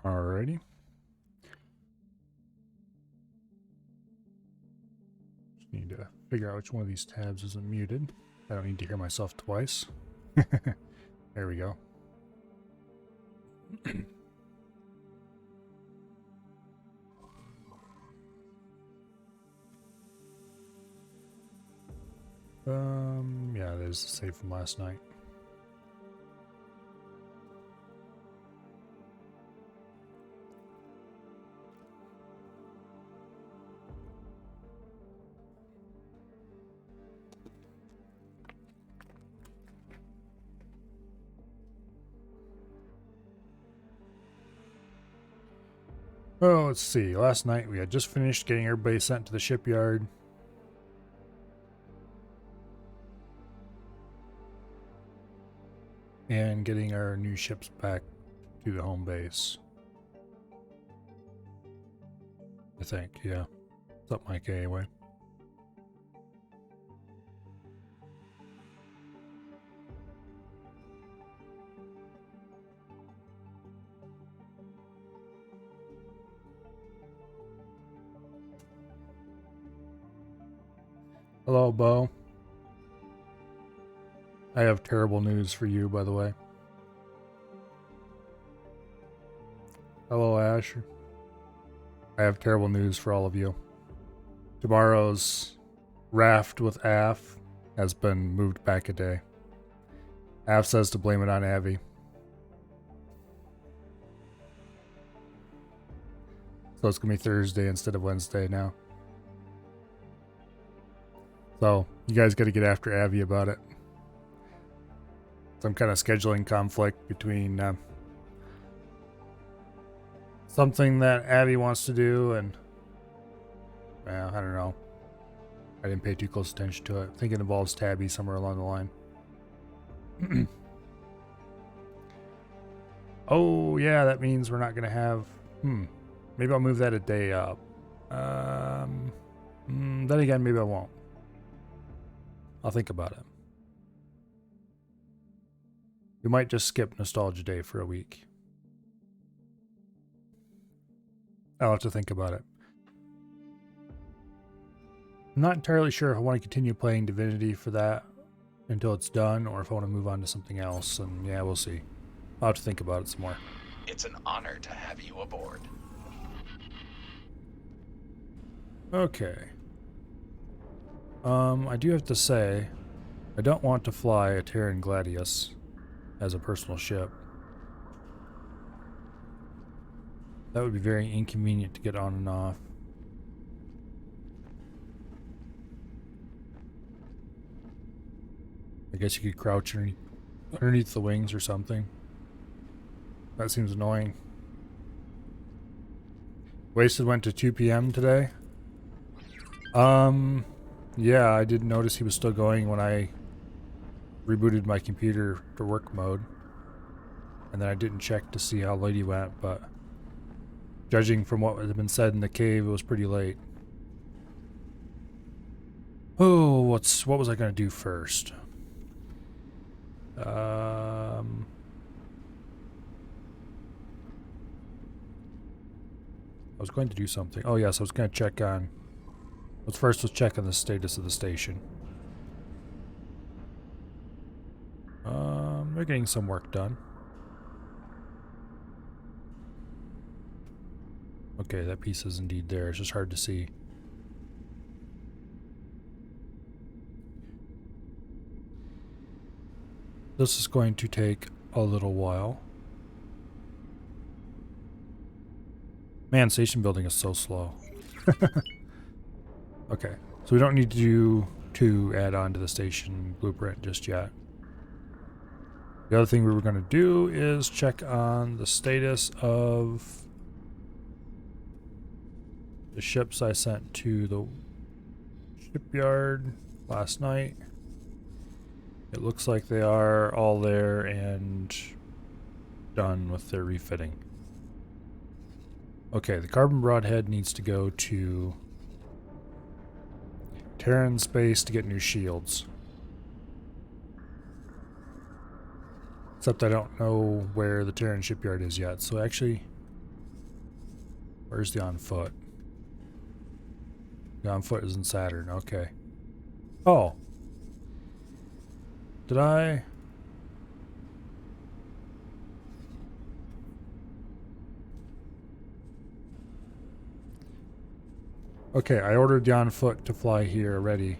Alrighty. Just need to figure out which one of these tabs isn't muted. I don't need to hear myself twice. There we go. Yeah, there's the save from last night. Oh, let's see. Last night we had just finished getting everybody sent to the shipyard. And getting our new ships back to the home base. I think, yeah. Something like that anyway. Hello, Bo. I have terrible news for you, by the way. Hello, Ash. I have terrible news for all of you. Tomorrow's raft with AF has been moved back a day. AF says to blame it on Avi. So it's going to be Thursday instead of Wednesday now. So you guys got to get after Avi about it. Some kind of scheduling conflict between something that Abby wants to do and, well, I don't know. I didn't pay too close attention to it. I think it involves Tabby somewhere along the line. Oh, yeah, that means we're not going to have... Maybe I'll move that a day up. Then again, maybe I won't. I'll think about it. We might just skip Nostalgia Day for a week. I'll have to think about it. I'm not entirely sure if I want to continue playing Divinity for that until it's done, or if I want to move on to something else, and yeah, we'll see. I'll have to think about it some more. It's an honor to have you aboard. Okay. I do have to say, I don't want to fly a Terran Gladius as a personal ship. That would be very inconvenient to get on and off. I guess you could crouch underneath the wings or something. That seems annoying. Wasted went to 2 p.m. today. Yeah, I did notice he was still going when I rebooted my computer to work mode. And then I didn't check to see how late he went, but judging from what had been said in the cave, it was pretty late. Oh, what was I going to do first? I was going to do something. Oh yes, I was going to check on... let's check on the status of the station. They're getting some work done. Okay, that piece is indeed there. It's just hard to see. This is going to take a little while. Man, station building is so slow. Okay, so we don't need to add on to the station blueprint just yet. The other thing we were going to do is check on the status of the ships I sent to the shipyard last night. It looks like they are all there and done with their refitting. Okay, the carbon broadhead needs to go to Terran space to get new shields. Except I don't know where the Terran shipyard is yet, so actually Where's the on foot? The on foot is in Saturn. Okay. Oh. Did I? Okay, I ordered the on foot to fly here already.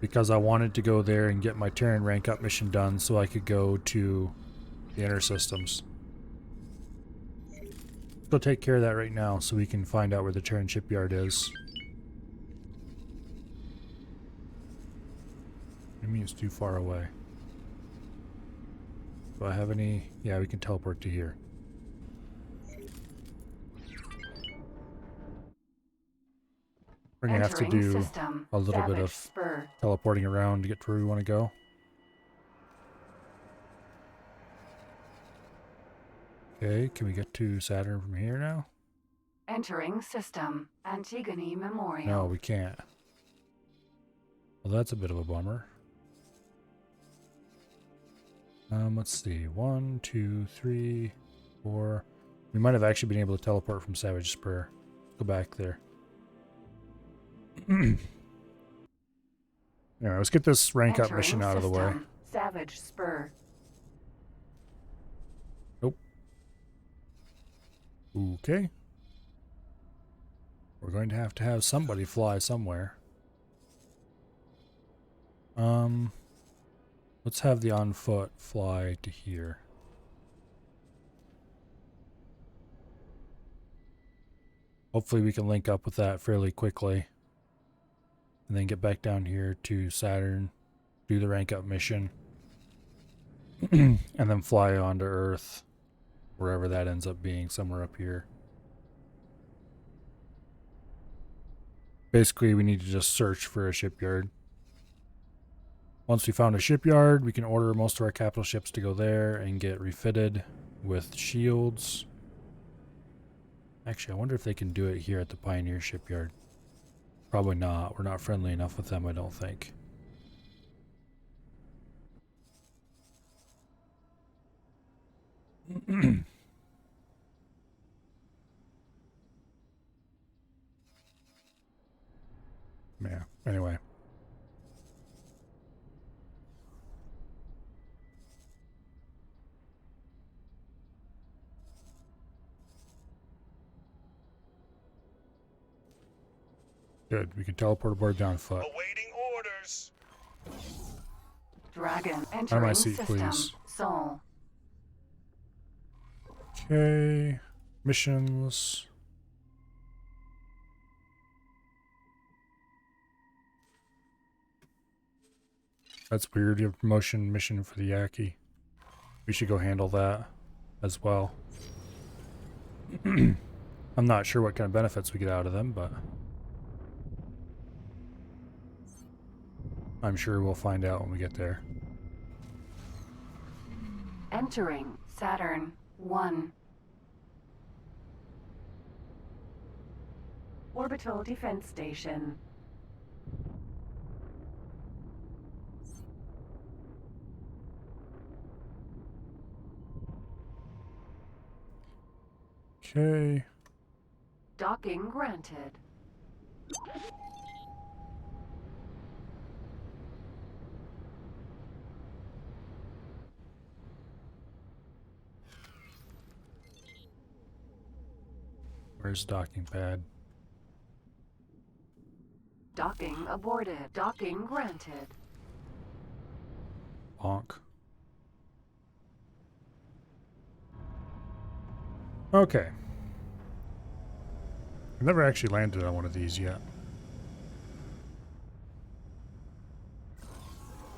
Because I wanted to go there and get my Terran rank up mission done so I could go to the inner systems. Go take care of that right now so we can find out where the Terran shipyard is. I mean, it's too far away. Do I have any? Yeah, we can teleport to here. We're gonna have to do a little bit of teleporting around to get to where we want to go. Okay, can we get to Saturn from here now? Entering system. Antigone Memorial. No, we can't. Well, that's a bit of a bummer. Let's see. 1, 2, 3, 4. We might have actually been able to teleport from Savage Spur. Go back there. Anyway, let's get this rank up mission out of the way. Savage Spur. Nope. Okay. We're going to have somebody fly somewhere. Let's have the on foot fly to here. Hopefully we can link up with that fairly quickly. And then get back down here to Saturn, do the rank up mission, and then fly onto Earth, wherever that ends up being, somewhere up here. Basically, we need to just search for a shipyard. Once we found a shipyard, we can order most of our capital ships to go there and get refitted with shields. Actually, I wonder if they can do it here at the Pioneer shipyard. Probably not. We're not friendly enough with them, I don't think. Yeah, anyway. Good, we can teleport aboard down foot. Awaiting orders. Dragon. Out of Entering my seat, system. please. Sol. Okay, missions. That's weird. You have a promotion mission for the Yaki. We should go handle that as well. I'm not sure what kind of benefits we get out of them, but I'm sure we'll find out when we get there. Entering Saturn 1. Orbital Defense Station. Okay. Docking granted. Where's docking pad? Docking aborted. Docking granted. Bonk. Okay. I've never actually landed on one of these yet.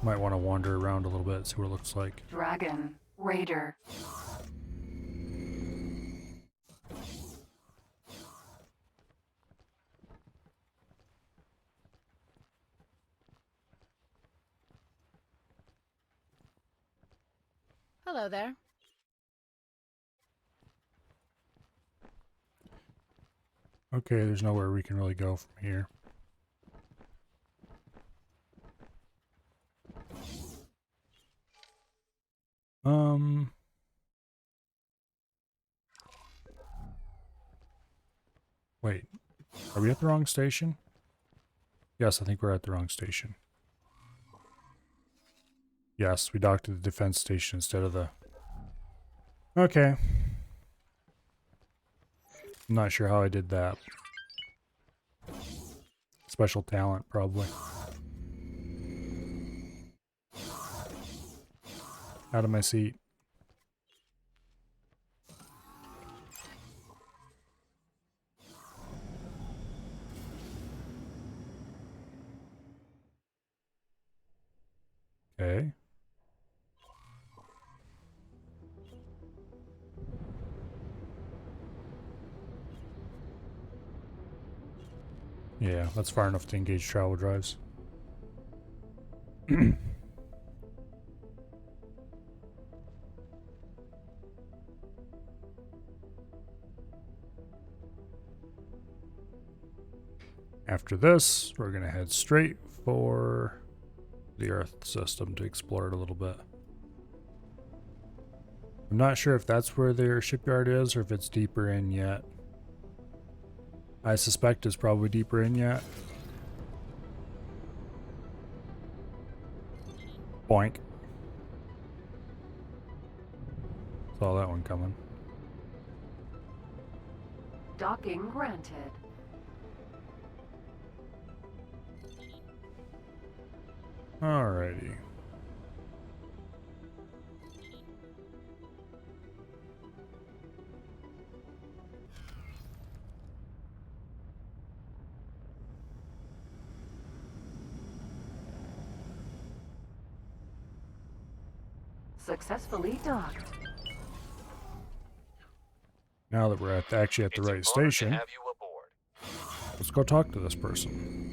Might want to wander around a little bit, see what it looks like. Dragon. Raider. Hello there. Okay, there's nowhere we can really go from here. Are we at the wrong station? Yes, I think we're at the wrong station. Yes, we docked at the defense station instead of the... Okay. I'm not sure how I did that. Special talent, probably. Out of my seat. Okay. Yeah, that's far enough to engage travel drives. After this, we're going to head straight for the Earth system to explore it a little bit. I'm not sure if that's where their shipyard is or if it's deeper in yet. I suspect it's probably deeper in yet. Boink. Saw that one coming. Docking granted. Alrighty. Successfully docked. Now that we're actually at the It's right an honor to station, have you aboard. let's go talk to this person.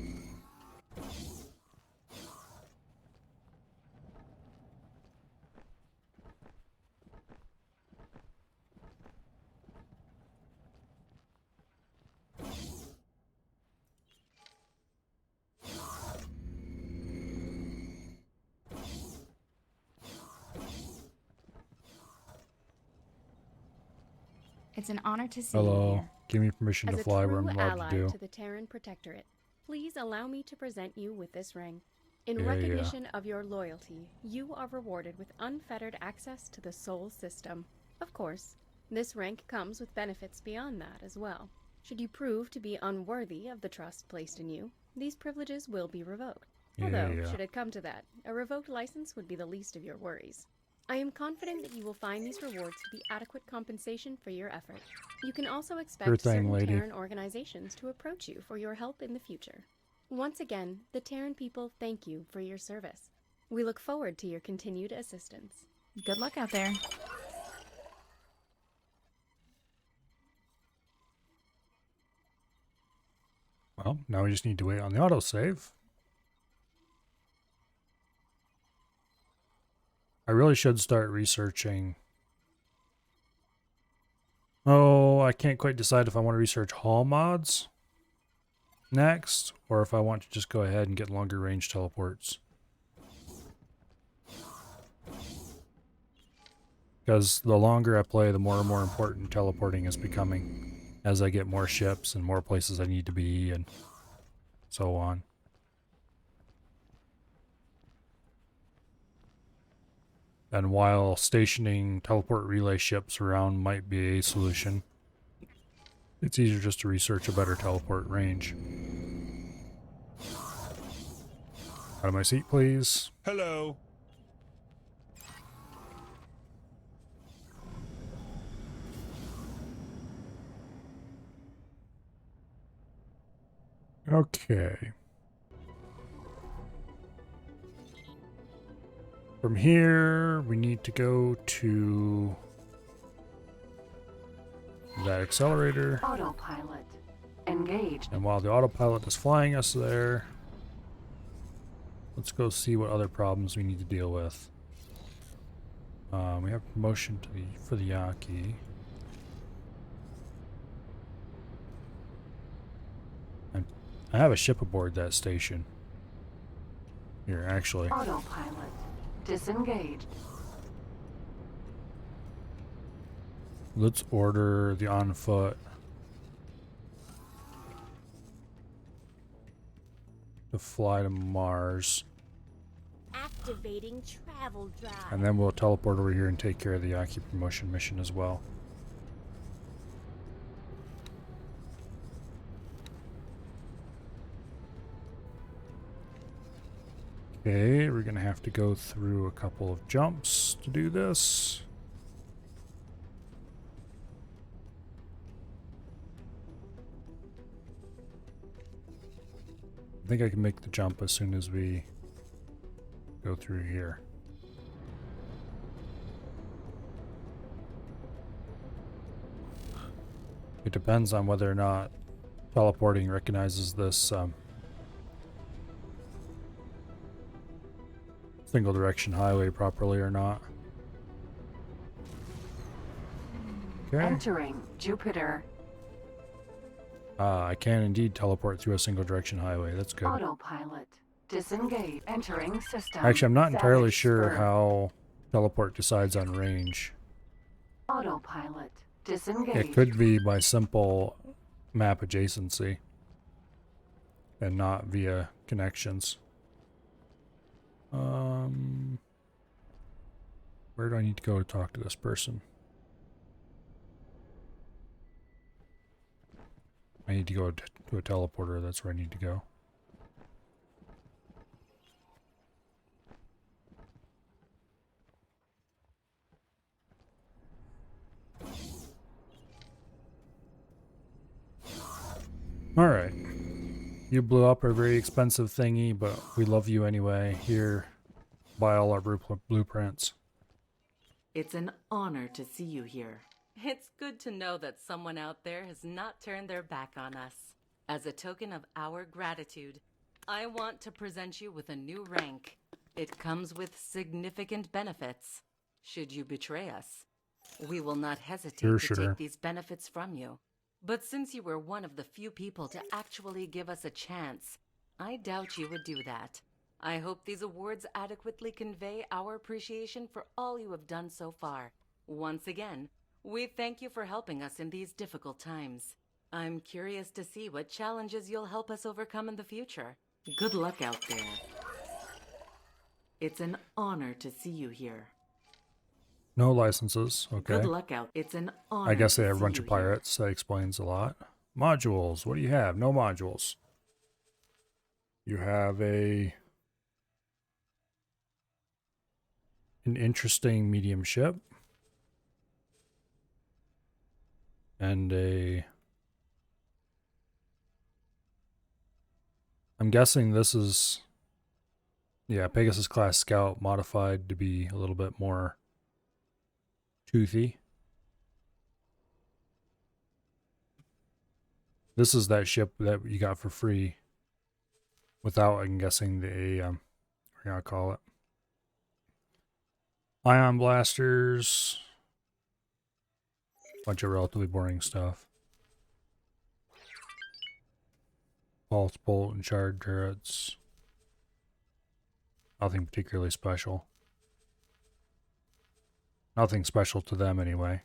It's an honor to see you Hello. here. Give me permission As to a fly true where I'm allowed ally to do. to the Terran Protectorate, please allow me to present you with this ring. In Yeah, recognition of your loyalty, you are rewarded with unfettered access to the Sol system. Of course, this rank comes with benefits beyond that as well. Should you prove to be unworthy of the trust placed in you, these privileges will be revoked. Although, Yeah. should it come to that, a revoked license would be the least of your worries. I am confident that you will find these rewards to be adequate compensation for your effort. You can also expect Sure thing, certain lady. Terran organizations to approach you for your help in the future. Once again, the Terran people thank you for your service. We look forward to your continued assistance. Good luck out there. Well, now we just need to wait on the autosave. I really should start researching. Oh, I can't quite decide if I want to research hull mods next, or if I want to just go ahead and get longer range teleports. Because the longer I play, the more and more important teleporting is becoming as I get more ships and more places I need to be and so on. And while stationing teleport relay ships around might be a solution, it's easier just to research a better teleport range. Out of my seat, please. Hello. Okay. From here, we need to go to that accelerator. Autopilot. Engaged. And while the autopilot is flying us there, let's go see what other problems we need to deal with. We have promotion to for the Yaki. And I have a ship aboard that station. Here, actually. Autopilot. Disengaged. Let's order the on foot. to fly to Mars. Activating travel drive. And then we'll teleport over here and take care of the Promotion mission as well. Okay, we're gonna have to go through a couple of jumps to do this. I think I can make the jump as soon as we go through here. It depends on whether or not teleporting recognizes this single direction highway properly or not. Okay. Entering Jupiter. I can indeed teleport through a single direction highway. That's good. Autopilot. Disengage. Entering system. Actually, I'm not entirely Savage sure spur. how teleport decides on range. Autopilot. Disengage. It could be by simple map adjacency and not via connections. Where do I need to go to talk to this person? I need to go to a teleporter. That's where I need to go. Alright. You blew up a very expensive thingy, but we love you anyway. Here, buy all our blueprints. It's an honor to see you here. It's good to know that someone out there has not turned their back on us. As a token of our gratitude, I want to present you with a new rank. It comes with significant benefits. Should you betray us, we will not hesitate to take these benefits from you. But since you were one of the few people to actually give us a chance, I doubt you would do that. I hope these awards adequately convey our appreciation for all you have done so far. Once again, we thank you for helping us in these difficult times. I'm curious to see what challenges you'll help us overcome in the future. Good luck out there. It's an honor to see you here. No licenses, okay. Good luck out. It's an honor. I guess they to have a see bunch you of pirates. That explains a lot. Modules. What do you have? No modules. You have an interesting medium ship. And I'm guessing this is, yeah, Pegasus class scout modified to be a little bit more toothy. This is that ship that you got for free without, I'm guessing, the, what do you call it? Ion blasters. Bunch of relatively boring stuff. Pulse bolt and shard turrets. Nothing particularly special. Nothing special to them anyway.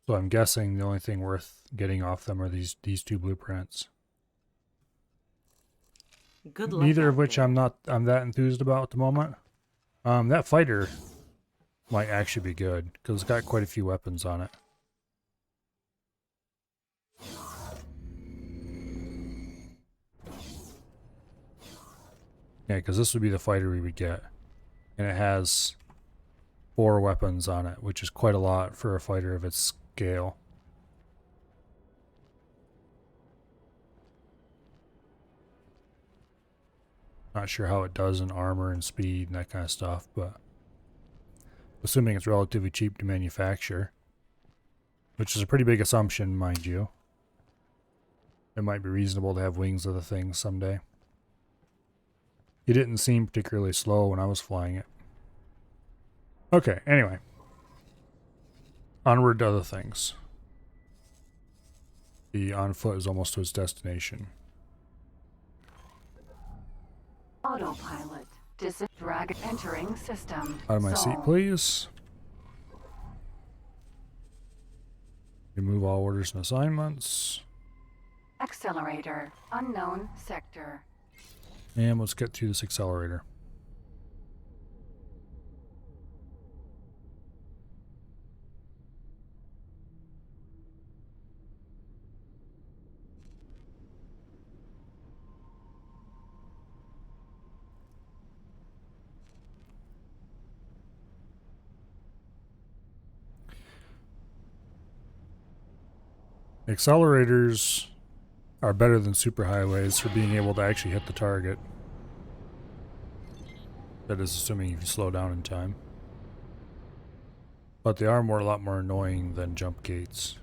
So I'm guessing the only thing worth getting off them are these two blueprints. Good luck Neither of out which there. I'm that enthused about at the moment. That fighter might actually be good because it's got quite a few weapons on it. Yeah, because this would be the fighter we would get. And it has 4 weapons on it, which is quite a lot for a fighter of its scale. Not sure how it does in armor and speed and that kind of stuff, but assuming it's relatively cheap to manufacture, which is a pretty big assumption, mind you. It might be reasonable to have wings of the thing someday. It didn't seem particularly slow when I was flying it. Okay, anyway. Onward to other things. The on foot is almost to its destination. Autopilot. Drag entering system. Out of my seat, please. Remove all orders and assignments. Accelerator. Unknown sector. And let's get to this accelerator. Accelerators are better than superhighways for being able to actually hit the target. That is assuming if you slow down in time. But they are a lot more annoying than jump gates.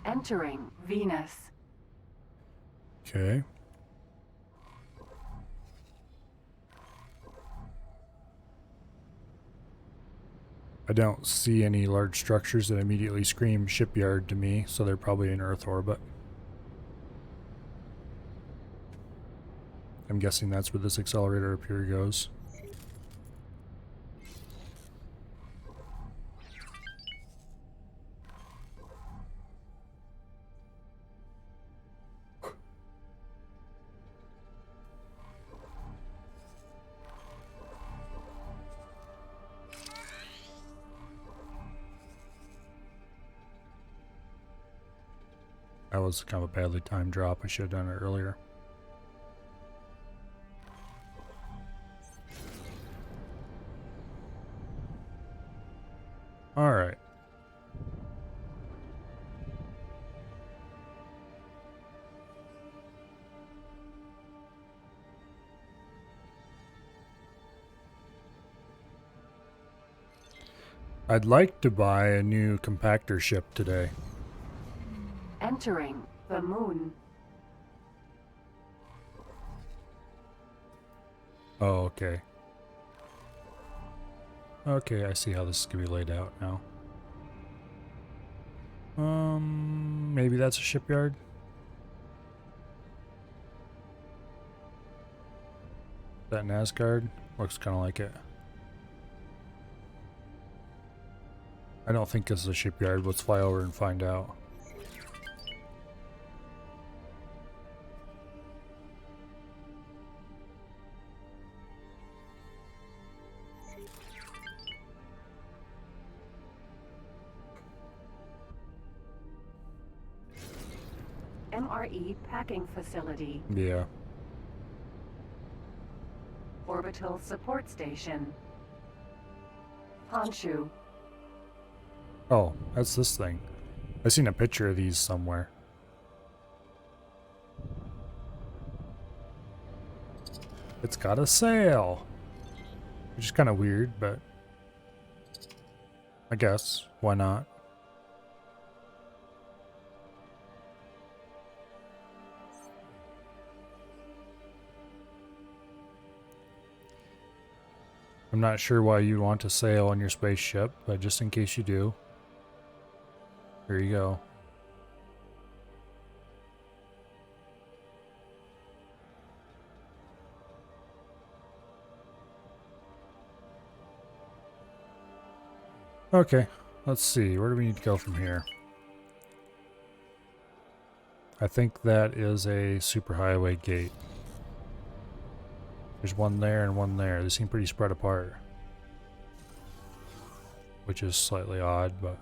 Entering Venus. Okay. I don't see any large structures that immediately scream shipyard to me, so they're probably in Earth orbit. I'm guessing that's where this accelerator up here goes. That was kind of a badly timed drop. I should have done it earlier. All right. I'd like to buy a new compactor ship today. Entering the moon. Oh, okay. Okay, I see how this is gonna be laid out now. Maybe that's a shipyard? That NASCAR looks kind of like it. I don't think this is a shipyard. Let's fly over and find out. MRE packing facility. Yeah. Orbital support station. Honshu. Oh, that's this thing. I've seen a picture of these somewhere. It's got a sail. Which is kind of weird, but I guess, why not? I'm not sure why you want to sail on your spaceship, but just in case you do, here you go. Okay, let's see. Where do we need to go from here? I think that is a superhighway gate. There's one there and one there. They seem pretty spread apart. Which is slightly odd, but...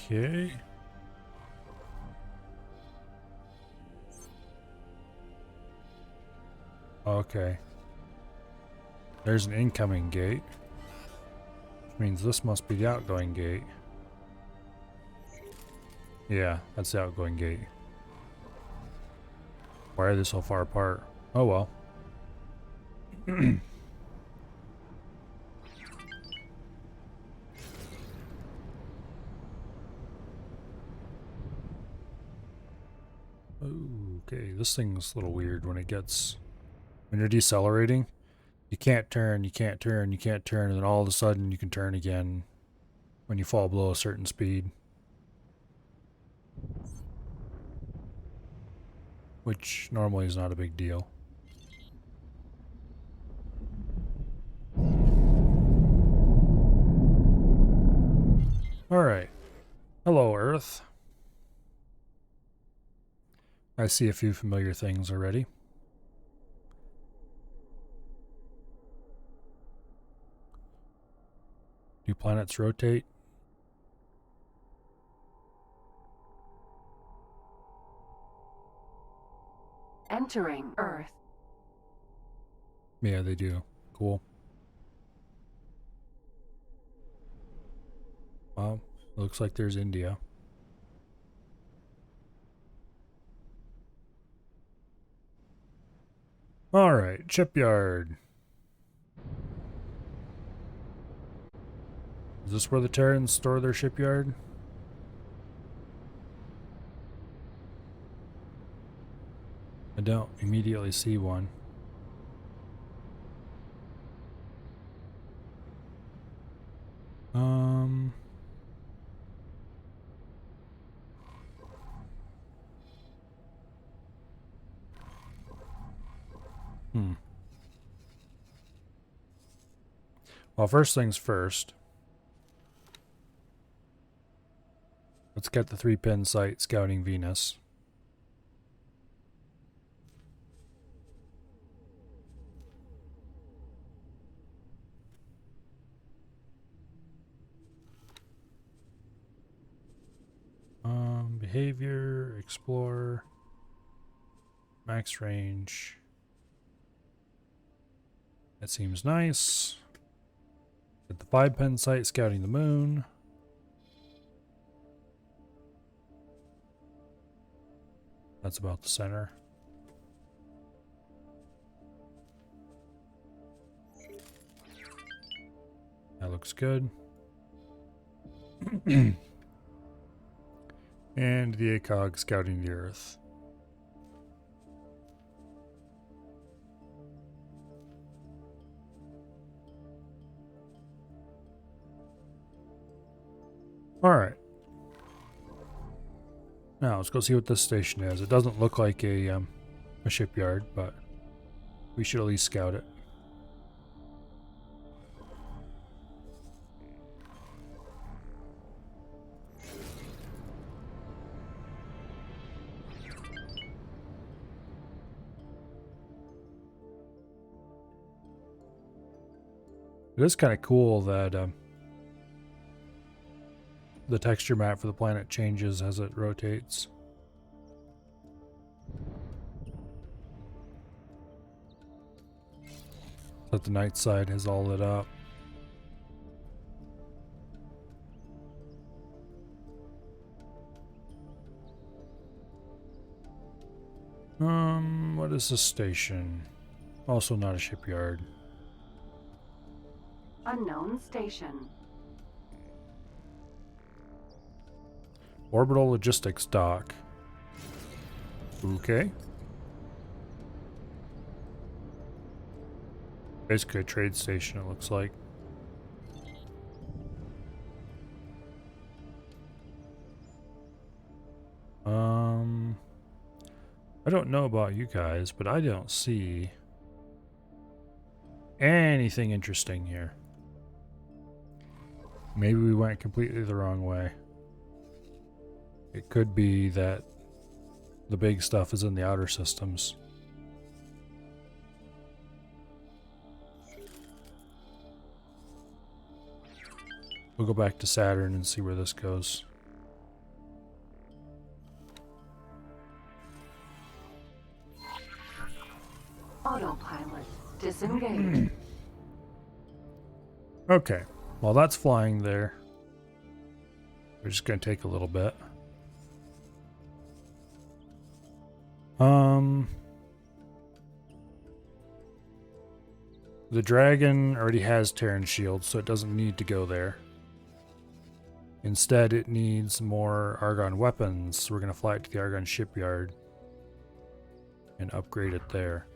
Okay. Okay. There's an incoming gate. Which means this must be the outgoing gate. Yeah, that's the outgoing gate. Why are they so far apart? Oh well. Okay, this thing's a little weird when it gets When you're decelerating, you can't turn, you can't turn, you can't turn, and then all of a sudden you can turn again when you fall below a certain speed. Which normally is not a big deal. Alright. Hello, Earth. I see a few familiar things already. Do planets rotate? Entering Earth. Yeah, they do. Cool. Well, looks like there's India. Alright, shipyard. Is this where the Terrans store their shipyard? I don't immediately see one. Well, first things first. Let's get the 3-pin sight scouting Venus. Behavior, explore, max range. That seems nice. Get the 5-pin sight scouting the moon. That's about the center. That looks good. And the ACOG scouting the Earth. Alright. Now, let's go see what this station is. It doesn't look like a shipyard, but we should at least scout it. It is kind of cool that the texture map for the planet changes as it rotates. That the night side is all lit up. What is this station? Also not a shipyard. Unknown station. Orbital logistics dock. Okay. Basically a trade station, it looks like. I don't know about you guys, but I don't see anything interesting here. Maybe we went completely the wrong way. It could be that the big stuff is in the outer systems. We'll go back to Saturn and see where this goes. Autopilot. Disengage. Okay. While that's flying there, we're just going to take a little bit. The Dragon already has Terran shields, so it doesn't need to go there. Instead, it needs more Argon weapons, so we're going to fly it to the Argon shipyard and upgrade it there.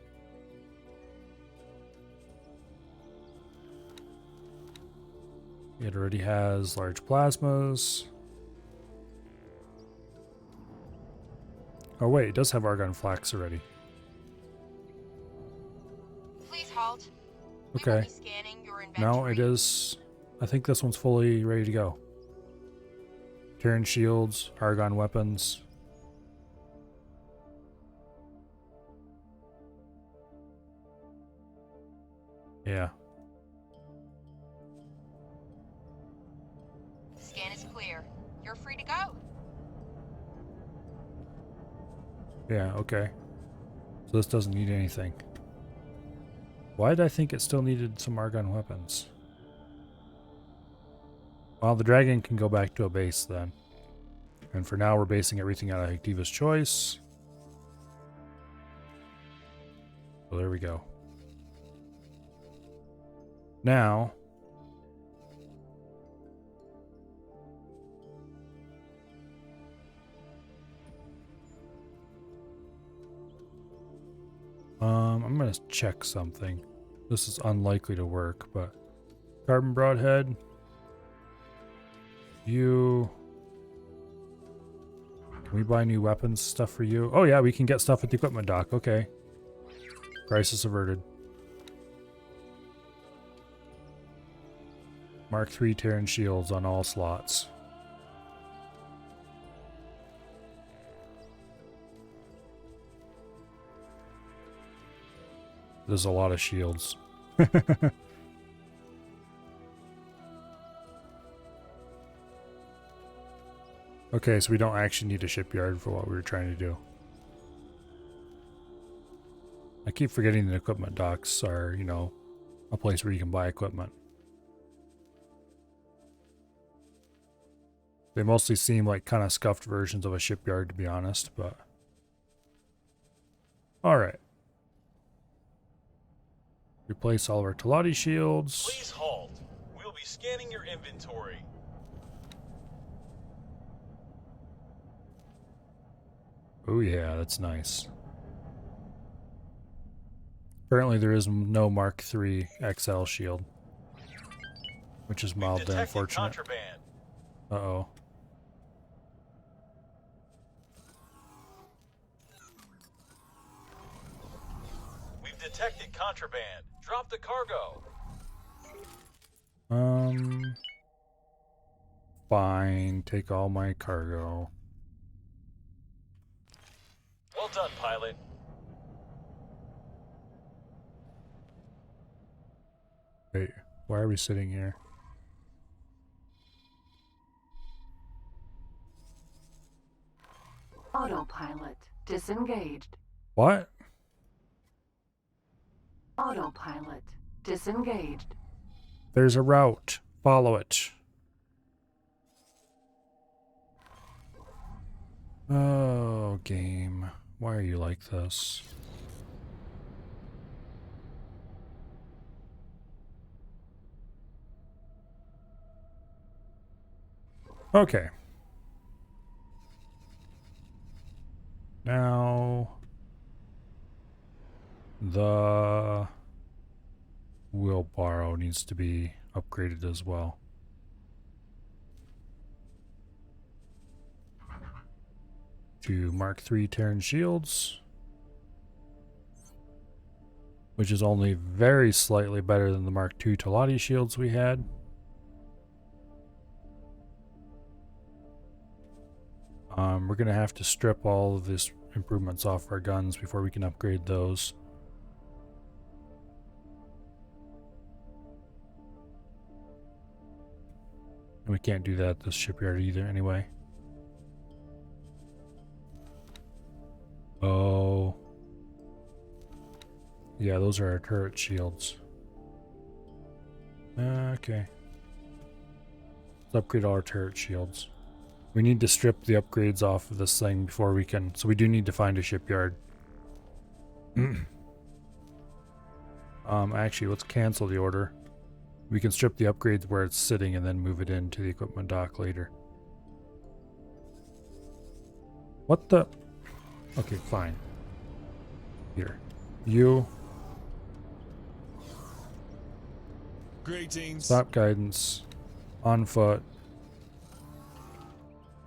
It already has large plasmas. Oh wait, it does have argon flax already. Please halt. We Okay. will be scanning your Now inventory. it is. I think this one's fully ready to go. Terran shields, argon weapons. Yeah. The scan is clear. You're free to go. Yeah, okay. So this doesn't need anything. Why did I think it still needed some argon weapons? Well, the dragon can go back to a base then. And for now, we're basing everything out of Hectiva's choice. So there we go. Now, I'm gonna check something. This is unlikely to work, but carbon broadhead. You. Can we buy new weapons stuff for you? Oh yeah, we can get stuff at the equipment dock. Okay. Crisis averted. Mark III Terran shields on all slots. There's a lot of shields. Okay, so we don't actually need a shipyard for what we were trying to do. I keep forgetting that equipment docks are, you know, a place where you can buy equipment. They mostly seem like kind of scuffed versions of a shipyard, to be honest, but... Alright. Replace all of our Talati shields. Please halt. We'll be scanning your inventory. Oh yeah, that's nice. Apparently there is no Mark III XL shield, which is We've mildly detected unfortunate. contraband. Uh-oh. We've detected contraband. Drop the cargo. Fine. Take all my cargo. Well done, pilot. Wait, why are we sitting here? Autopilot disengaged. What? Autopilot disengaged. There's a route. Follow it. Oh, game. Why are you like this? Okay. Now, the wheelbarrow needs to be upgraded as well. To Mark III Terran shields, which is only very slightly better than the Mark II Talati shields we had. We're going to have to strip all of these improvements off our guns before we can upgrade those. And we can't do that at this shipyard either anyway. Oh. Yeah, those are our turret shields. Okay. Let's upgrade all our turret shields. We need to strip the upgrades off of this thing before we can... So we do need to find a shipyard. Actually, let's cancel the order. We can strip the upgrades where it's sitting and then move it into the equipment dock later. What the... Okay, fine. Here. You. Greetings. Stop guidance. On foot.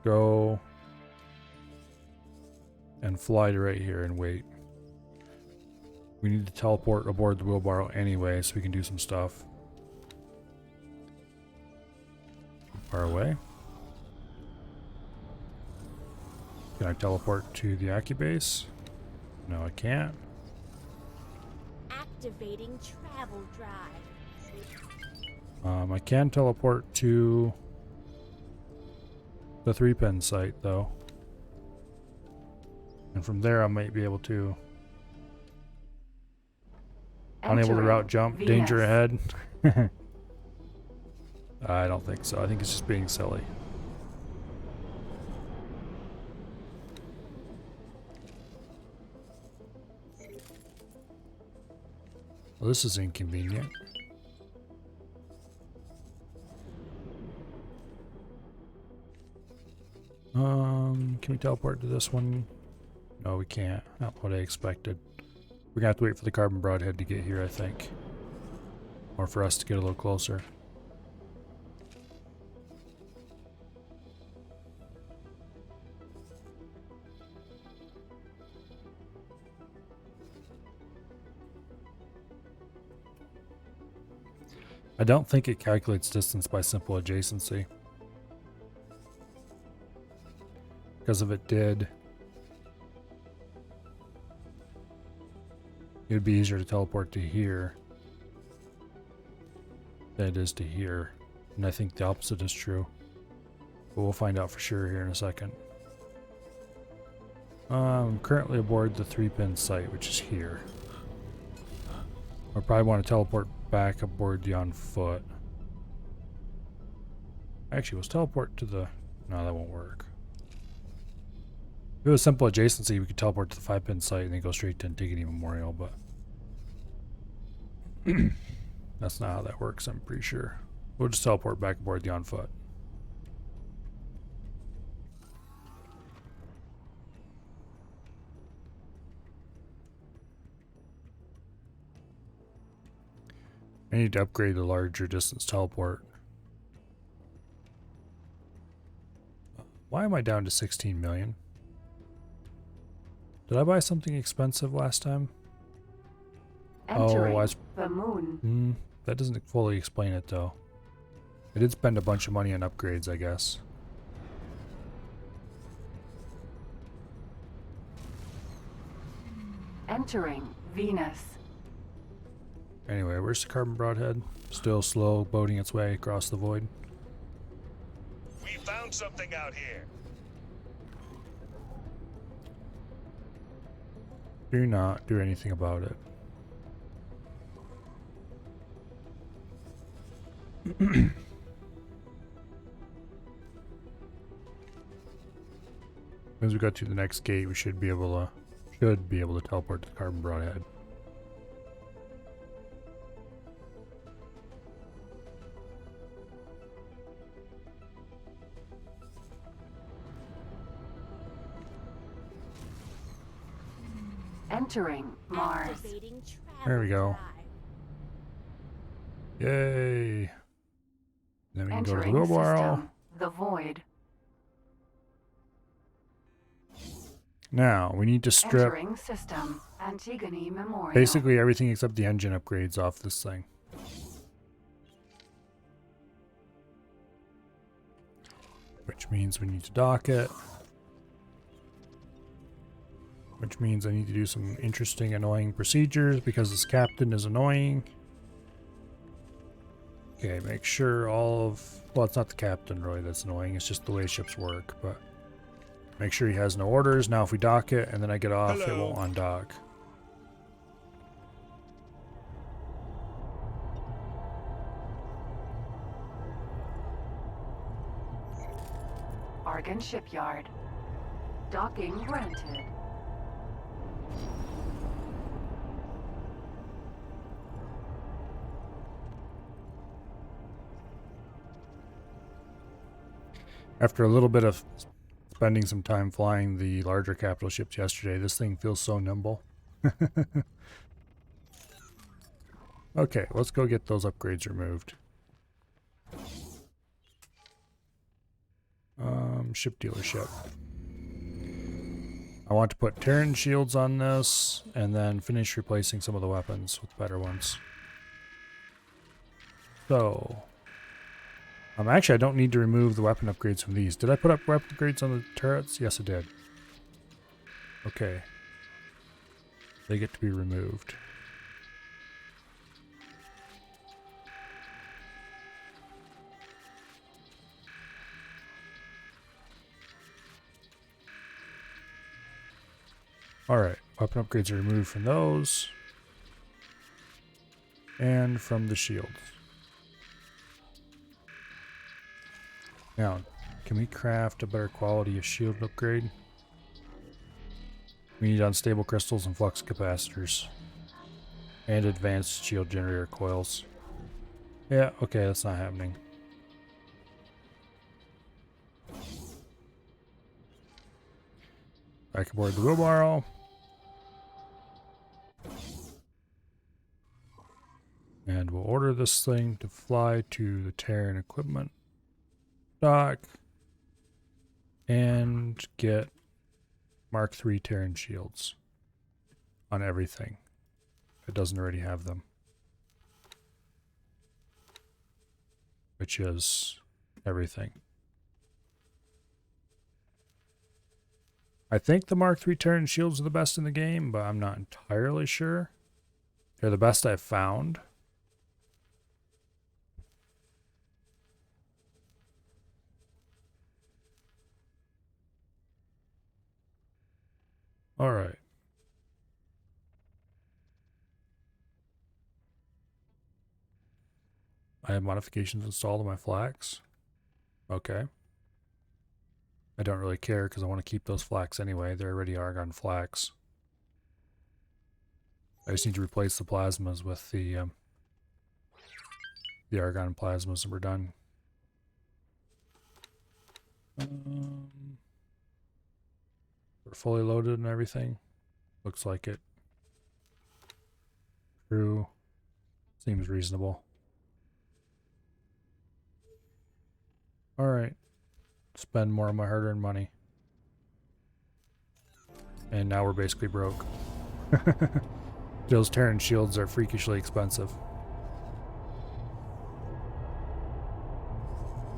Go. And fly to right here and wait. We need to teleport aboard the wheelbarrow anyway so we can do some stuff. Far away. Can I teleport to the Accubase? No, I can't. Activating travel drive. I can teleport to the 3-pin site though. And from there I might be able to... Unable to Entering route jump. VS. Danger ahead. I don't think so. I think it's just being silly. Well, this is inconvenient. Can we teleport to this one? No, we can't. Not what I expected. We're gonna have to wait for the carbon broadhead to get here, I think. Or for us to get a little closer. I don't think it calculates distance by simple adjacency. Because if it did, it would be easier to teleport to here than it is to here. And I think the opposite is true. But we'll find out for sure here in a second. I'm currently aboard the 3-pin site, which is here. I probably want to teleport back aboard the on foot. Actually, let's teleport to the... No, that won't work. If it was simple adjacency, we could teleport to the 5-pin site and then go straight to Antigone Memorial, but... that's not how that works, I'm pretty sure. We'll just teleport back aboard the on foot. I need to upgrade the larger distance teleport. Why am I down to 16 million? Did I buy something expensive last time? Entering Oh, the moon. that doesn't fully explain it though. I did spend a bunch of money on upgrades, I guess. Entering Venus. Anyway, where's the carbon broadhead? Still slow boating its way across the void. We found something out here. Do not do anything about it. As we got to the next gate, we should be able to teleport to the carbon broadhead. Entering Mars. Activating travel There we go. drive. Yay! Then we can go to the Entering wheelbarrow. system. The void. Now we need to strip Entering system. Antigone Memorial. basically everything except the engine upgrades off this thing. Which means we need to dock it. Which means I need to do some interesting, annoying procedures because this captain is annoying. Okay, make sure all of... Well, it's not the captain, really, that's annoying. It's just the way ships work, but... Make sure he has no orders. Now if we dock it and then I get off, it won't undock. Argon Shipyard. Docking granted. After a little bit of spending some time flying the larger capital ships yesterday, this thing feels so nimble. Okay, let's go get those upgrades removed. ship dealership. I want to put Terran shields on this and then finish replacing some of the weapons with better ones. So, actually I don't need to remove the weapon upgrades from these. Did I put up weapon upgrades on the turrets? Yes, I did. Okay. They get to be removed. Alright, weapon upgrades are removed from those. And from the shields. Now, can we craft a better quality of shield upgrade? We need unstable crystals and flux capacitors. And advanced shield generator coils. Yeah, okay, that's not happening. Back aboard the wheelbarrow. And we'll order this thing to fly to the Terran equipment dock and get Mark III Terran shields on everything. It doesn't already have them. Which is everything. I think the Mark III Terran shields are the best in the game, but I'm not entirely sure. They're the best I've found. Alright. I have modifications installed on my flax. Okay. I don't really care because I want to keep those flax anyway. They're already argon flax. I just need to replace the plasmas with the argon plasmas and we're done. We're fully loaded and everything. Looks like it. True. Seems reasonable. Alright. Spend more of my hard-earned money. And now we're basically broke. Those Terran shields are freakishly expensive.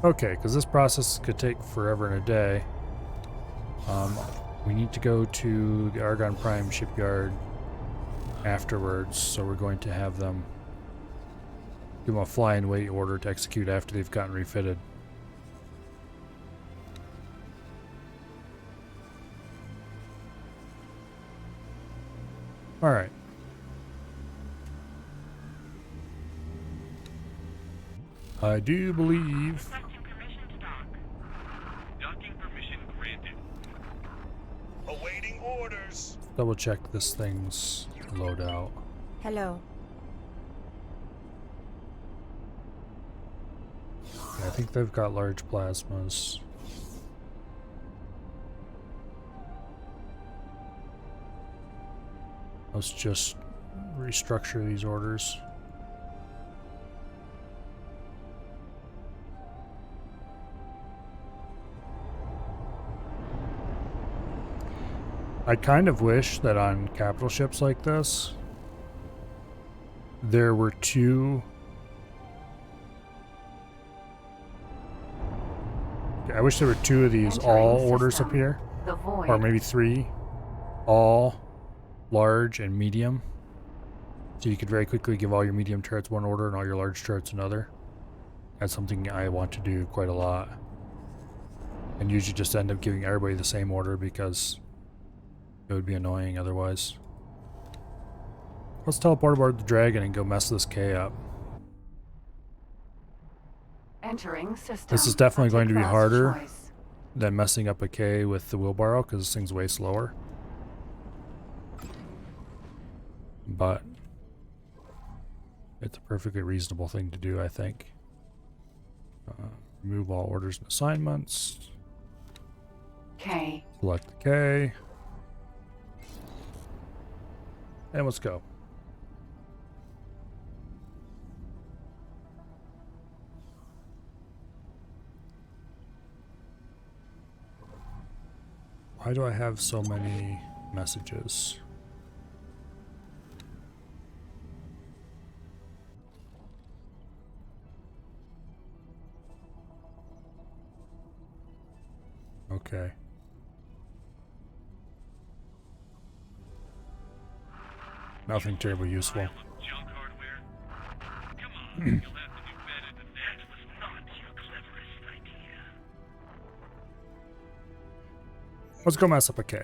Okay, because this process could take forever and a day. We need to go to the Argon Prime shipyard afterwards, so we're going to have them give them a fly and wait order to execute after they've gotten refitted. Alright. I do believe... Permission to dock. Docking permission granted. Awaiting orders. Double check this thing's loadout. Hello. Yeah, I think they've got large plasmas. Let's just restructure these orders. I kind of wish that on capital ships like this, there were two... I wish there were two of these Entering all orders system. up here. The void. Or maybe three. All large and medium. So you could very quickly give all your medium turrets one order and all your large turrets another. That's something I want to do quite a lot. And usually just end up giving everybody the same order because it would be annoying otherwise. Let's teleport aboard the dragon and go mess this K up. Entering system. This is definitely going to be Class harder choice. than messing up a K with the wheelbarrow because this thing's way slower. But it's a perfectly reasonable thing to do, I think. Remove all orders and assignments. K. Select the K. And let's go. Why do I have so many messages? Okay. Nothing terribly useful. Junk hardware. Come on, you'll have to do better than that. Was not your cleverest idea. Let's go mess up a K.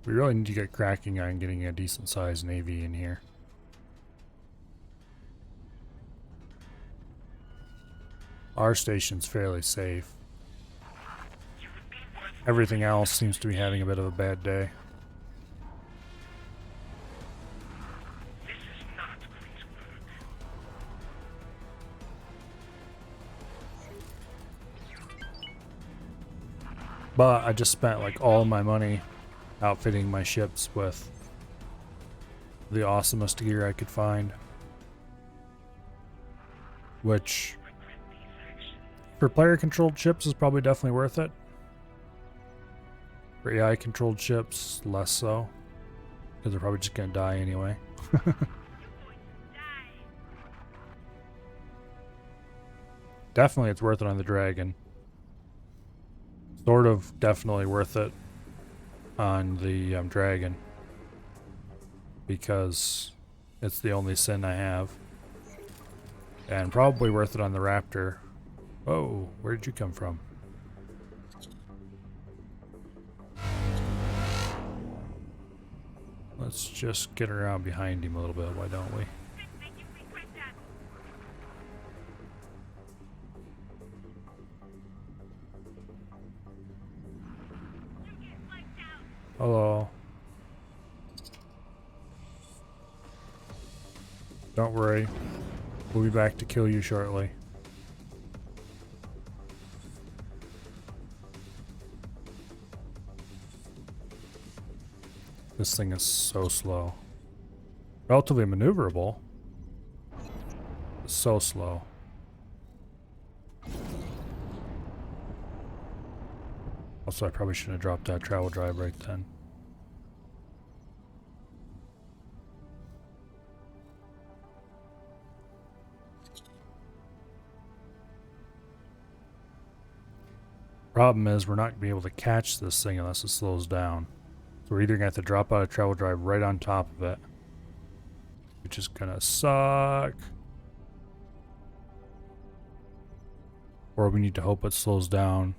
We really need to get cracking on getting a decent sized Navy in here. Our station's fairly safe. Everything else seems to be having a bit of a bad day. This is not great work. But I just spent like all my money outfitting my ships with the awesomest gear I could find. Which, for player-controlled ships, is probably definitely worth it. For AI-controlled ships, less so. Because they're probably just going to die anyway. Definitely it's worth it on the Dragon. Sort of definitely worth it on the Dragon. Because it's the only sin I have. And probably worth it on the Raptor. Whoa, where did you come from? Let's just get around behind him a little bit, why don't we? Hello. Don't worry. We'll be back to kill you shortly. This thing is so slow. Relatively maneuverable. So slow. Also, I probably shouldn't have dropped that travel drive right then. Problem is, we're not going to be able to catch this thing unless it slows down. So we're either going to have to drop out a travel drive right on top of it, which is going to suck. Or we need to hope it slows down.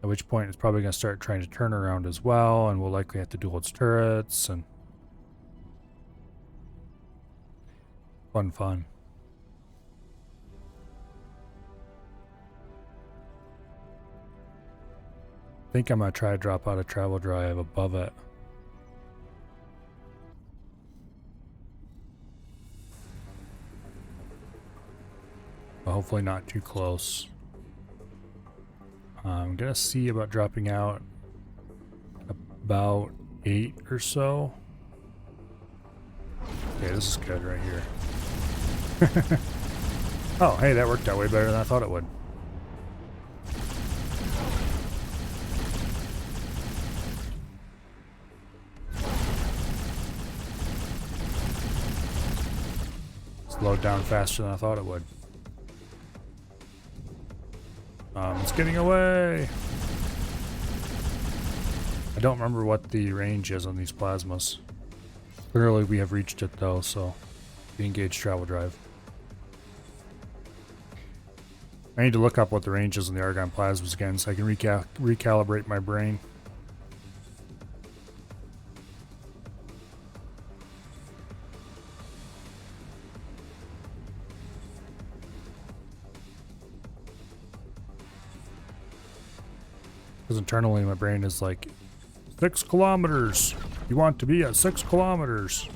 At which point it's probably going to start trying to turn around as well, and we'll likely have to duel its turrets, and fun. I think I'm going to try to drop out a travel drive above it. But hopefully not too close. I'm going to see about dropping out about 8 or so. Okay, this is good right here. Oh, hey, that worked out way better than I thought it would. Slowed down faster than I thought it would. It's getting away! I don't remember what the range is on these plasmas. Clearly we have reached it though, so we engage travel drive. I need to look up what the range is on the Argon plasmas again so I can recalibrate my brain. Because internally my brain is like, 6 kilometers. You want to be at 6 kilometers.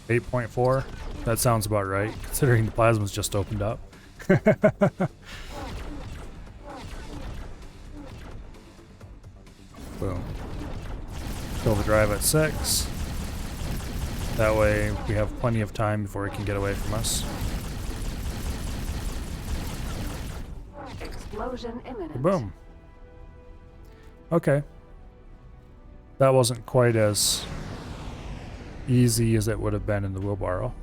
8.4? That sounds about right, considering the plasma's just opened up. Boom. Kill the drive at 6. That way we have plenty of time before it can get away from us. Explosion imminent. Boom. Okay. That wasn't quite as easy as it would have been in the wheelbarrow.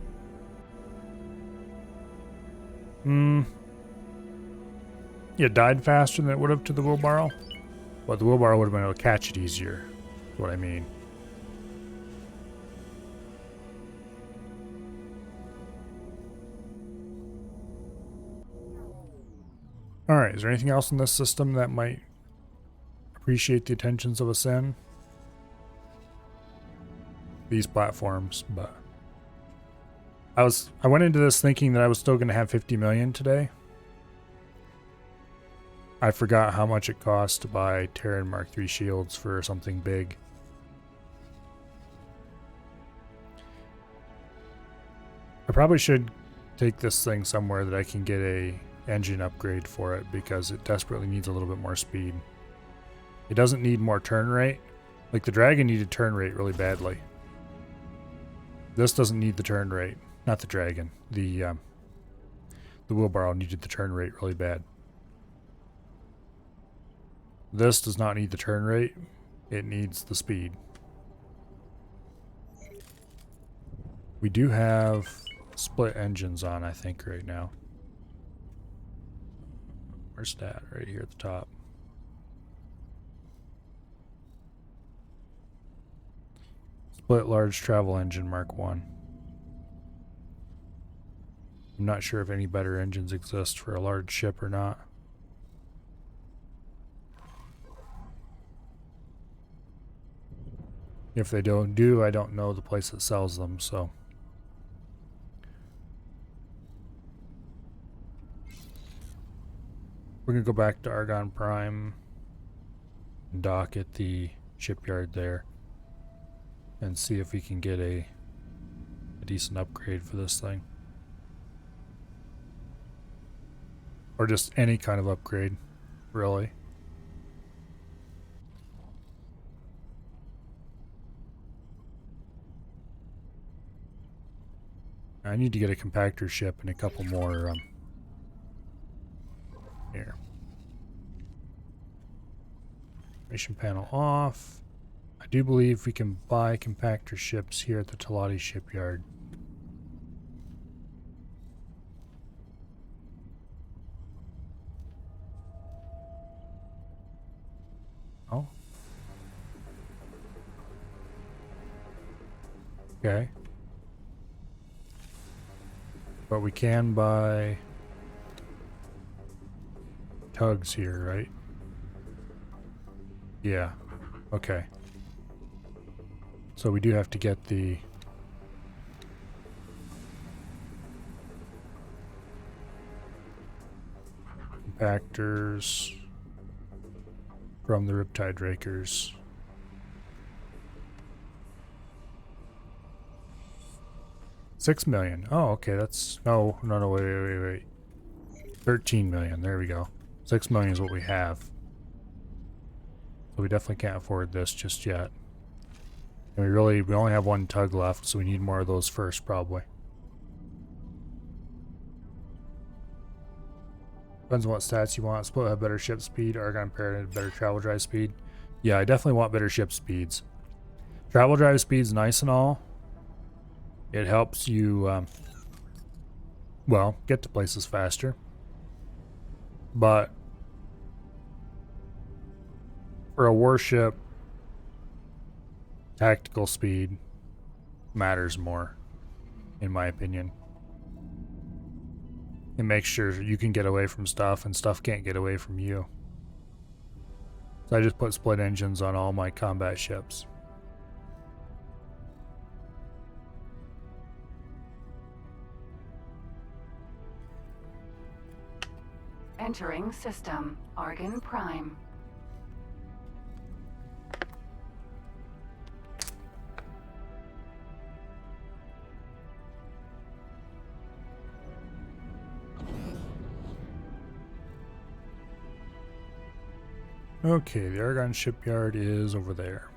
It died faster than it would have to the wheelbarrow, but the wheelbarrow would have been able to catch it easier. Is what I mean. Alright, is there anything else in this system that might appreciate the attentions of a Sin? These platforms, but I went into this thinking that I was still going to have 50 million today. I forgot how much it cost to buy Terran Mark III shields for something big. I probably should take this thing somewhere that I can get a engine upgrade for it, because it desperately needs a little bit more speed. It doesn't need more turn rate. Like the Dragon needed turn rate really badly. This doesn't need the turn rate. Not the Dragon. The wheelbarrow needed the turn rate really bad. This does not need the turn rate. It needs the speed. We do have split engines on, I think, right now. Where's that? Right here at the top. Split large travel engine Mark 1. I'm not sure if any better engines exist for a large ship or not. If they do, I don't know the place that sells them, so. We're going to go back to Argon Prime and dock at the shipyard there and see if we can get a decent upgrade for this thing. Or just any kind of upgrade, really. I need to get a compactor ship and a couple more here. Mission panel off. I do believe we can buy compactor ships here at the Talati shipyard. Oh. Okay. But we can buy tugs here, right? Yeah. Okay. So we do have to get the compactors from the Riptide Rakers. $6 million. Oh, okay. That's no. Wait. 13 million. There we go. 6 million is what we have. So we definitely can't afford this just yet. And we only have one tug left, so we need more of those first, probably. Depends on what stats you want. Split have better ship speed. Argon Parrot better travel drive speed. Yeah, I definitely want better ship speeds. Travel drive speed's nice and all. It helps you, well, get to places faster. But for a warship, tactical speed matters more, in my opinion. It makes sure you can get away from stuff and stuff can't get away from you. So I just put split engines on all my combat ships. Entering system. Argon Prime. Okay, the Argon shipyard is over there.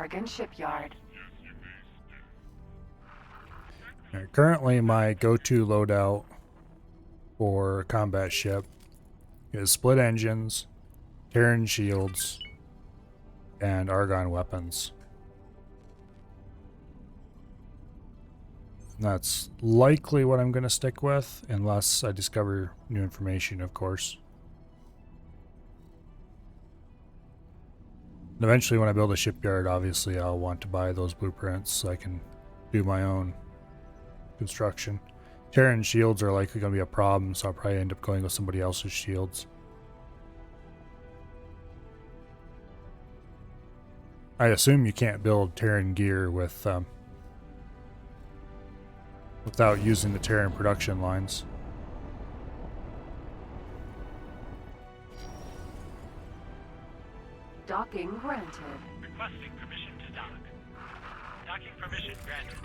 Argon Shipyard. Alright, currently, my go-to loadout for a combat ship is split engines, Terran shields, and Argon weapons. That's likely what I'm going to stick with, unless I discover new information, of course. And eventually, when I build a shipyard, obviously I'll want to buy those blueprints so I can do my own construction. Terran shields are likely going to be a problem, so I'll probably end up going with somebody else's shields. I assume you can't build Terran gear with without using the Terran production lines. Docking granted. Requesting permission to dock. Docking permission granted.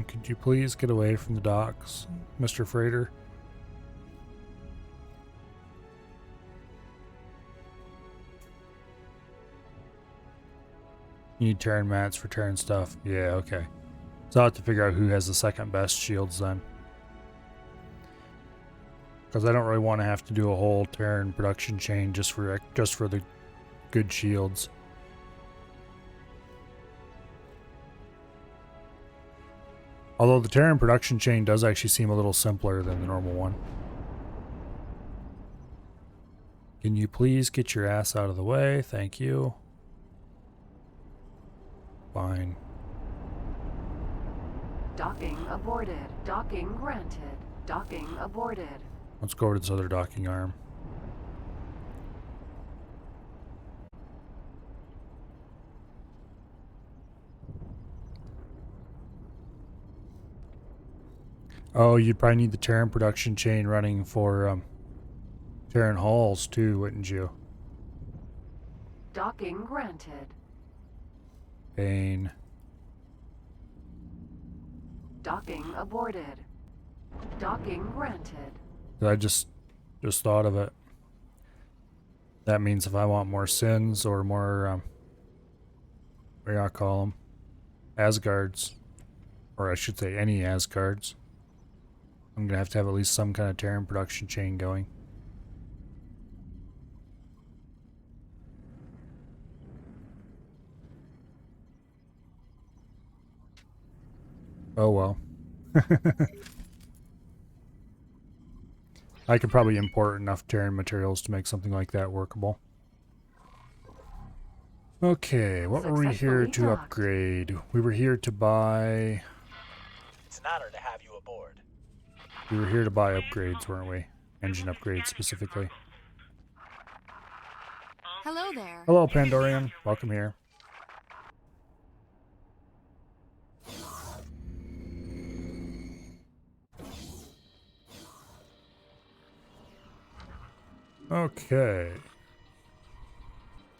Could you please get away from the docks, Mr. Freighter? You need Terran mats for Terran stuff. Yeah, okay. So I'll have to figure out who has the second best shields then. Because I don't really want to have to do a whole Terran production chain just for the good shields. Although the Terran production chain does actually seem a little simpler than the normal one. Can you please get your ass out of the way? Thank you. Fine. Docking aborted. Docking granted. Docking aborted. Let's go over to this other docking arm. Oh, you'd probably need the Terran production chain running for Terran hulls too, wouldn't you? Docking granted. Pain. Docking aborted. Docking granted. I just thought of it. That means if I want more sins or more, what do I call them? Asgards. Or I should say any Asgards. I'm going to have at least some kind of Terran production chain going. Oh well. I could probably import enough Terran materials to make something like that workable. Okay, what were we here to Successfully docked. upgrade? We were here to buy... It's an honor to have you aboard. We were here to buy upgrades, weren't we? Engine upgrades, specifically. Hello there. Hello, Pandorian. Welcome here. Okay.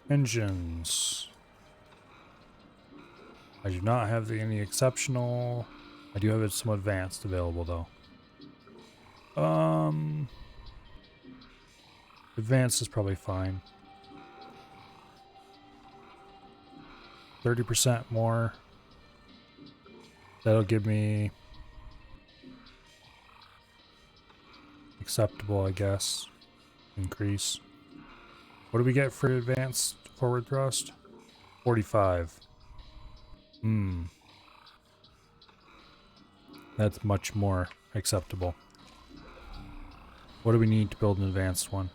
Engines. I do not have any exceptional. I do have some advanced available, though. Advanced is probably fine. 30% more. That'll give me acceptable, I guess. Increase. What do we get for advanced forward thrust? 45. That's much more acceptable. What do we need to build an advanced one?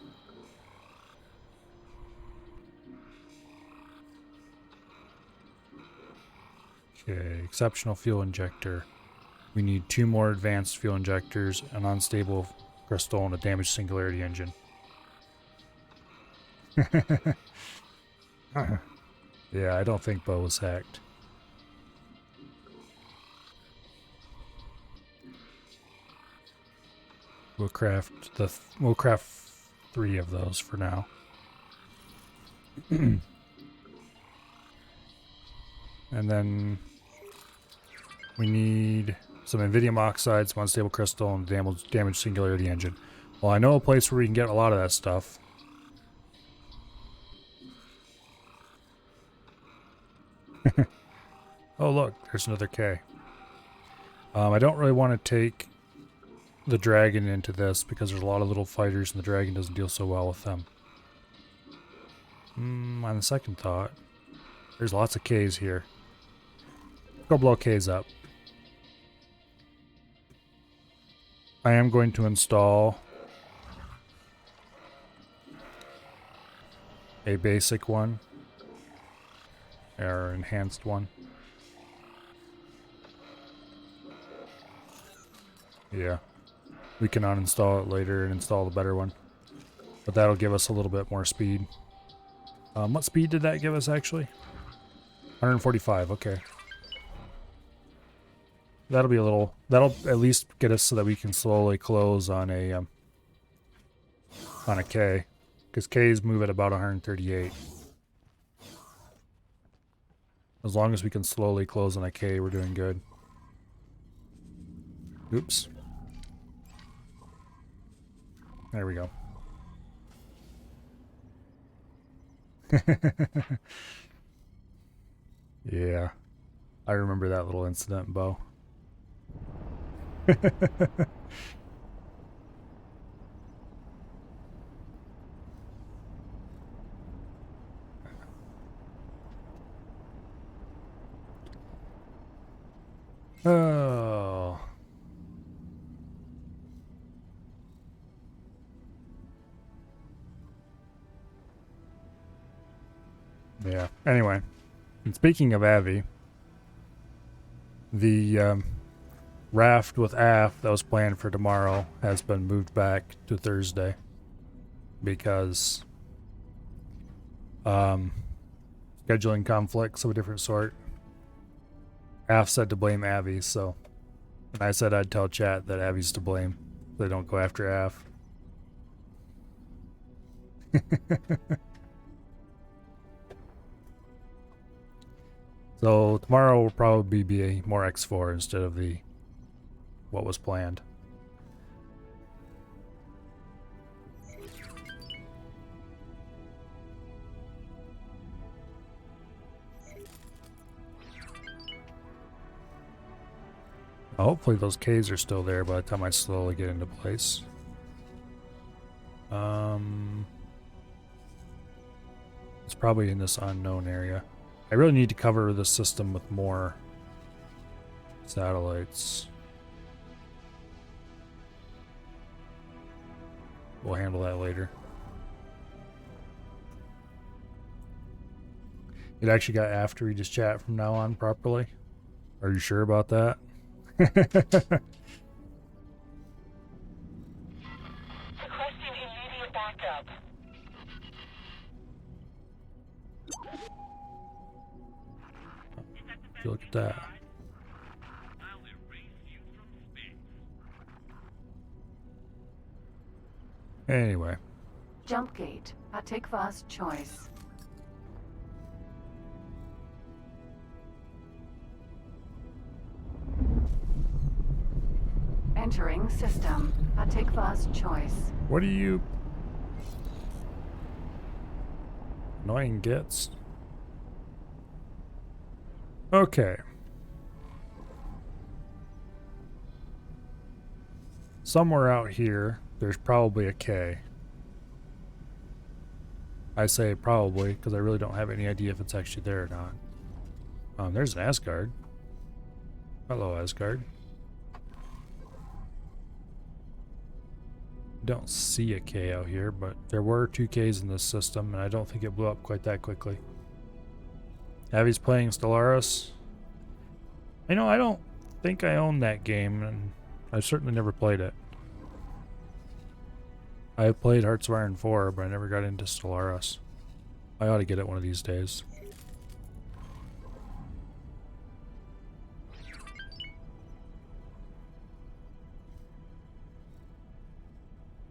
Okay, exceptional fuel injector. We need 2 more advanced fuel injectors, an unstable crystal, and a damaged singularity engine. Yeah, I don't think Bo was hacked. We'll craft 3 of those for now. And then We need some Invidium oxide, some unstable crystal, and damage singularity engine. Well, I know a place where we can get a lot of that stuff. Oh look, there's another K. I don't really want to take the dragon into this because there's a lot of little fighters and the dragon doesn't deal so well with them. On the second thought, there's lots of Ks here. Go blow Ks up. I am going to install a basic one, or enhanced one. Yeah, we can uninstall it later and install the better one, but that'll give us a little bit more speed. What speed did that give us actually? 145, okay. That'll be a little, that'll at least get us so that we can slowly close on a K, because Ks move at about 138. As long as we can slowly close on a K, we're doing good. Oops. There we go. Yeah. I remember that little incident, Bo. Oh. Yeah. Anyway, and speaking of Avi, the raft with AF that was planned for tomorrow has been moved back to Thursday because scheduling conflicts of a different sort. AF said to blame Avi, so and I said I'd tell chat that Avi's to blame. They don't go after AF. So tomorrow will probably be a more X4 instead of the what was planned. Hopefully those Ks are still there by the time I slowly get into place. It's probably in this unknown area. I really need to cover the system with more satellites. We'll handle that later. It actually got after we just chat from now on properly. Are you sure about that? Requesting immediate backup. Look at that. I'll erase you from space. Anyway. Jump gate at Tikva's choice. Entering system at Tikva's choice. What are you annoying gets? Okay. Somewhere out here, there's probably a K. I say probably because I really don't have any idea if it's actually there or not. There's an Asgard. Hello, Asgard. Don't see a K out here, but there were 2 Ks in this system, and I don't think it blew up quite that quickly. Avi's playing Stellaris. I know I don't think I own that game, and I've certainly never played it. I played Hearts of Iron 4, but I never got into Stellaris. I ought to get it one of these days.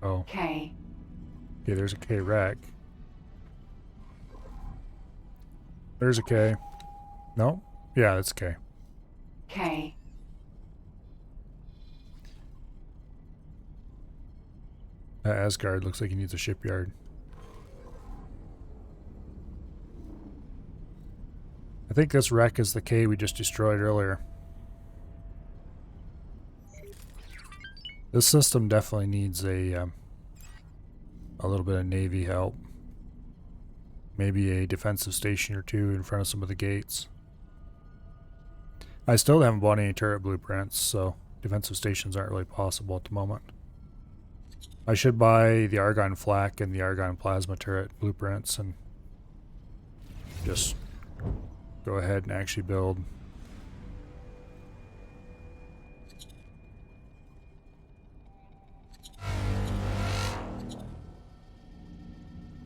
Oh. K. Okay, there's a K rack. There's a K. No? Yeah, it's K. K. Asgard looks like he needs a shipyard. I think this wreck is the K we just destroyed earlier. This system definitely needs a little bit of Navy help. Maybe a defensive station or two in front of some of the gates. I still haven't bought any turret blueprints, so defensive stations aren't really possible at the moment. I should buy the Argon Flak and the Argon Plasma turret blueprints and just go ahead and actually build.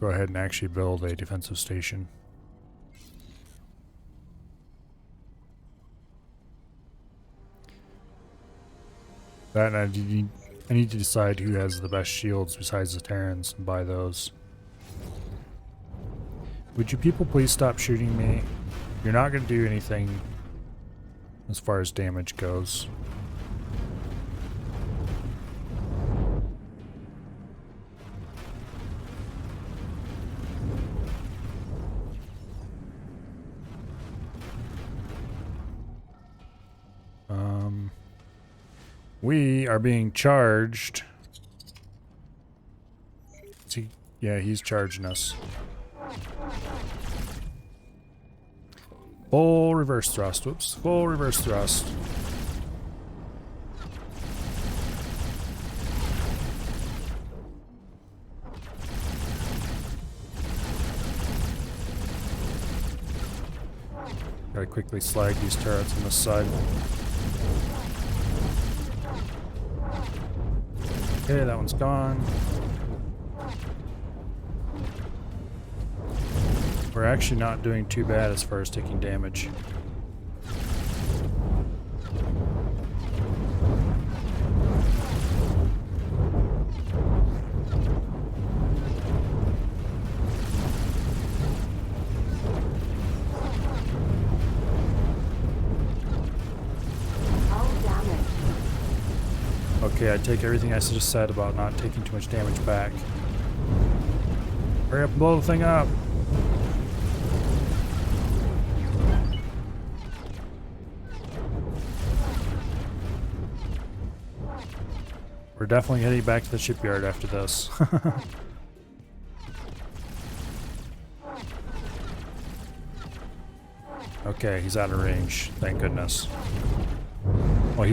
Go ahead and actually build a defensive station. That and I need to decide who has the best shields besides the Terrans and buy those. Would you people please stop shooting me? You're not going to do anything as far as damage goes. We are being charged. Yeah, he's charging us. Full reverse thrust. Whoops. Full reverse thrust. Gotta quickly slag these turrets on this side. Okay, that one's gone. We're actually not doing too bad as far as taking damage. Okay, I take everything I just said about not taking too much damage back. Hurry up and blow the thing up! We're definitely heading back to the shipyard after this. Okay, he's out of range. Thank goodness. Well,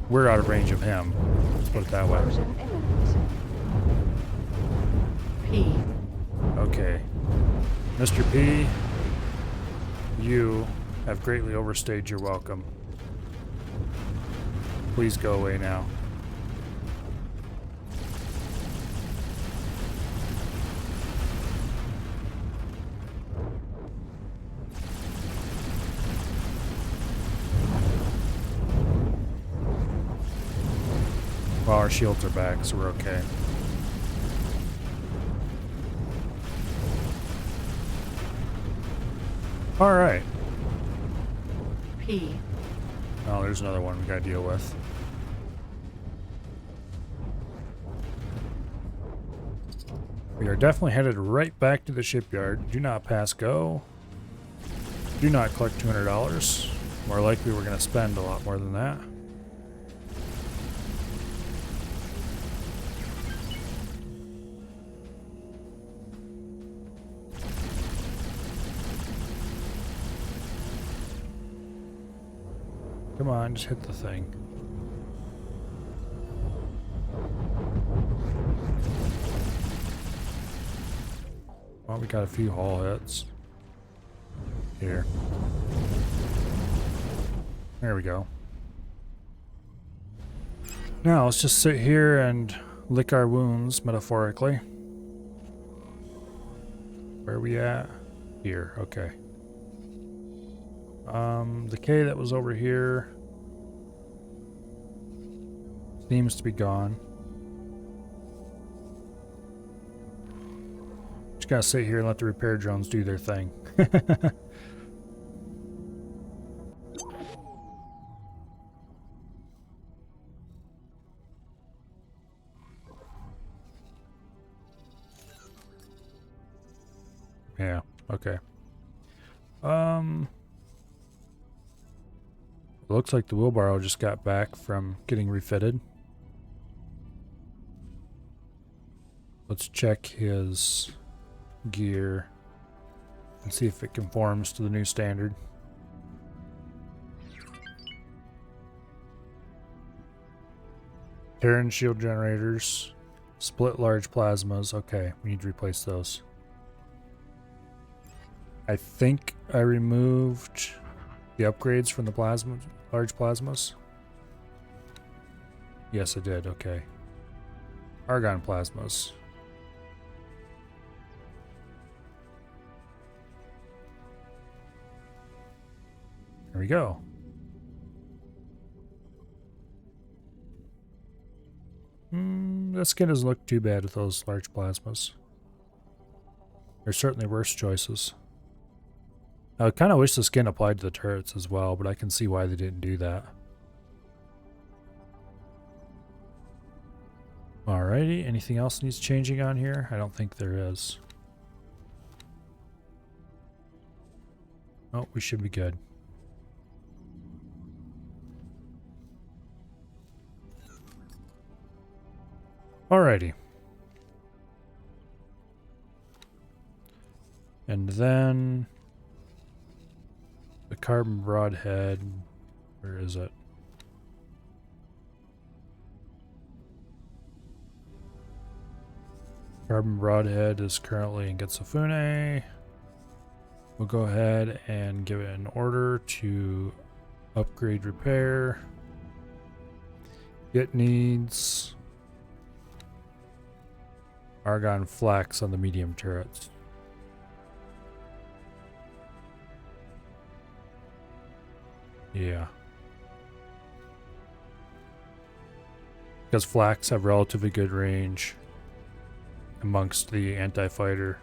we're out of range of him. Let's put it that way. P. Okay. Mr. P, you have greatly overstayed your welcome. Please go away now. Well, our shields are back, so we're okay. Alright. P. Oh, there's another one we gotta deal with. We are definitely headed right back to the shipyard. Do not pass go. Do not collect $200. More likely we're gonna spend a lot more than that. Come on, just hit the thing. Well, we got a few hull hits. Here. There we go. Now, let's just sit here and lick our wounds, metaphorically. Where are we at? Here, okay. The K that was over here seems to be gone. Just gotta sit here and let the repair drones do their thing. Yeah, okay. It looks like the wheelbarrow just got back from getting refitted. Let's check his gear and see if it conforms to the new standard. Terran shield generators, split large plasmas. Okay, we need to replace those. I think I removed the upgrades from the large plasmas. Yes, I did. Okay. Argon plasmas. There we go. That skin doesn't look too bad with those large plasmas. There's certainly worse choices. I kind of wish the skin applied to the turrets as well, but I can see why they didn't do that. Alrighty, anything else needs changing on here? I don't think there is. Oh, we should be good. Alrighty. And then the carbon broadhead, where is it? Carbon broadhead is currently in Getsufune. We'll go ahead and give it an order to upgrade repair. It needs argon flax on the medium turrets. Yeah. Because flax have relatively good range amongst the anti-fighter.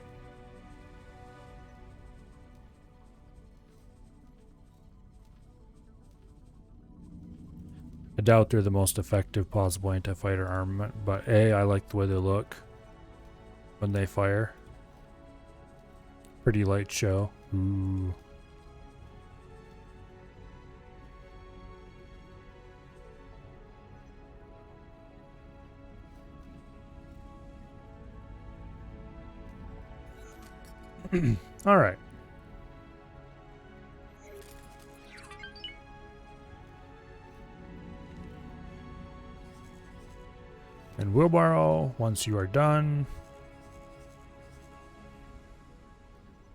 I doubt they're the most effective possible anti-fighter armament, but I like the way they look when they fire. Pretty light show. Ooh. All right. And wheelbarrow, once you are done,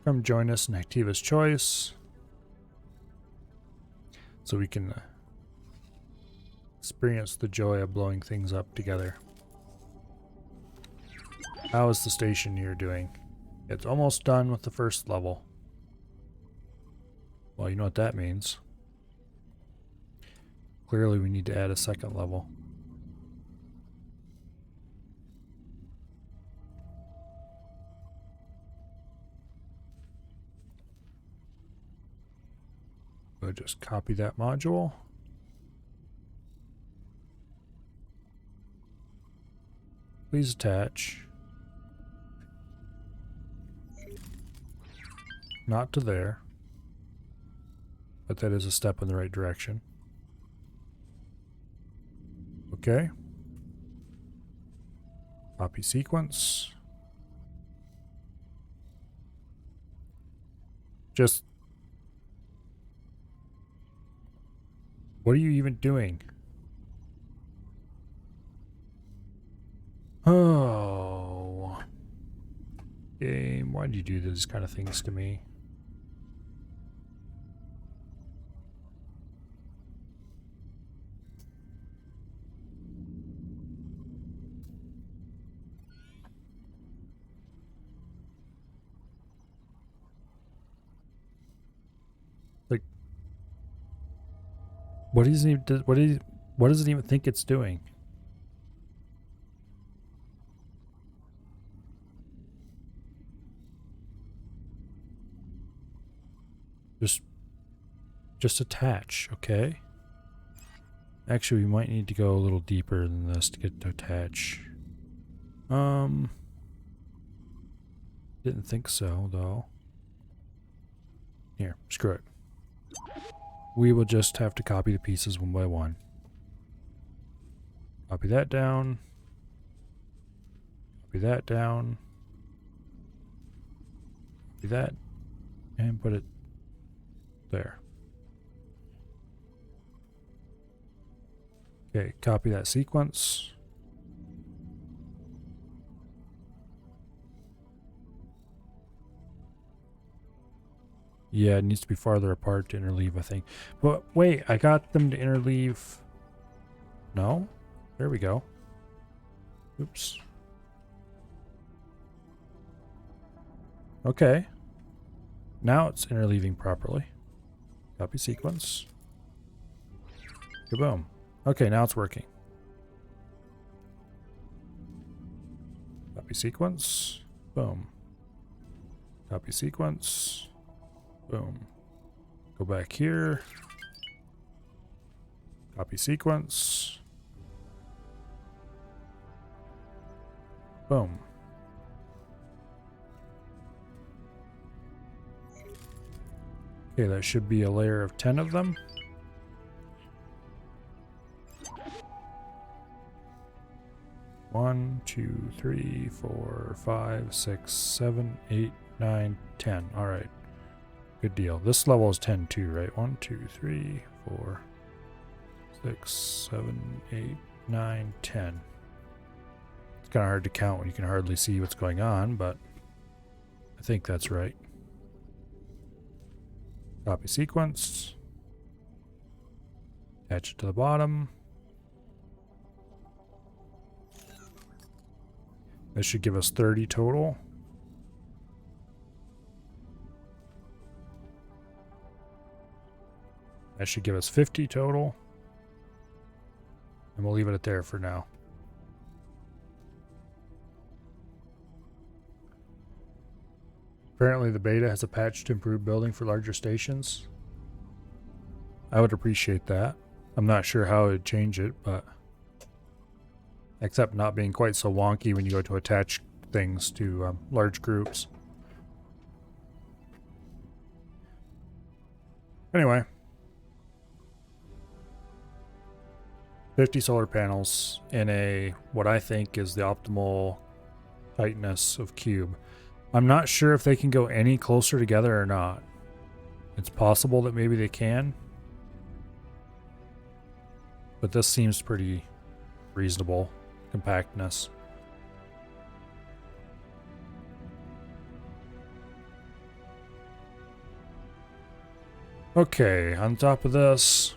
come join us in Activa's Choice so we can experience the joy of blowing things up together. How is the station you're doing? It's almost done with the first level. Well, you know what that means. Clearly we need to add a second level. We'll just copy that module. Please attach. Not to there, but that is a step in the right direction. Okay. Copy sequence. Just... what are you even doing? Oh. Game, why do you do these kind of things to me? Like, what does it even think it's doing? Just attach, okay? Actually, we might need to go a little deeper than this to get to attach. Didn't think so, though. Here, screw it. We will just have to copy the pieces one by one. Copy that down. Copy that down. Copy that. And put it there. Okay, copy that sequence. Yeah, it needs to be farther apart to interleave, I think. But wait, I got them to interleave. No? There we go. Oops. Okay. Now it's interleaving properly. Copy sequence. Kaboom. Okay, now it's working. Copy sequence. Boom. Copy sequence. Boom. Go back here. Copy sequence. Boom. Okay, that should be a layer of 10 of them. One, two, three, 4, 5, 6, 7, 8, 9, 10. All right. Good deal. This level is 10 too, right? 1, 2, 3, 4, 6, 7, 8, 9, 10. It's kind of hard to count when you can hardly see what's going on, but I think that's right. Copy sequence. Attach it to the bottom. This should give us 30 total. That should give us 50 total. And we'll leave it at there for now. Apparently the beta has a patch to improve building for larger stations. I would appreciate that. I'm not sure how it would change it, but except not being quite so wonky when you go to attach things to large groups. Anyway. 50 solar panels in a what I think is the optimal tightness of cube. I'm not sure if they can go any closer together or not. It's possible that maybe they can. But this seems pretty reasonable compactness. Okay, on top of this,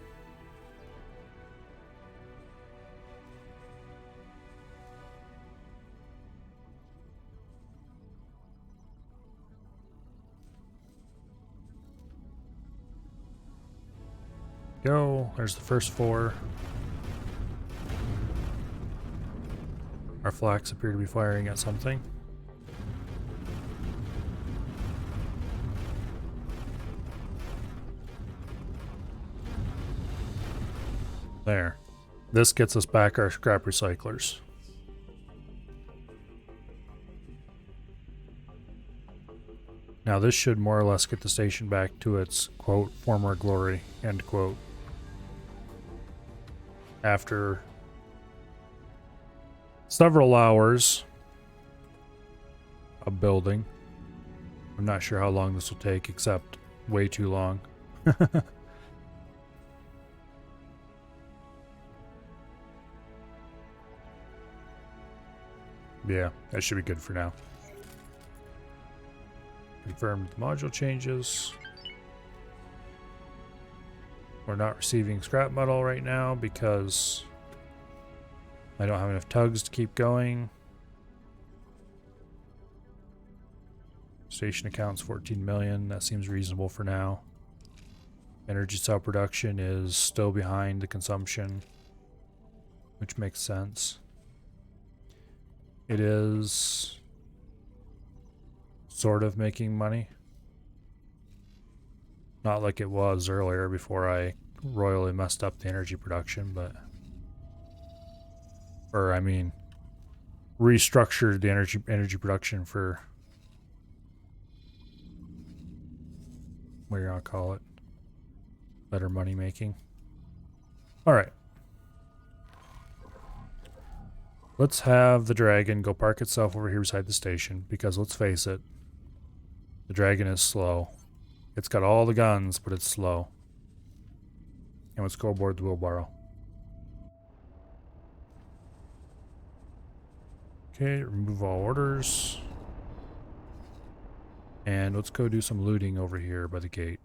go. There's the first 4. Our flaks appear to be firing at something. There. This gets us back our scrap recyclers. Now this should more or less get the station back to its, quote, former glory, end quote. After several hours of building. I'm not sure how long this will take, except way too long. Yeah, that should be good for now. Confirmed the module changes. We're not receiving scrap metal right now because I don't have enough tugs to keep going. Station accounts 14 million. That seems reasonable for now. Energy cell production is still behind the consumption, which makes sense. It is sort of making money. Not like it was earlier before I royally messed up the energy production, but... Or, I mean, restructured the energy production for what you're gonna call it. Better money making. Alright. Let's have the dragon go park itself over here beside the station, because let's face it, the dragon is slow. It's got all the guns, but it's slow. And let's go aboard the wheelbarrow. Okay, remove all orders. And let's go do some looting over here by the gate.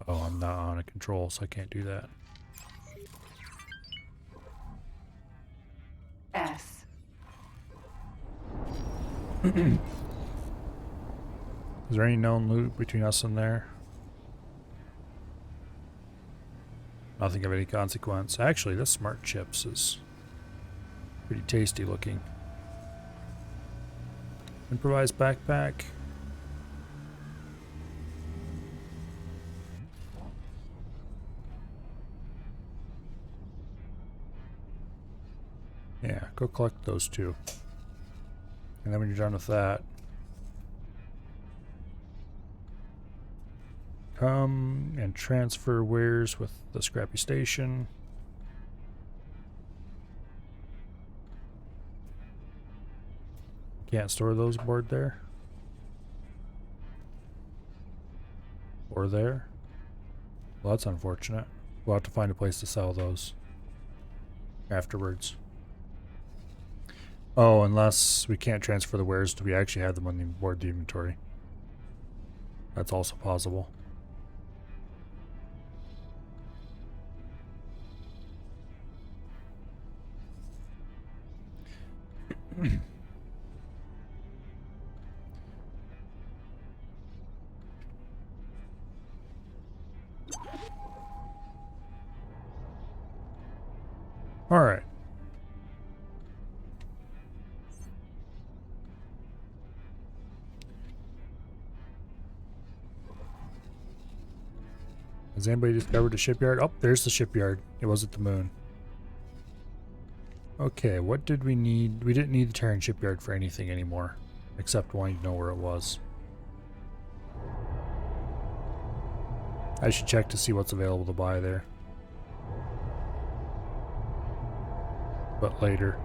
Oh, I'm not on a control, so I can't do that. S. Is there any known loot between us and there? Nothing of any consequence. Actually, this smart chips is pretty tasty looking. Improvised backpack. Yeah, go collect those two. And then when you're done with that, come and transfer wares with the scrappy station. Can't store those aboard there. Or there. Well, that's unfortunate. We'll have to find a place to sell those afterwards. Oh, unless we can't transfer the wares till we actually have them on the board the inventory. That's also possible. All right. Has anybody discovered the shipyard? Oh, there's the shipyard. It was at the moon. Okay, what did we need? We didn't need the Terran shipyard for anything anymore, except wanting to know where it was. I should check to see what's available to buy there. But later.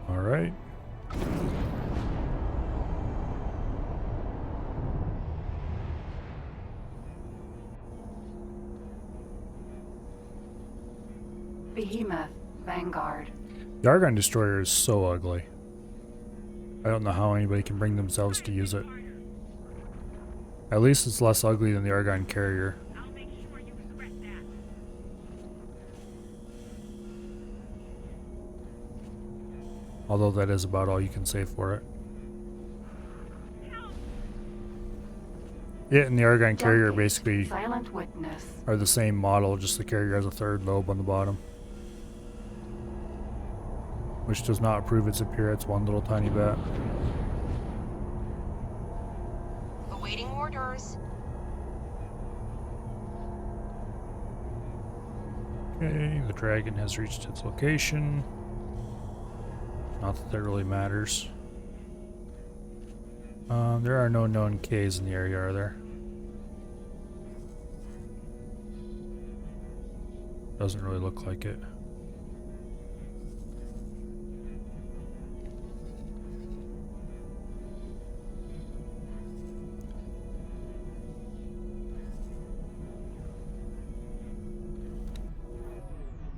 All right. Behemoth, Vanguard. The Argon Destroyer is so ugly. I don't know how anybody can bring themselves to use it. At least it's less ugly than the Argon Carrier. I'll make sure you regret that. Although that is about all you can say for it. It and the Argon Carrier Junkie, basically Silent Witness. are the same model, just the carrier has a third lobe on the bottom. Which does not prove its appearance one little tiny bit. Awaiting orders. Okay, the dragon has reached its location. Not that that really matters. There are no known Ks in the area, are there? Doesn't really look like it.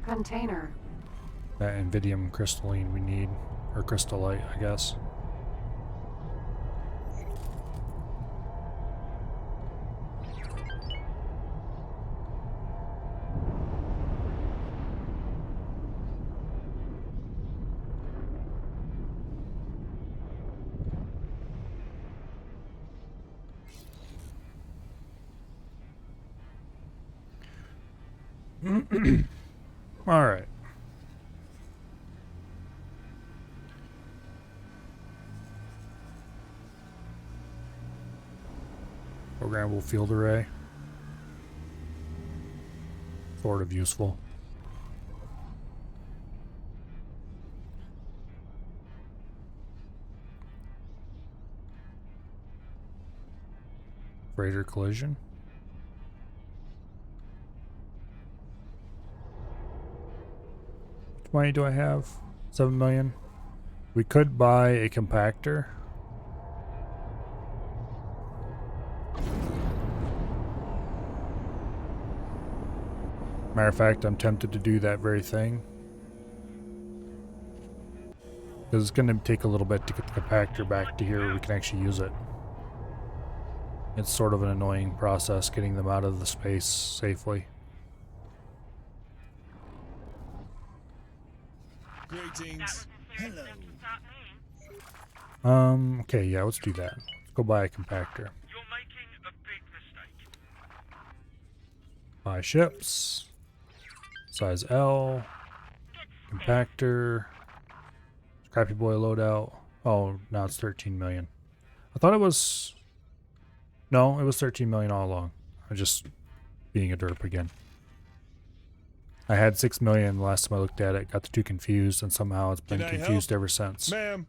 Container. That Invidium crystalline we need, or crystallite, I guess. All right. Programmable field array. Sort of useful. Freighter collision. How much money do I have? 7 million. We could buy a compactor. Matter of fact, I'm tempted to do that very thing. Because it's going to take a little bit to get the compactor back to here where we can actually use it. It's sort of an annoying process getting them out of the space safely. Greetings. Hello. Okay, yeah, let's do that. Let's go buy a compactor. You're making a big mistake. Buy ships. Size L. Compactor. Scrappy Boy loadout. Oh, now it's 13 million. I thought it was... No, it was 13 million all along. I'm just being a derp again. I had 6 million the last time I looked at it. Got the two confused, and somehow it's been Can I confused help? ever since. Ma'am.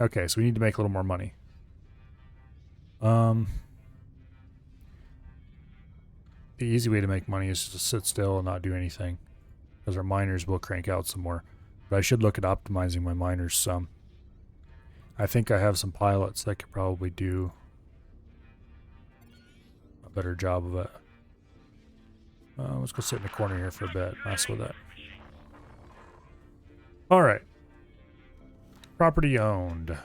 Okay, so we need to make a little more money. The easy way to make money is to sit still and not do anything, because our miners will crank out some more. But I should look at optimizing my miners some. I think I have some pilots that could probably do a better job of it. Let's go sit in the corner here for a bit, mess with it. Alright. Property owned.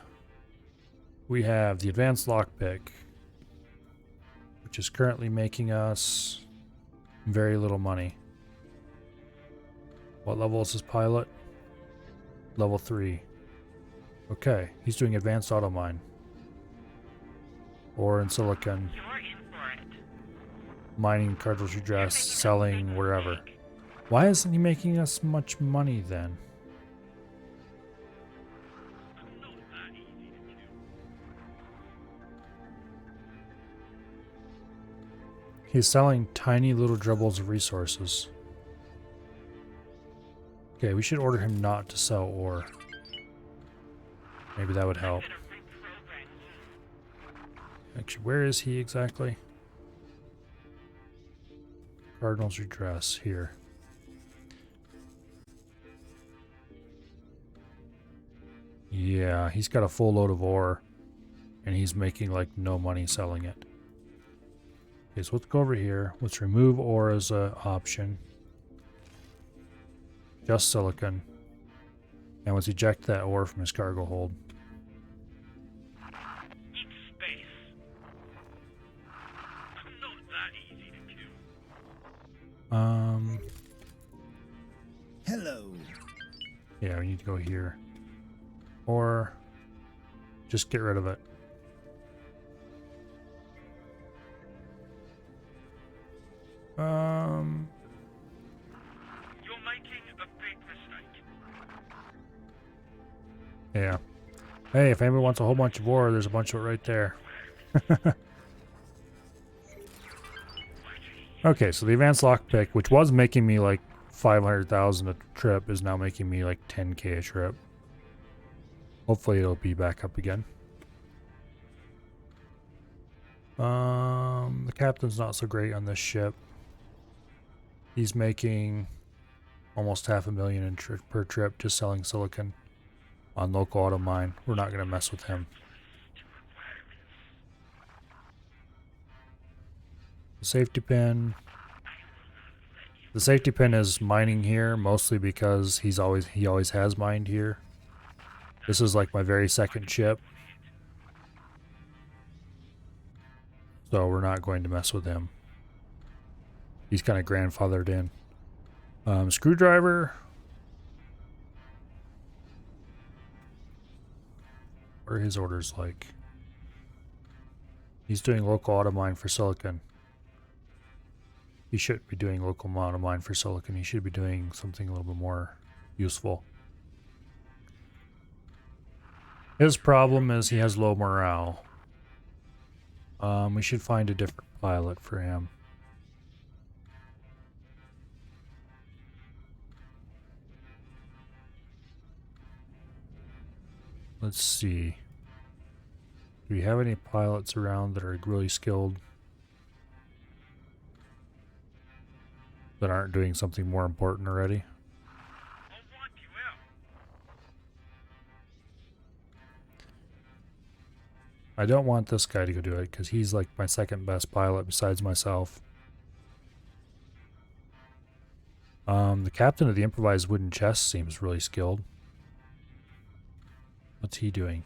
We have the advanced lockpick, which is currently making us very little money. What level is this pilot? Level 3. Okay, he's doing advanced auto mine. Or in silicon. You're in for it. Mining, cartridge redress, selling, wherever. Why isn't he making us much money then? Not that easy to kill. He's selling tiny little dribbles of resources. Okay, we should order him not to sell ore. Maybe that would help. Better reprogram you. Actually, where is he exactly? Cardinals redress here. Yeah, he's got a full load of ore, and he's making like no money selling it. Okay, so let's go over here. Let's remove ore as an option. Just silicon. And let's eject that ore from his cargo hold. Eat space. Not that easy to kill. Hello. Yeah, we need to go here. Or just get rid of it. You're making a big mistake. Yeah. Hey, if anybody wants a whole bunch of ore, there's a bunch of it right there. Okay, so the advanced lockpick, which was making me like 500,000 a trip, is now making me like 10k a trip. Hopefully it'll be back up again. The captain's not so great on this ship. He's making almost 500,000 in per trip just selling silicon on local auto mine. We're not going to mess with him. The safety pin. The safety pin is mining here mostly because he always has mined here. This is like my very second ship. So we're not going to mess with him. He's kind of grandfathered in. Screwdriver. What are his orders like? He's doing local auto mine for silicon. He shouldn't be doing local auto mine for silicon. He should be doing something a little bit more useful. His problem is he has low morale. We should find a different pilot for him. Let's see. Do we have any pilots around that are really skilled? That aren't doing something more important already? I'll want you out. I don't want this guy to go do it because he's like my second best pilot besides myself. The captain of the improvised wooden chest seems really skilled. What's he doing?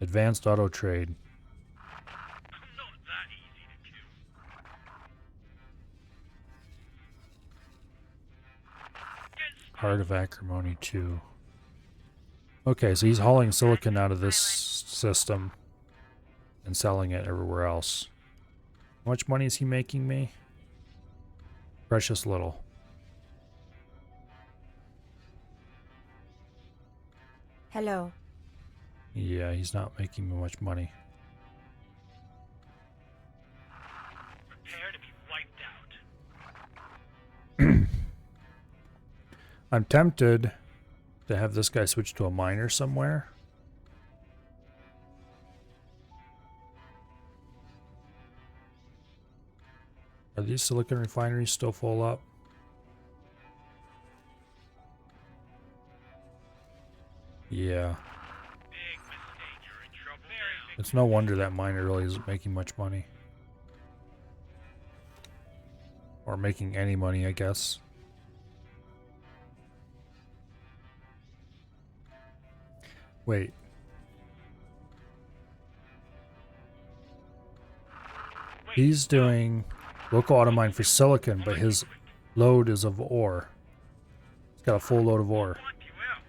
Advanced auto trade. I'm not that easy to kill. Heart of acrimony 2. Okay, so he's hauling silicon out of this system and selling it everywhere else. How much money is he making me? Precious little. Hello. Yeah, he's not making me much money. Prepare to be wiped out. I'm tempted to have this guy switch to a miner somewhere. Are these silicon refineries still full up? Yeah. Big mistake. You're in trouble now. It's no wonder that miner really isn't making much money. Or making any money, I guess. Wait. He's doing local auto mine for silicon, but his load is of ore. He's got a full load of ore. Want you out.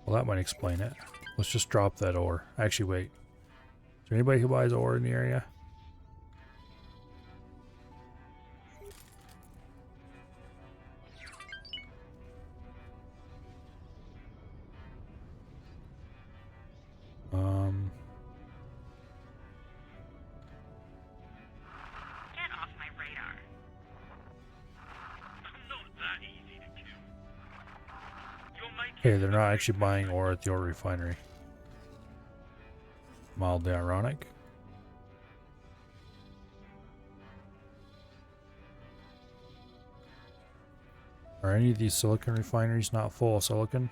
Well, that might explain it. Let's just drop that ore. Actually, wait. Is there anybody who buys ore in the area? Get off my radar. I'm not that easy to kill. You'll make Okay, they're not actually buying ore at the ore refinery. Mildly ironic. Are any of these silicon refineries not full of silicon?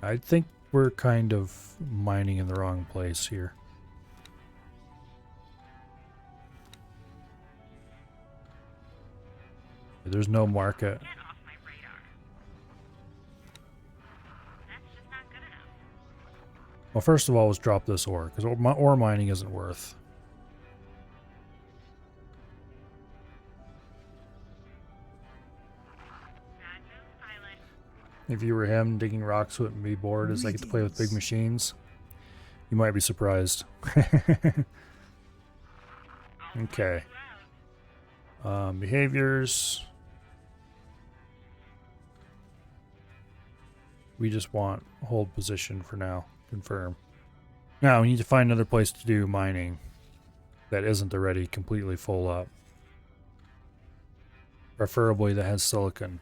I think we're kind of mining in the wrong place here. There's no market. Get off my radar. That's just not good enough. Well, first of all, let's drop this ore, because ore mining isn't worth. Bad move, pilot. If you were him, digging rocks wouldn't be bored as I get to play with big machines. You might be surprised. Okay. Behaviors. We just want hold position for now. Confirm. Now we need to find another place to do mining that isn't already completely full up. Preferably that has silicon.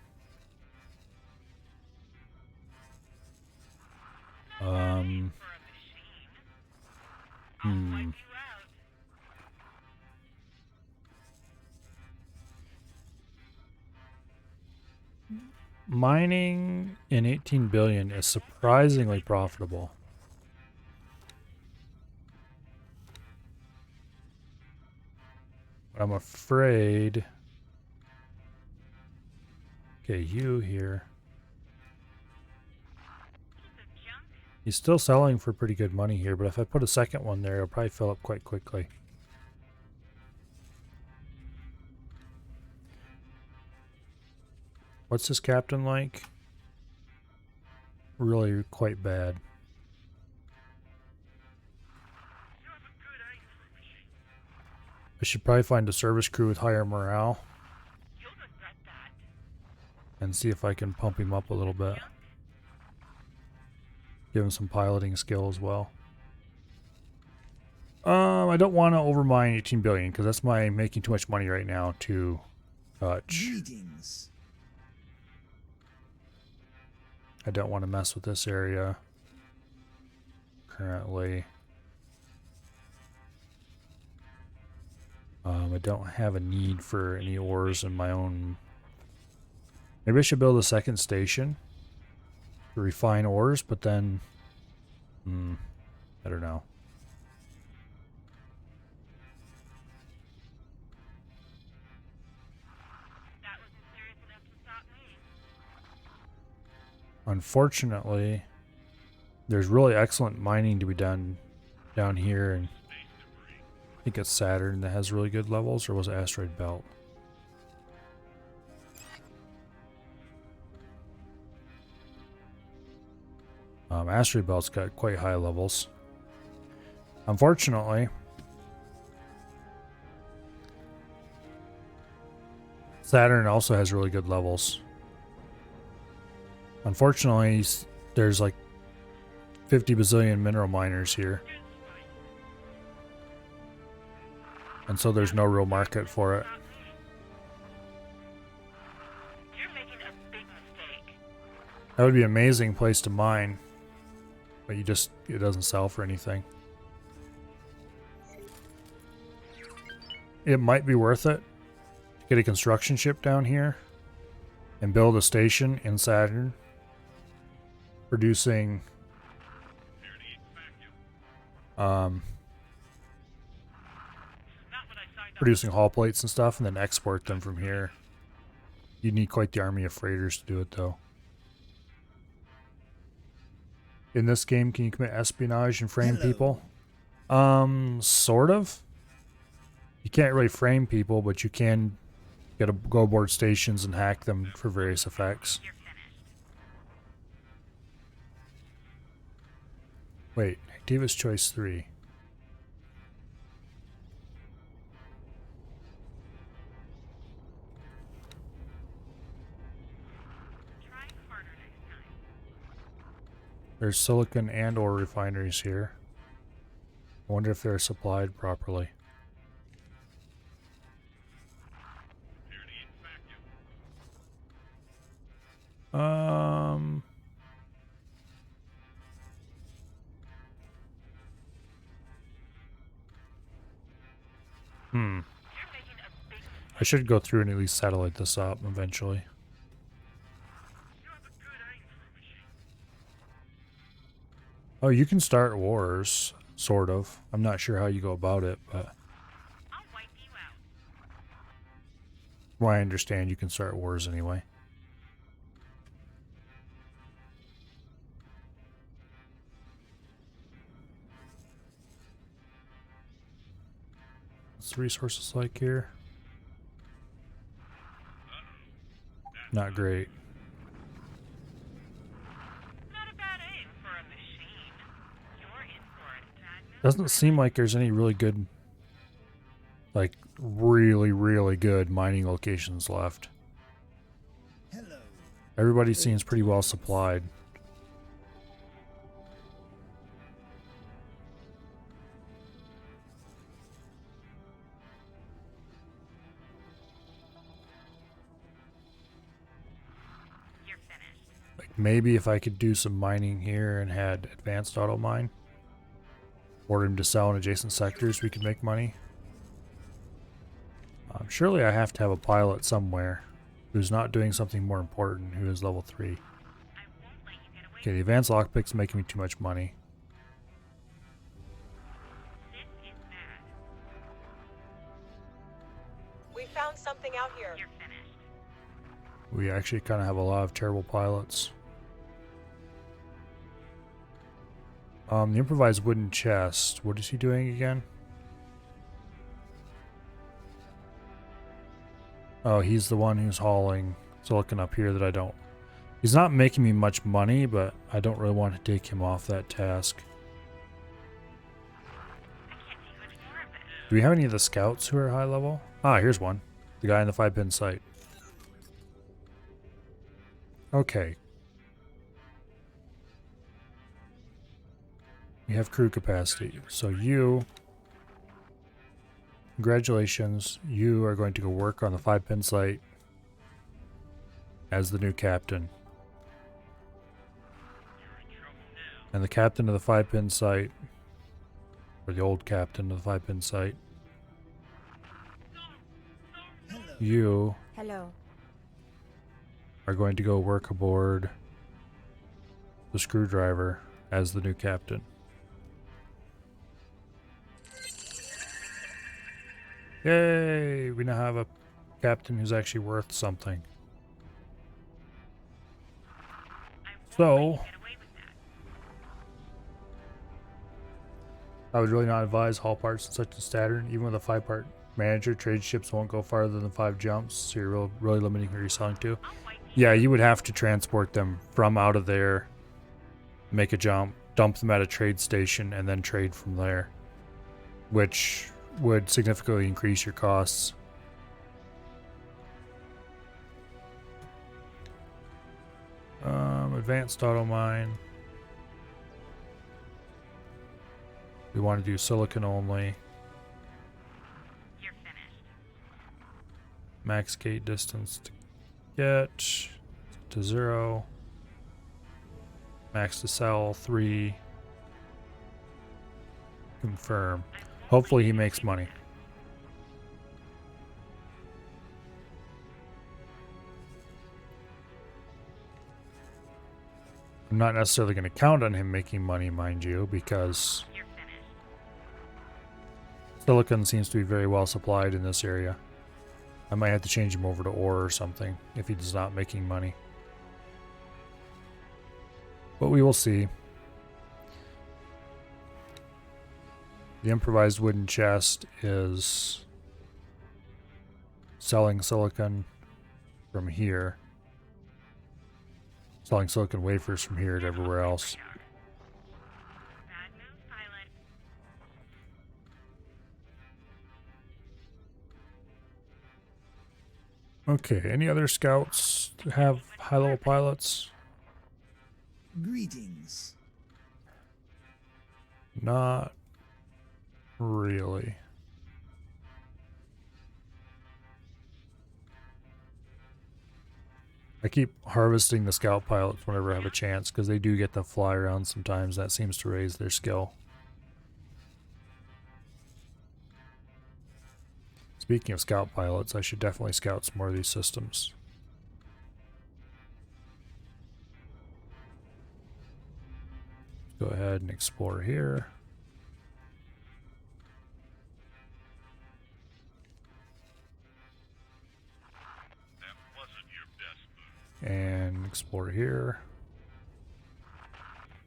Mining in 18 billion is surprisingly profitable. But I'm afraid. Okay, you here. He's still selling for pretty good money here, but if I put a second one there, it'll probably fill up quite quickly. What's this captain like? Really quite bad. I should probably find a service crew with higher morale and see if I can pump him up a little bit. Give him some piloting skill as well. I don't want to overmine 18 billion because that's my making too much money right now to touch. Greetings. I don't want to mess with this area currently. I don't have a need for any ores in my own. Maybe I should build a second station to refine ores, but then I don't know. That wasn't serious enough to stop me. Unfortunately, there's really excellent mining to be done down here, and I think it's Saturn that has really good levels, or was it Asteroid Belt? Asteroid Belt's got quite high levels. Unfortunately, Saturn also has really good levels. Unfortunately, there's like 50 bazillion mineral miners here. And so there's no real market for it. You're making a big mistake. That would be an amazing place to mine. But it doesn't sell for anything. It might be worth it to get a construction ship down here and build a station in Saturn producing producing hull plates and stuff, and then export them from here. You need quite the army of freighters to do it, though. In this game, can you commit espionage and frame people? Sort of. You can't really frame people, but you can go aboard stations and hack them for various effects. Wait, Activist Choice 3. There's silicon and ore refineries here. I wonder if they're supplied properly. I should go through and at least satellite this up eventually. Oh, you can start wars, sort of. I'm not sure how you go about it, but I'll wipe you out. from what I understand, you can start wars anyway. What's the resources like here? Not great. Not a bad aim for a machine. You're in for it, Dad. Doesn't seem like there's any really good, like really, really good mining locations left. Hello. Everybody seems pretty well supplied. You're finished. Like maybe if I could do some mining here and had advanced auto mine, order him to sell in adjacent sectors, we could make money. Surely I have to have a pilot somewhere who's not doing something more important, who is level 3. I won't let you get away. Okay, the advanced lockpick's making me too much money. This is bad. We found something out here. You're finished. We actually kind of have a lot of terrible pilots. The improvised wooden chest. What is he doing again? Oh, he's the one who's hauling silicon up here that I don't... He's not making me much money, but I don't really want to take him off that task. I can't take much more of it. Do we have any of the scouts who are high level? Ah, here's one. The guy in the 5-pin sight. Okay. You have crew capacity. So you, congratulations, you are going to go work on the 5-pin site as the new captain. And the captain of the 5-pin site, or the old captain of the 5-pin site, you Hello. are going to go work aboard the screwdriver as the new captain. Yay! We now have a captain who's actually worth something. So, I would really not advise haul parts in such a Saturn. Even with a 5-part manager, trade ships won't go farther than 5 jumps, so you're really limiting who you're selling to. Yeah, you would have to transport them from out of there, make a jump, dump them at a trade station, and then trade from there, which would significantly increase your costs. Advanced auto mine. We want to do silicon only. You're finished. Max gate distance to get to 0. Max to sell 3. Confirm. Hopefully he makes money. I'm not necessarily going to count on him making money, mind you, because You're finished. silicon seems to be very well supplied in this area. I might have to change him over to ore or something if he's not making money. But we will see. The improvised wooden chest is selling silicon from here. Selling silicon wafers from here to everywhere else. Bad move, pilot. Okay, any other scouts that have high-level pilots? Greetings. Not really. I keep harvesting the scout pilots whenever I have a chance because they do get to fly around sometimes. That seems to raise their skill. Speaking of scout pilots, I should definitely scout some more of these systems. Go ahead and explore here. That wasn't your best move. And explore here.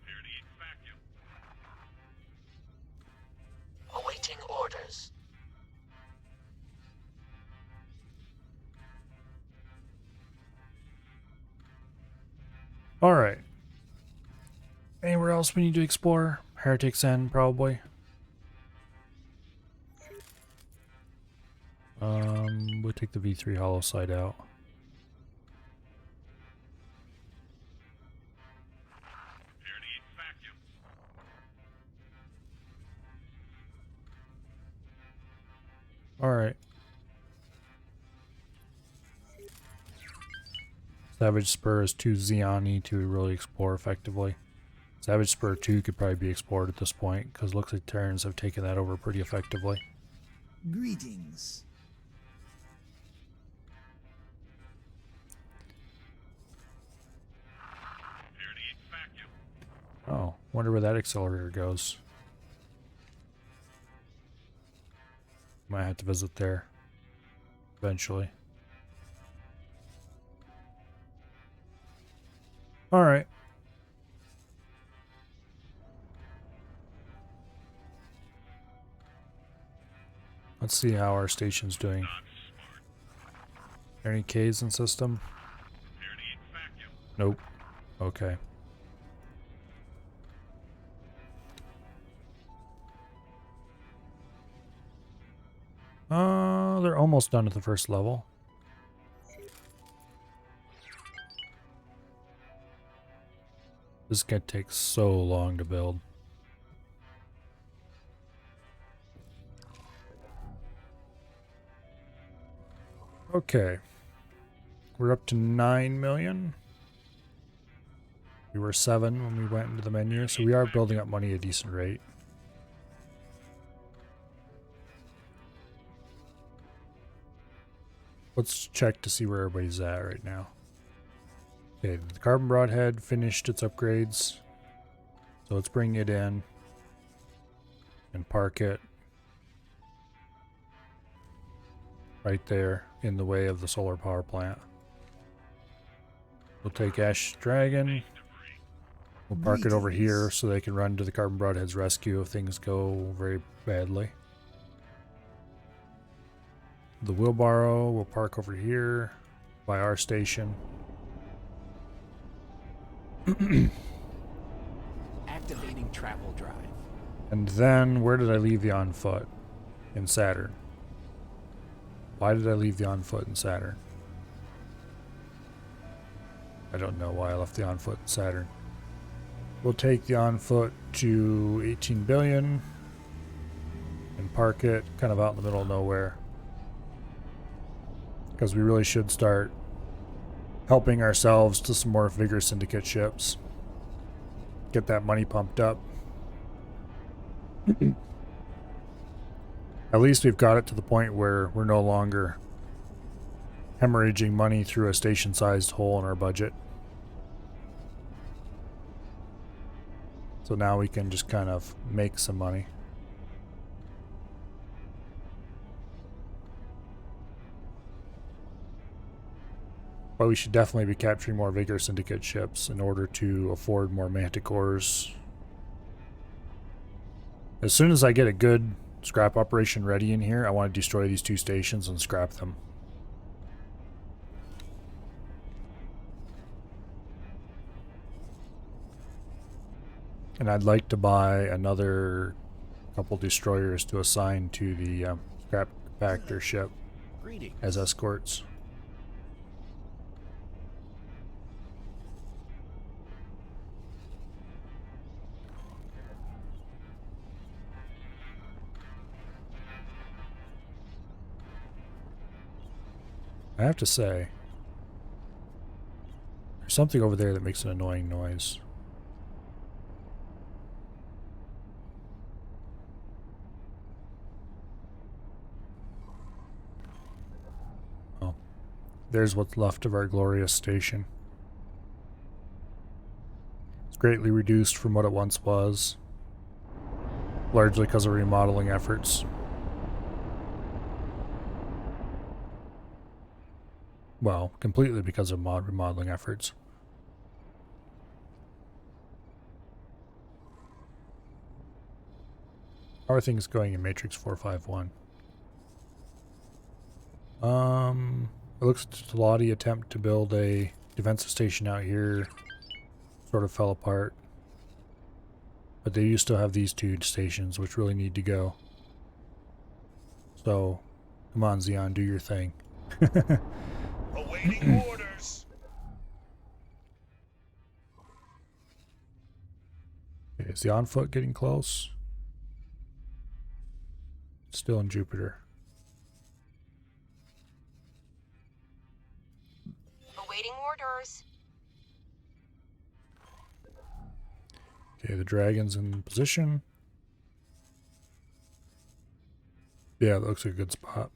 Prepare to eat vacuum. Awaiting orders. Alright. Anywhere else we need to explore? Heretic's End, probably. We'll take the V3 hollow side out. Prepare to eat vacuum. Alright. Savage Spur is too Xeon-y to really explore effectively. Savage Spur 2 could probably be explored at this point, because it looks like Terrans have taken that over pretty effectively. Greetings. Prepare to eat vacuum. Oh, wonder where that accelerator goes. Might have to visit there eventually. Alright. Let's see how our station's doing. Any K's in system? Prepare to eat vacuum. Nope. Okay. They're almost done at the first level. This is gonna take so long to build. Okay. We're up to 9 million. We were 7 when we went into the menu, so we are building up money at a decent rate. Let's check to see where everybody's at right now. Okay, the carbon broadhead finished its upgrades. So let's bring it in and park it right there in the way of the solar power plant. We'll take Ash Dragon. We'll park it over here so they can run to the carbon broadhead's rescue if things go very badly. The wheelbarrow will park over here by our station. Activating travel drive. And then, where did I leave the on foot? In Saturn. Why did I leave the on foot in Saturn? I don't know why I left the on foot in Saturn. We'll take the on foot to 18 billion and park it kind of out in the middle of nowhere. Because we really should start helping ourselves to some more Vigor Syndicate ships. Get that money pumped up. At least we've got it to the point where we're no longer hemorrhaging money through a station-sized hole in our budget. So now we can just kind of make some money. But we should definitely be capturing more Vigor Syndicate ships in order to afford more Manticores. As soon as I get a good scrap operation ready in here, I want to destroy these 2 stations and scrap them. And I'd like to buy another couple destroyers to assign to the scrap compactor ship as escorts. I have to say, there's something over there that makes an annoying noise. Oh, there's what's left of our glorious station. It's greatly reduced from what it once was, largely because of remodeling efforts. Well, completely because of remodeling efforts. How are things going in Matrix 451? It looks like Lottie attempt to build a defensive station out here sort of fell apart. But they do still have these 2 stations, which really need to go. So, come on, Xeon, do your thing. Awaiting orders. Okay, is the on foot getting close? Still in Jupiter. Awaiting orders. Okay, the dragon's in position. Yeah, that looks like a good spot.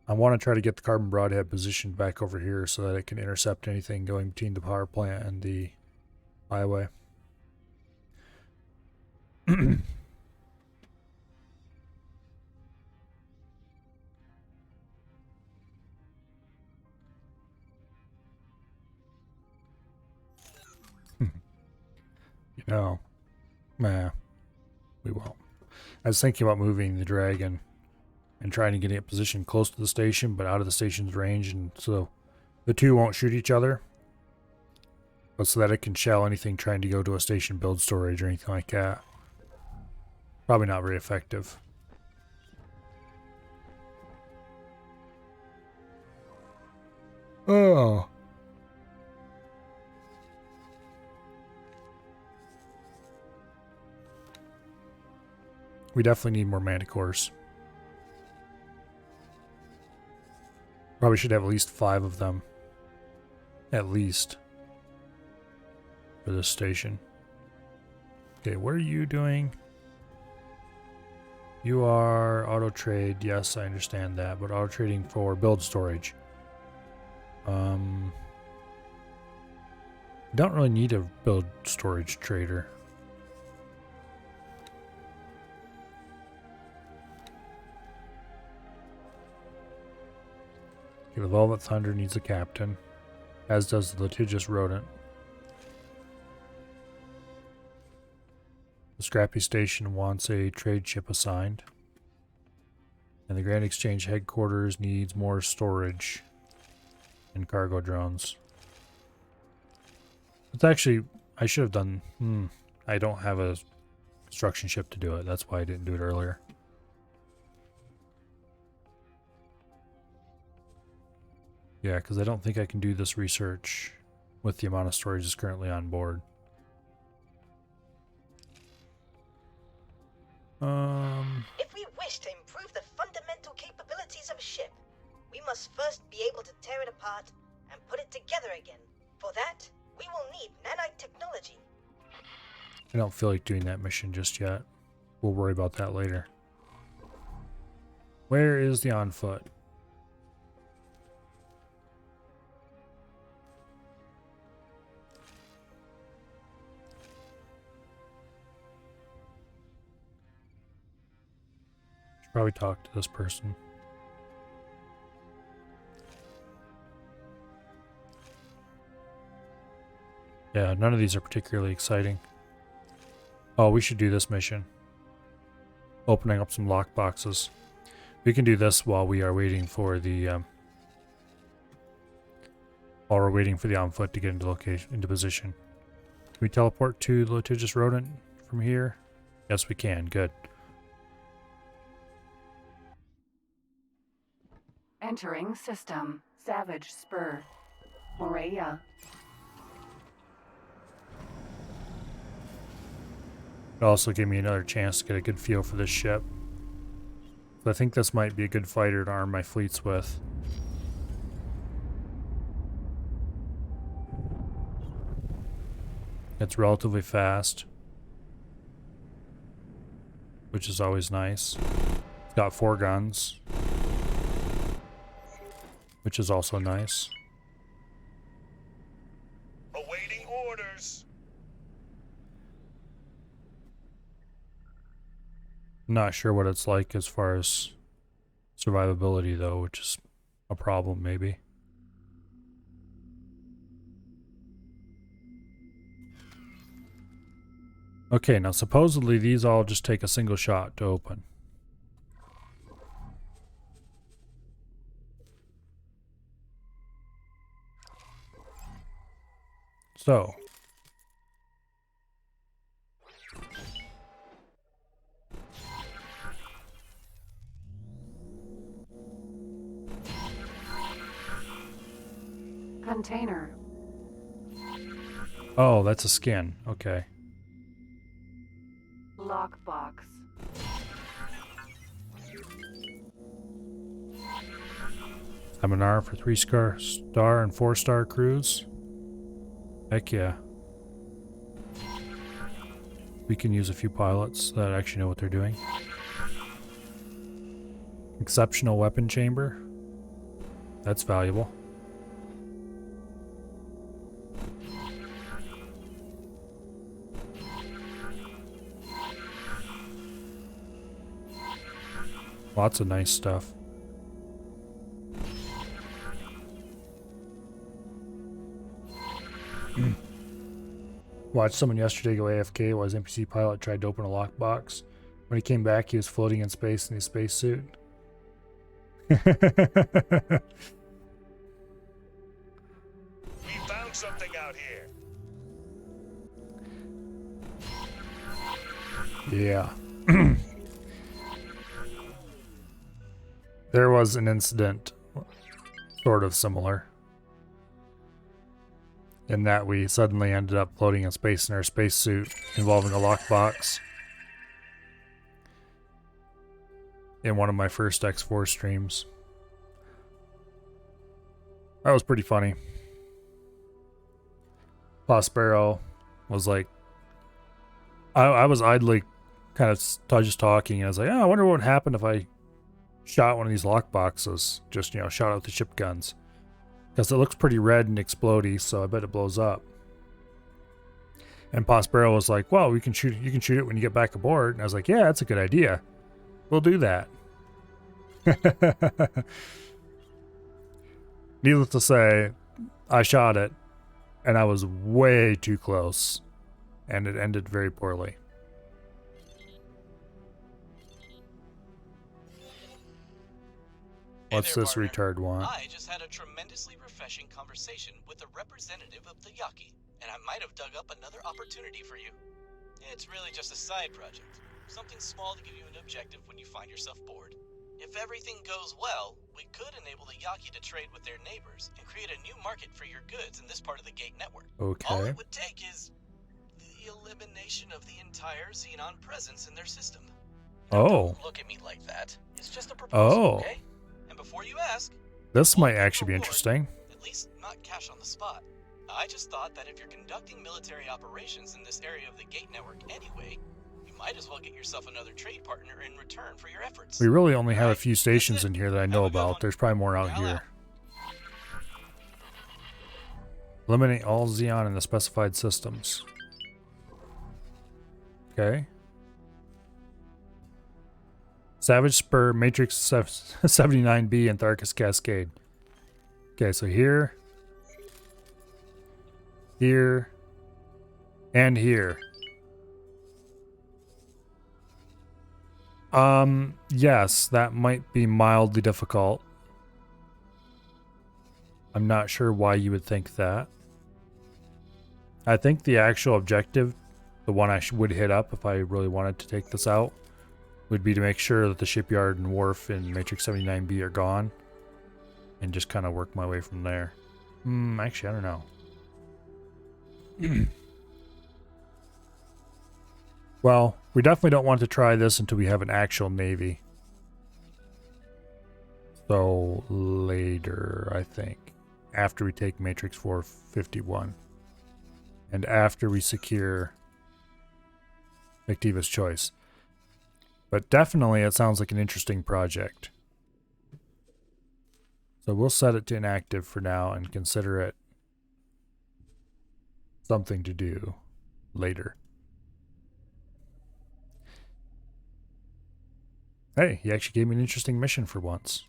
I want to try to get the carbon broadhead positioned back over here so that it can intercept anything going between the power plant and the highway. You know, nah, we won't. I was thinking about moving the dragon and trying to get it positioned close to the station, but out of the station's range, and so the 2 won't shoot each other, but so that it can shell anything trying to go to a station build storage or anything like that. Probably not very effective. Oh. We definitely need more Manticores. Probably should have at least 5 of them. At least. For this station. Okay, what are you doing? You are auto trade. Yes, I understand that, but auto trading for build storage. Don't really need a build storage trader. Okay, the Velvet Thunder needs a captain, as does the Litigious Rodent. The Scrappy Station wants a trade ship assigned. And the Grand Exchange headquarters needs more storage and cargo drones. It's actually, I should have done, I don't have a construction ship to do it. That's why I didn't do it earlier. Yeah, because I don't think I can do this research with the amount of storage that's currently on board. If we wish to improve the fundamental capabilities of a ship, we must first be able to tear it apart and put it together again. For that, we will need nanite technology. I don't feel like doing that mission just yet. We'll worry about that later. Where is the on foot? Should probably talk to this person. Yeah, none of these are particularly exciting. Oh, we should do this mission. Opening up some lock boxes. We can do this while we are waiting for the on foot to get into position. Can we teleport to the Litigious Rodent from here? Yes, we can. Good. Entering system. Savage Spur. Morea. It also gave me another chance to get a good feel for this ship. So I think this might be a good fighter to arm my fleets with. It's relatively fast, which is always nice. It's got 4 guns, which is also nice. Awaiting orders. Not sure what it's like as far as survivability though, which is a problem maybe. Okay, now supposedly these all just take a single shot to open. So. Container. Oh, that's a skin. Okay. Lockbox. Seminar for 3-star and 4-star crews. Heck yeah. We can use a few pilots that actually know what they're doing. Exceptional weapon chamber. That's valuable. Lots of nice stuff. Watched someone yesterday go AFK while his NPC pilot tried to open a lockbox. When he came back, he was floating in space in his spacesuit. We found something out here. Yeah. There was an incident sort of similar in that we suddenly ended up floating in space in our spacesuit involving a lockbox in one of my first X4 streams. That was pretty funny. Prospero was like, I was idly kind of just talking, and I was like, oh, I wonder what would happen if I shot one of these lock boxes. Just, shot out the ship guns. Because it looks pretty red and explodey, so I bet it blows up. And Prospero was like, well, you can shoot it when you get back aboard. And I was like, yeah, that's a good idea. We'll do that. Needless to say, I shot it, and I was way too close, and it ended very poorly. What's this retard want? I just had a tremendously refreshing conversation with a representative of the Yaki, and I might have dug up another opportunity for you. It's really just a side project. Something small to give you an objective when you find yourself bored. If everything goes well, we could enable the Yaki to trade with their neighbors and create a new market for your goods in this part of the Gate network. Okay. All it would take is the elimination of the entire Xenon presence in their system. Now, don't look at me like that. It's just a proposal, okay? And before you ask, this might actually be interesting. At least not cash on the spot. I just thought that if you're conducting military operations in this area of the Gate network anyway, you might as well get yourself another trade partner in return for your efforts. We really only have a few stations in here that I know about. There's probably more out here. Eliminate all Xeon in the specified systems. Okay. Savage Spur, Matrix 79B, and Tharkus Cascade. Okay, so here, here, and here. Yes, that might be mildly difficult. I'm not sure why you would think that. I think the actual objective, the one I would hit up if I really wanted to take this out, would be to make sure that the shipyard and wharf in Matrix 79B are gone, and just kind of work my way from there. Actually, I don't know. Well, we definitely don't want to try this until we have an actual navy. So later, I think. After we take Matrix 451. And after we secure Activa's Choice. But definitely it sounds like an interesting project. So we'll set it to inactive for now and consider it something to do later. Hey, he actually gave me an interesting mission for once.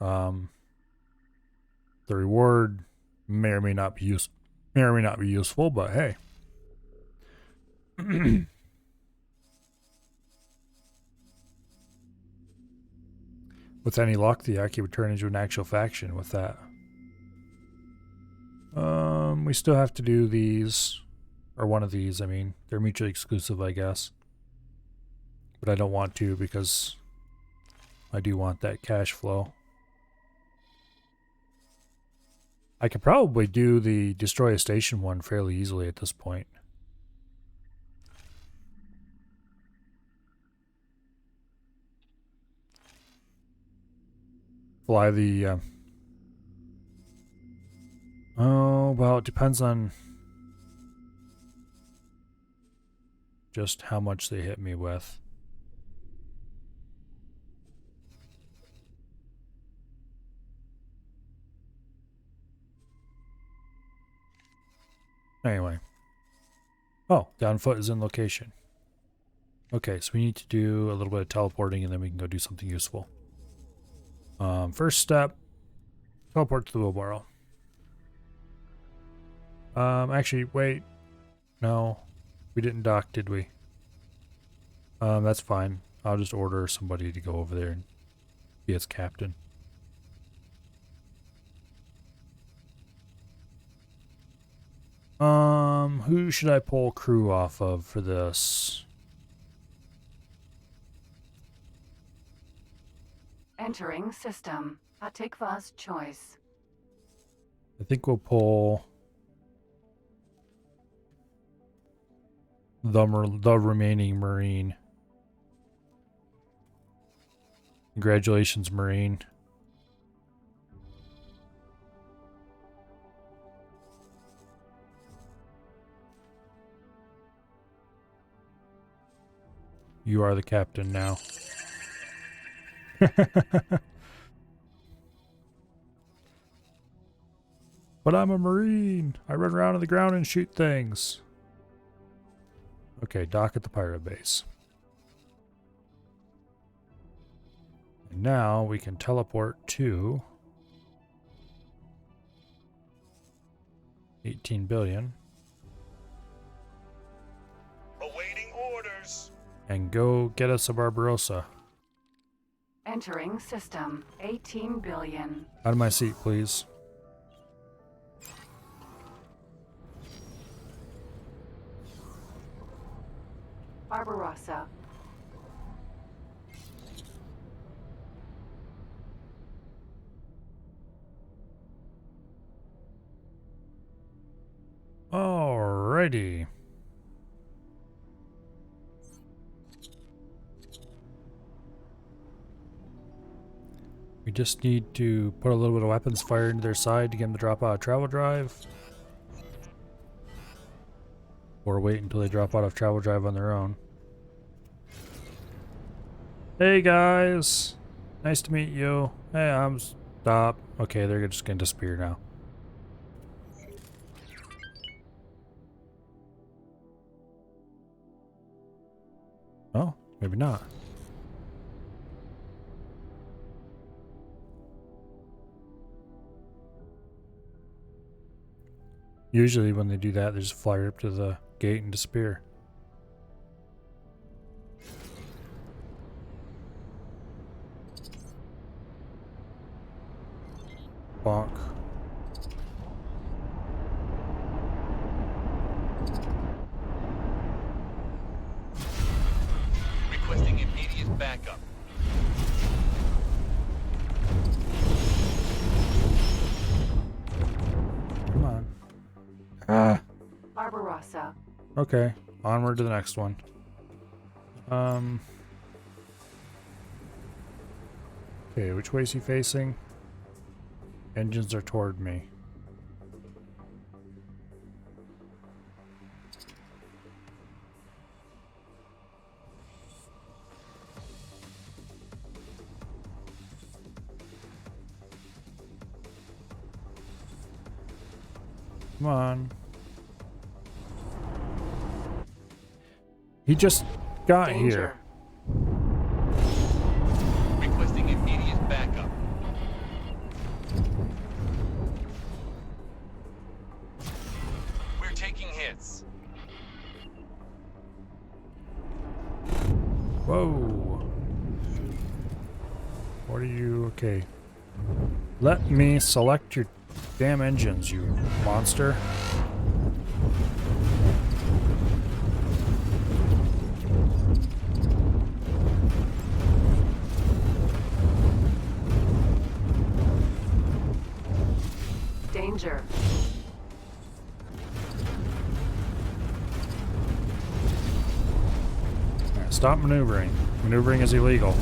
The reward may or may not be useful, but hey. With any luck, the Yaki would turn into an actual faction with that. We still have to do these, or one of these, I mean. They're mutually exclusive, I guess. But I don't want to because I do want that cash flow. I could probably do the Destroy a Station one fairly easily at this point. Fly the... Oh, well, it depends on just how much they hit me with. Anyway. Oh, down foot is in location. Okay, so we need to do a little bit of teleporting and then we can go do something useful. First step, teleport to the wheelbarrow. Actually, wait. No, we didn't dock, did we? That's fine. I'll just order somebody to go over there and be its captain. Who should I pull crew off of for this? Entering system. Atikva's choice. I think we'll pull the remaining Marine. Congratulations, Marine. You are the captain now. But I'm a Marine. I run around on the ground and shoot things. Okay, dock at the pirate base. And now we can teleport to 18 billion. Awaiting orders. And go get us a Barbarossa. Entering system. 18 billion. Out of my seat, please. Barbarossa. Alrighty. We just need to put a little bit of weapons fire into their side to get them to drop out of travel drive. Or wait until they drop out of travel drive on their own. Hey guys! Nice to meet you. Hey, I'm stop. Okay, they're just gonna disappear now. Oh, maybe not. Usually when they do that, they just fly right up to the gate and disappear. Bonk. Requesting immediate backup. Come on. Barbarossa. Okay, onward to the next one. Okay, which way is he facing? Engines are toward me. Come on. He just got here. Requesting immediate backup. We're taking hits. Whoa. What are you? Okay. Let me select your damn engines, you monster. Danger. Alright, stop maneuvering. Maneuvering is illegal.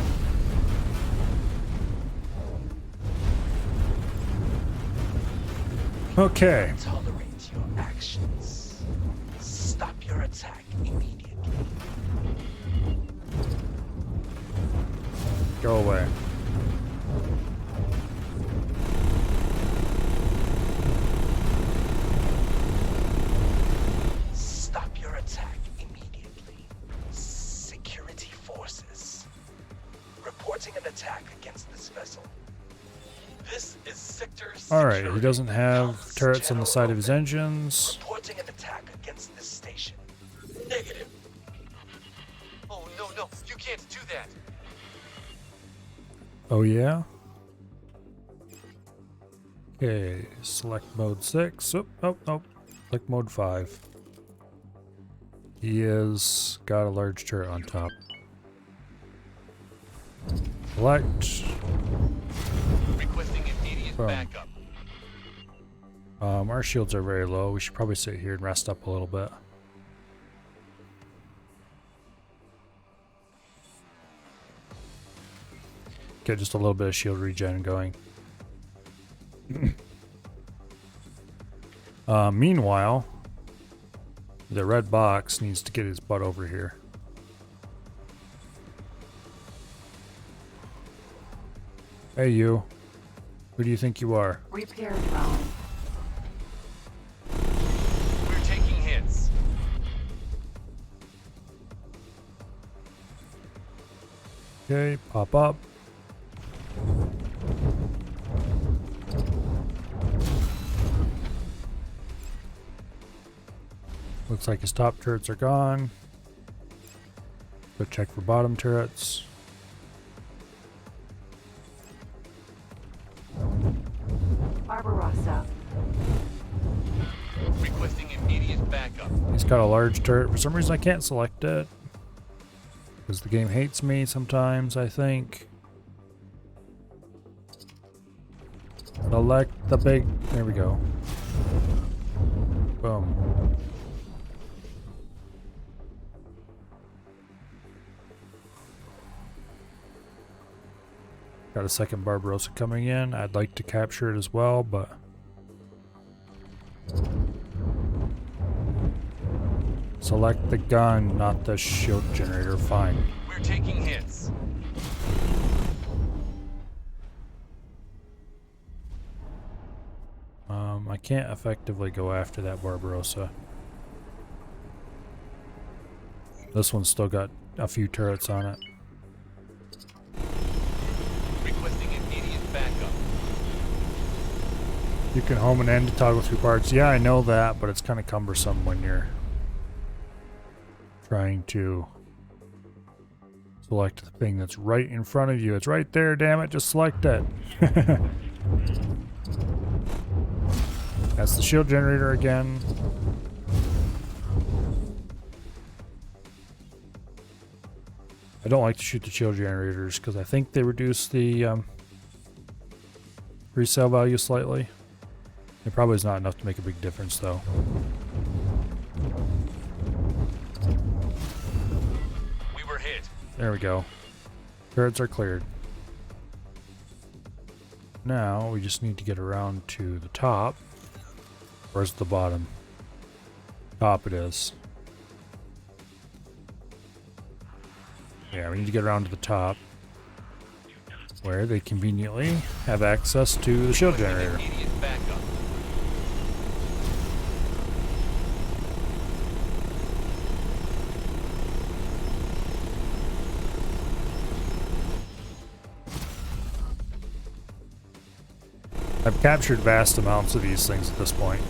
Okay. Tolerate your actions. Stop your attack immediately. Go away. Stop your attack immediately. Security forces. Reporting an attack against this vessel. This is Sector Alright, he doesn't have turrets on the side of his engines. Reporting an attack against this station. Negative. Oh, no, no, you can't do that. Oh yeah? Okay, select mode 6. Oh. Select mode 5. He has got a large turret on top. Select. Requesting immediate backup. Our shields are very low. We should probably sit here and rest up a little bit. Get just a little bit of shield regen going. Meanwhile, the red box needs to get his butt over here. Hey, you. Who do you think you are? Repair drone. We're taking hits. Okay, pop up. Looks like his top turrets are gone. Go check for bottom turrets. Barbarossa. Requesting immediate backup. He's got a large turret. For some reason I can't select it. Because the game hates me sometimes, I think. Select the big... There we go. Boom. Got a second Barbarossa coming in. I'd like to capture it as well, but... Select the gun, not the shield generator. Fine. We're taking hits. I can't effectively go after that Barbarossa. This one's still got a few turrets on it. Requesting immediate backup. You can home and end to toggle through parts. Yeah, I know that, but it's kind of cumbersome when you're trying to select the thing that's right in front of you. It's right there, damn it, just select it. That's the shield generator again. I don't like to shoot the shield generators because I think they reduce the resale value slightly. It probably is not enough to make a big difference though. We were hit. There we go. Turrets are cleared. Now we just need to get around to the top. Where's the bottom? Top it is. Yeah, we need to get around to the top where they conveniently have access to the shield generator. Immediate backup. I've captured vast amounts of these things at this point.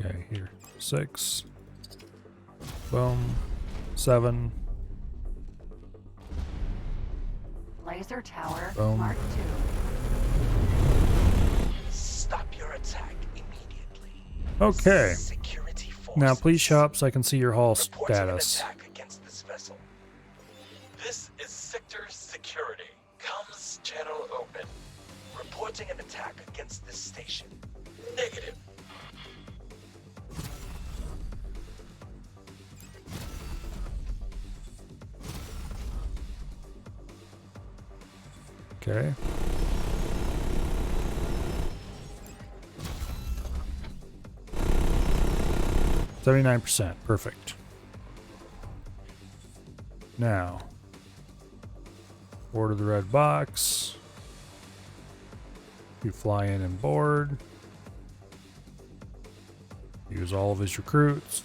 Okay, here. 6. Boom. 7. Laser tower. Boom. Mark 2. Stop your attack immediately. Okay. Security forces. Now please show up so I can see your hull Reporting an status. attack against this vessel. This is Sector Security. Comms channel open. Reporting an attack against this station. Negative. Okay. %. Perfect. Now, order the red box. You fly in and board. Use all of his recruits.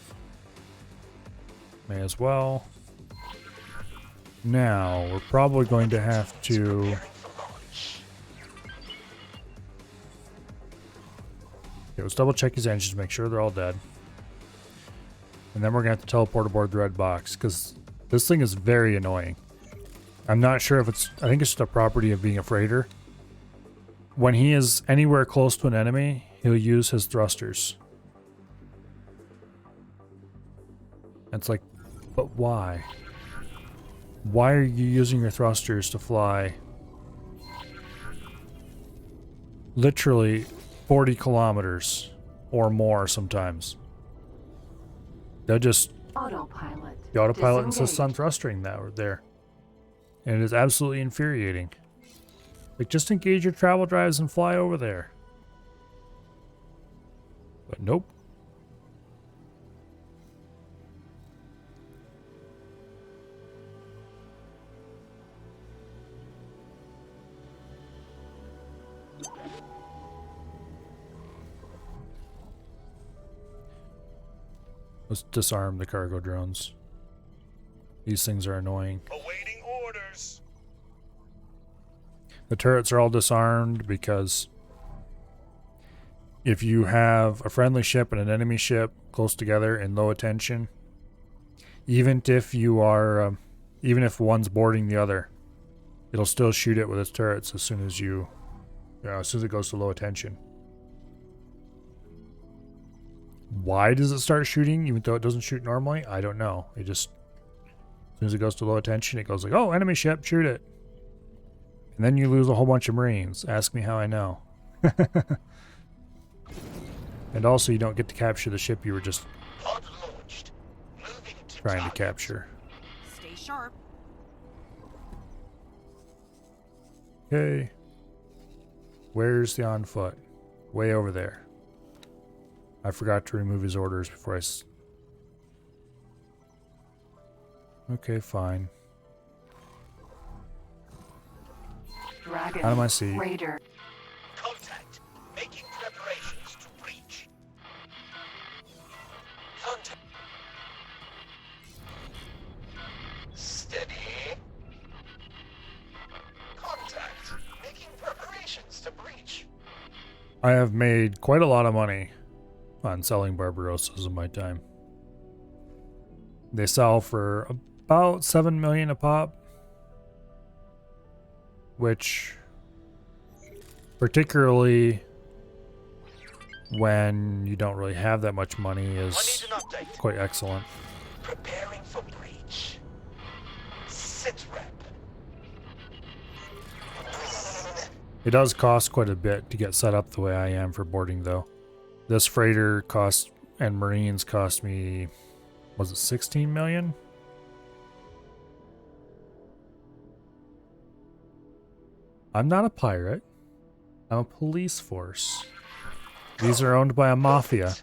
May as well. Now, we're probably going to have to... Okay, let's double check his engines, make sure they're all dead. And then we're going to have to teleport aboard the red box, because this thing is very annoying. I'm not sure if it's... I think it's just a property of being a freighter. When he is anywhere close to an enemy, he'll use his thrusters. It's like, but why? Why are you using your thrusters to fly literally 40 kilometers or more sometimes? They'll just... Autopilot. The autopilot insists on thrusting that there. And it is absolutely infuriating. Like, just engage your travel drives and fly over there. But nope. Let's disarm the cargo drones. These things are annoying. Awaiting orders. The turrets are all disarmed because if you have a friendly ship and an enemy ship close together in low attention, even if one's boarding the other, it'll still shoot it with its turrets as soon as as soon as it goes to low attention. Why does it start shooting even though it doesn't shoot normally? I don't know. It just, as soon as it goes to low attention, it goes like, oh, enemy ship, shoot it. And then you lose a whole bunch of Marines. Ask me how I know. And also you don't get to capture the ship you were just trying to capture. Stay sharp. Okay. Where's the on foot? Way over there. I forgot to remove his orders before Okay, fine. Dragon. Out of my seat. Raider. Contact. Making preparations to breach. Contact. Steady. Contact. Making preparations to breach. I have made quite a lot of money on selling Barbarossas in my time. They sell for about 7 million a pop, which, particularly when you don't really have that much money, is quite excellent. Preparing for breach. Sit rep. It does cost quite a bit to get set up the way I am for boarding, though. This freighter cost, and Marines cost me, was it 16 million? I'm not a pirate. I'm a police force. These are owned by a mafia.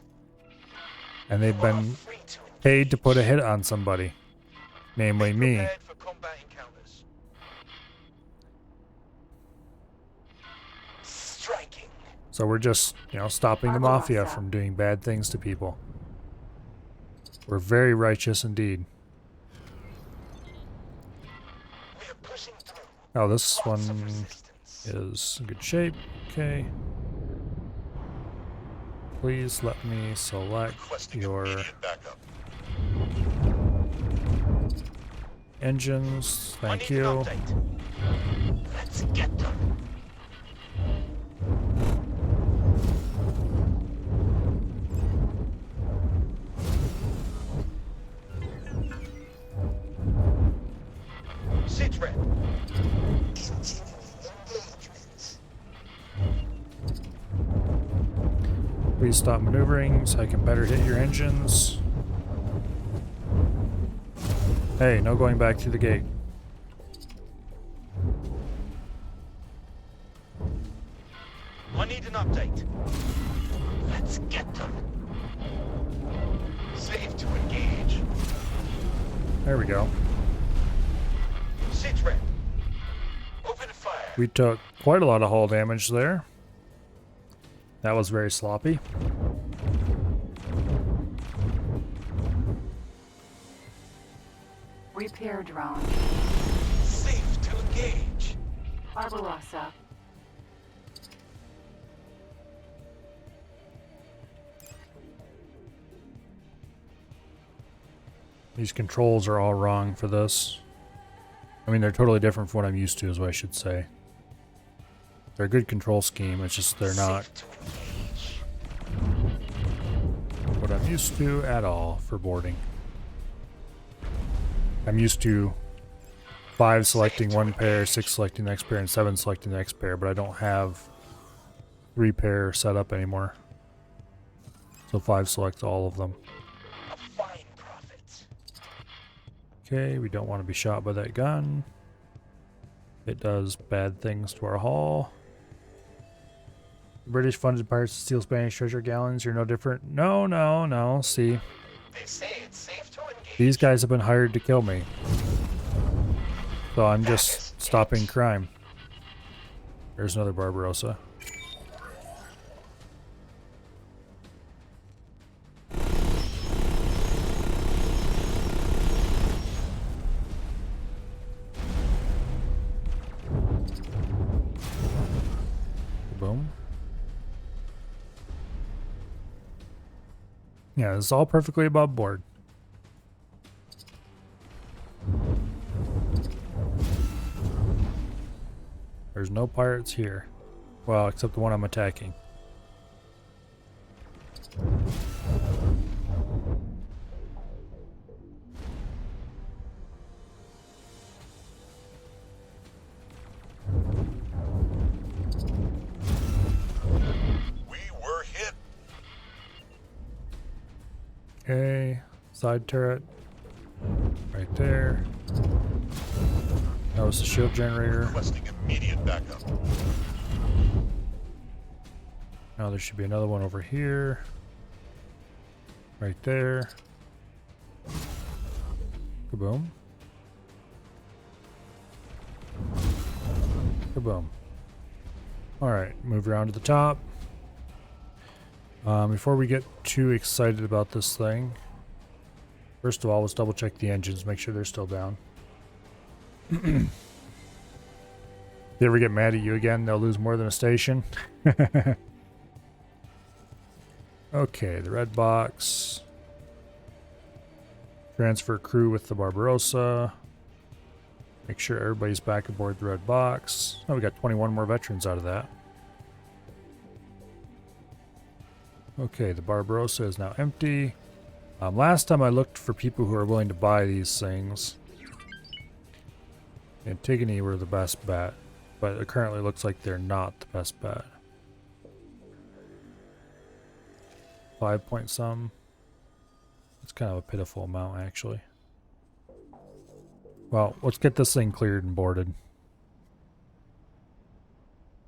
And they've been paid to put a hit on somebody. Namely me. So we're just, stopping the mafia from doing bad things to people. We're very righteous indeed. Oh, this one is in good shape. Okay. Please let me select your engines. Thank you. Let's get them. Sit rep. Please stop maneuvering so I can better hit your engines. Hey, no going back through the gate. I need an update. Let's get them. Save to engage. There we go. Sit rep. Open fire. We took quite a lot of hull damage there. That was very sloppy. Repair drone. Safe to engage. Barbarossa. These controls are all wrong for this. I mean, they're totally different from what I'm used to, is what I should say. They're a good control scheme, it's just they're not what I'm used to at all for boarding. I'm used to 5 selecting one pair, 6 selecting the next pair, and 7 selecting the next pair, but I don't have 3 pair set up anymore. So 5 selects all of them. Okay, we don't want to be shot by that gun. It does bad things to our hull. British funded pirates to steal Spanish treasure gallons. You're no different. No, no, no. See, They say it's safe to engage. these guys have been hired to kill me. So I'm just stopping crime. There's another Barbarossa. Yeah, it's all perfectly above board. There's no pirates here. Well, except the one I'm attacking. We were hit. Okay, side turret. Right there. That was the shield generator. Requesting immediate backup. Now there should be another one over here. Right there. Kaboom. Kaboom. Alright, move around to the top. Before we get too excited about this thing, first of all, let's double check the engines, make sure they're still down. They ever get mad at you again, they'll lose more than a station. Okay, the red box. Transfer crew with the Barbarossa. Make sure everybody's back aboard the red box. Oh, we got 21 more veterans out of that. Okay, the Barbarossa is now empty. Last time I looked for people who are willing to buy these things. Antigone were the best bet, but it currently looks like they're not the best bet. 5 point some. It's kind of a pitiful amount, actually. Well, let's get this thing cleared and boarded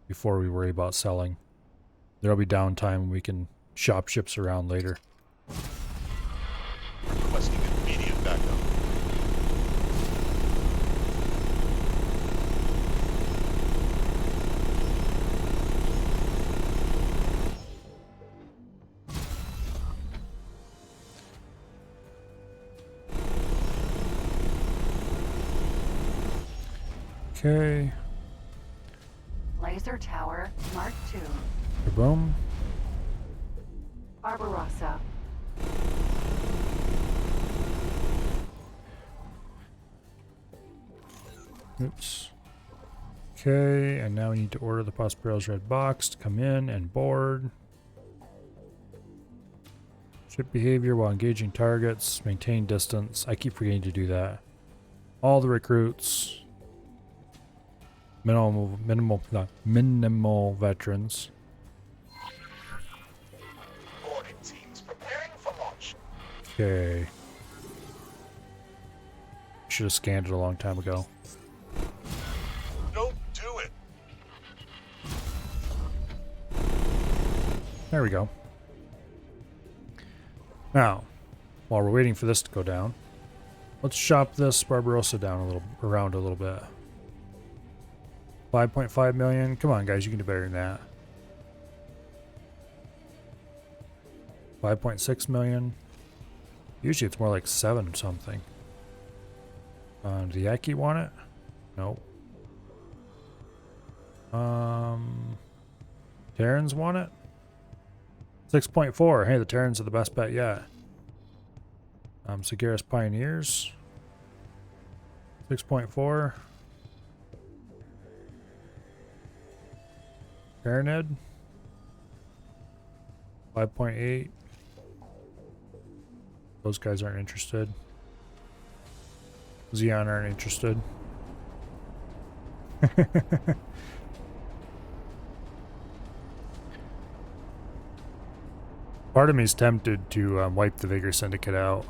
before we worry about selling. There'll be downtime and we can shop ships around later. Requesting immediate backup. Okay. Laser tower, Mark II. Kaboom. Barbarossa. Oops. Okay, and now we need to order the Prospero's red box to come in and board. Ship behavior while engaging targets. Maintain distance. I keep forgetting to do that. All the recruits. Minimal veterans. Boarding teams preparing for launch. Okay. Should have scanned it a long time ago. Don't do it. There we go. Now, while we're waiting for this to go down, let's shop this Barbarossa down around a little bit. 5.5 million. Come on, guys, you can do better than that. 5.6 million. Usually it's more like 7 something. Do the Yaki want it? Nope. Terrans want it? 6.4. Hey, the Terrans are the best bet yet. Sagaris Pioneers. 6.4. Baroned. 5.8. Those guys aren't interested. Xeon aren't interested. Part of me is tempted to wipe the Vigor Syndicate out.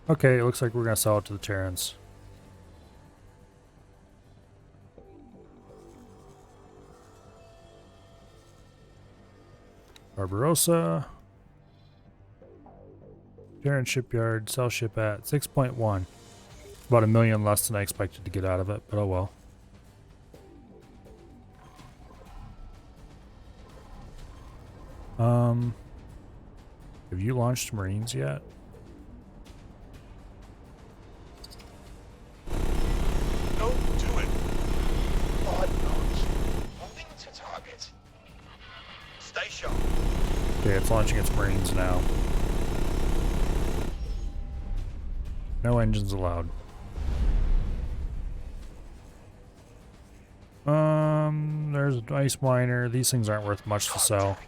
Okay, it looks like we're going to sell it to the Terrans. Barbarossa. Terran shipyard, sell ship at 6.1. About 1 million less than I expected to get out of it, but oh well. Have you launched Marines yet? Don't do it. Odd launch. Moving to target. Stay sharp. Okay, it's launching its Marines now. No engines allowed. There's an ice miner. These things aren't worth much to sell.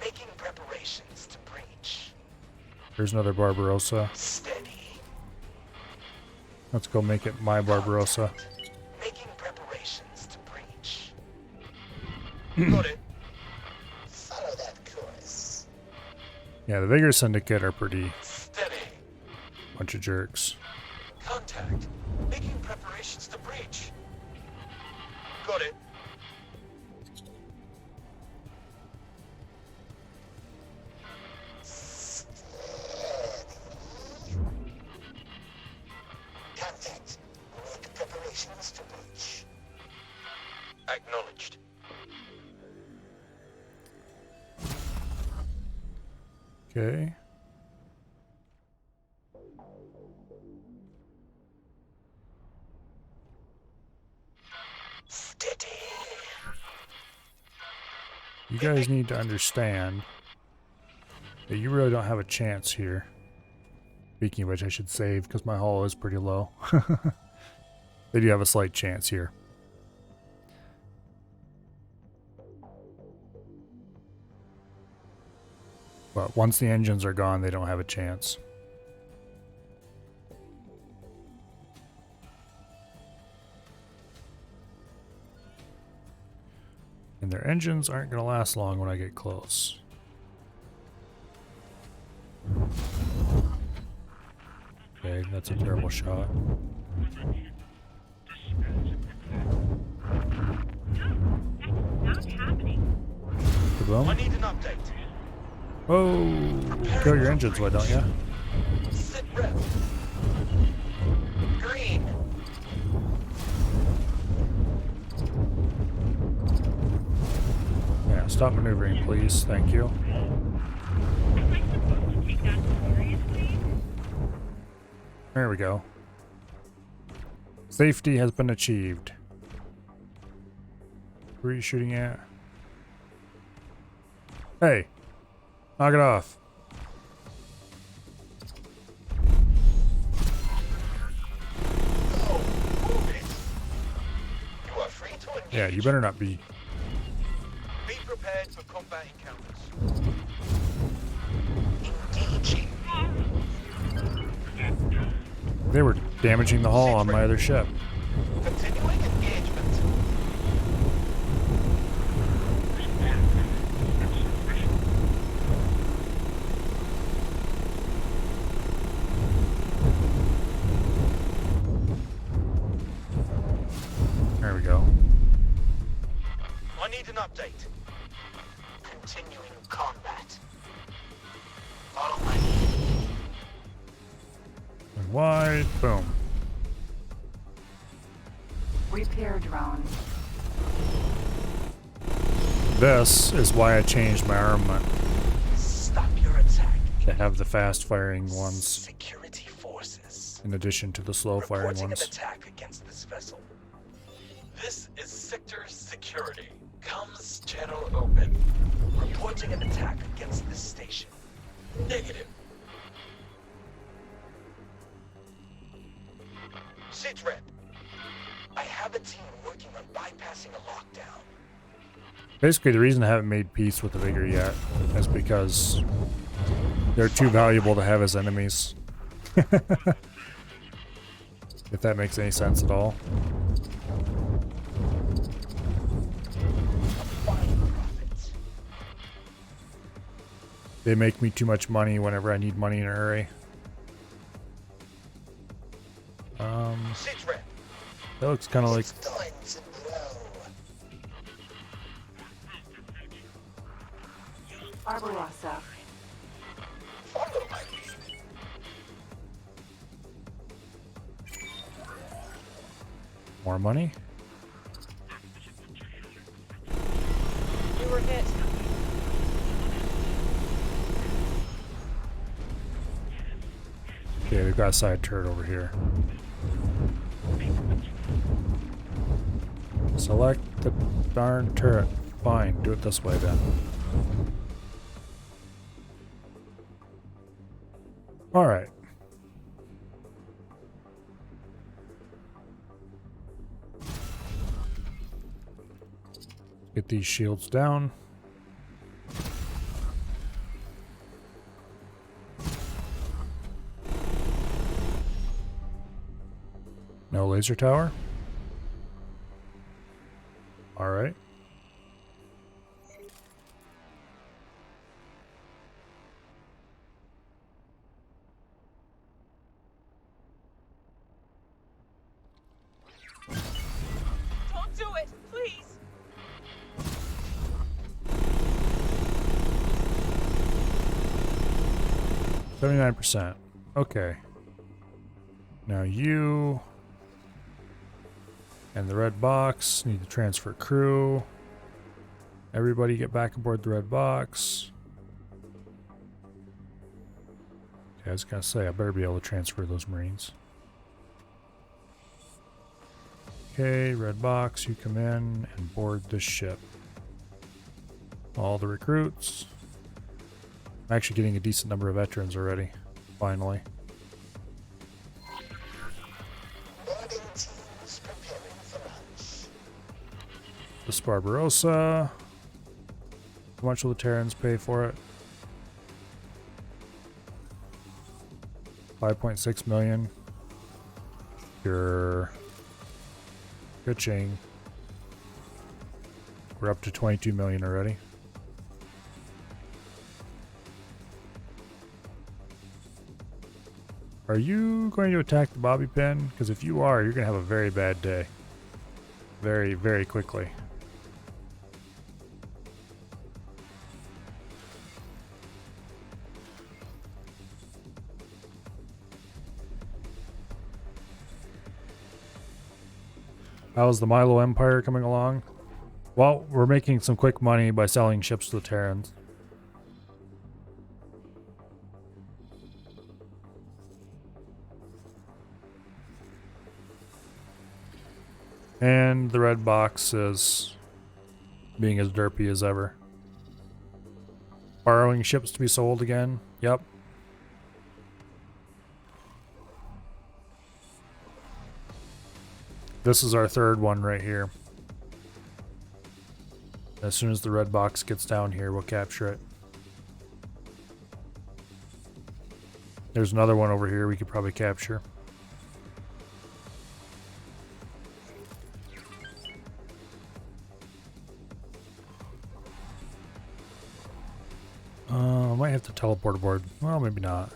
Making preparations to breach. There's another Barbarossa. Steady. Let's go make it my Barbarossa. Making preparations to breach. Got it. Follow that course. Yeah, the Vigor Syndicate are pretty Steady. bunch of jerks. Contact. Making preparations to breach. Got it. Contact. Make preparations to breach. Acknowledged. Okay. Steady. You guys need to understand that you really don't have a chance here. Speaking of which, I should save because my hull is pretty low. They do have a slight chance here. But once the engines are gone, they don't have a chance. And their engines aren't going to last long when I get close. Okay, that's a terrible shot. Kaboom. I need an update. Oh, kill your engines, why don't you? Sit rep. Green. Yeah, stop maneuvering, please. Thank you. There we go. Safety has been achieved. Who are you shooting at? Hey! Knock it off. Go. Move it. You are free to engage. Yeah, you better not be. Be prepared for combat encounters. Engaging. They were damaging the hull on my other ship. Continuing engagement. There we go. I need an update. Continuing combat. Follow my lead. And wide, boom. Repair drone. This is why I changed my armament Stop your attack. to have the fast firing ones Security forces. in addition to the slow firing Reporting an ones. attack against this vessel. This is Sector Security. Comms channel open. Reporting an attack against this station. Negative. Sit rep. I have a team working on bypassing a lockdown. Basically, the reason I haven't made peace with the Vigor yet is because they're too valuable to have as enemies. If that makes any sense at all. They make me too much money whenever I need money in a hurry. That looks kind of like... Barbarossa. Follow my lead. More money? We were hit. Okay, they've got a side turret over here. Select the darn turret. Fine, do it this way then. Alright. Get these shields down. No laser tower. All right. Don't do it, please. 79%. Okay. Now you and the red box need to transfer crew. Everybody get back aboard the red box. Okay, I was gonna say I better be able to transfer those Marines. Okay, red box, you come in and board this ship. All the recruits. I'm actually getting a decent number of veterans already, finally. This Barbarossa. How much will the Terrans pay for it? 5.6 million. You're pitching. We're up to 22 million already. Are you going to attack the bobby pin? Because if you are, you're going to have a very bad day. Very, very quickly. How's the Milo Empire coming along? Well, we're making some quick money by selling ships to the Terrans. And the red box is being as derpy as ever. Borrowing ships to be sold again. Yep. This is our third one right here. As soon as the red box gets down here, we'll capture it. There's another one over here we could probably capture. I might have to teleport aboard. Well, maybe not.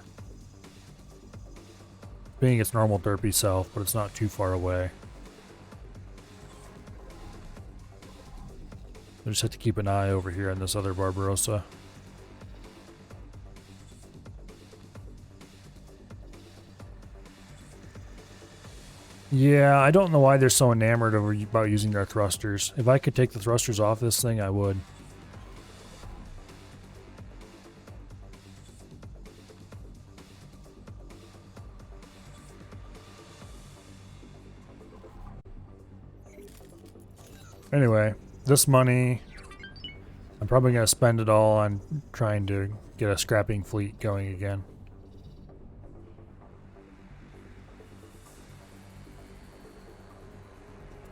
Being its normal derpy self, but it's not too far away. I just have to keep an eye over here on this other Barbarossa. Yeah, I don't know why they're so enamored about using their thrusters. If I could take the thrusters off this thing, I would. Anyway, this money, I'm probably going to spend it all on trying to get a scrapping fleet going again.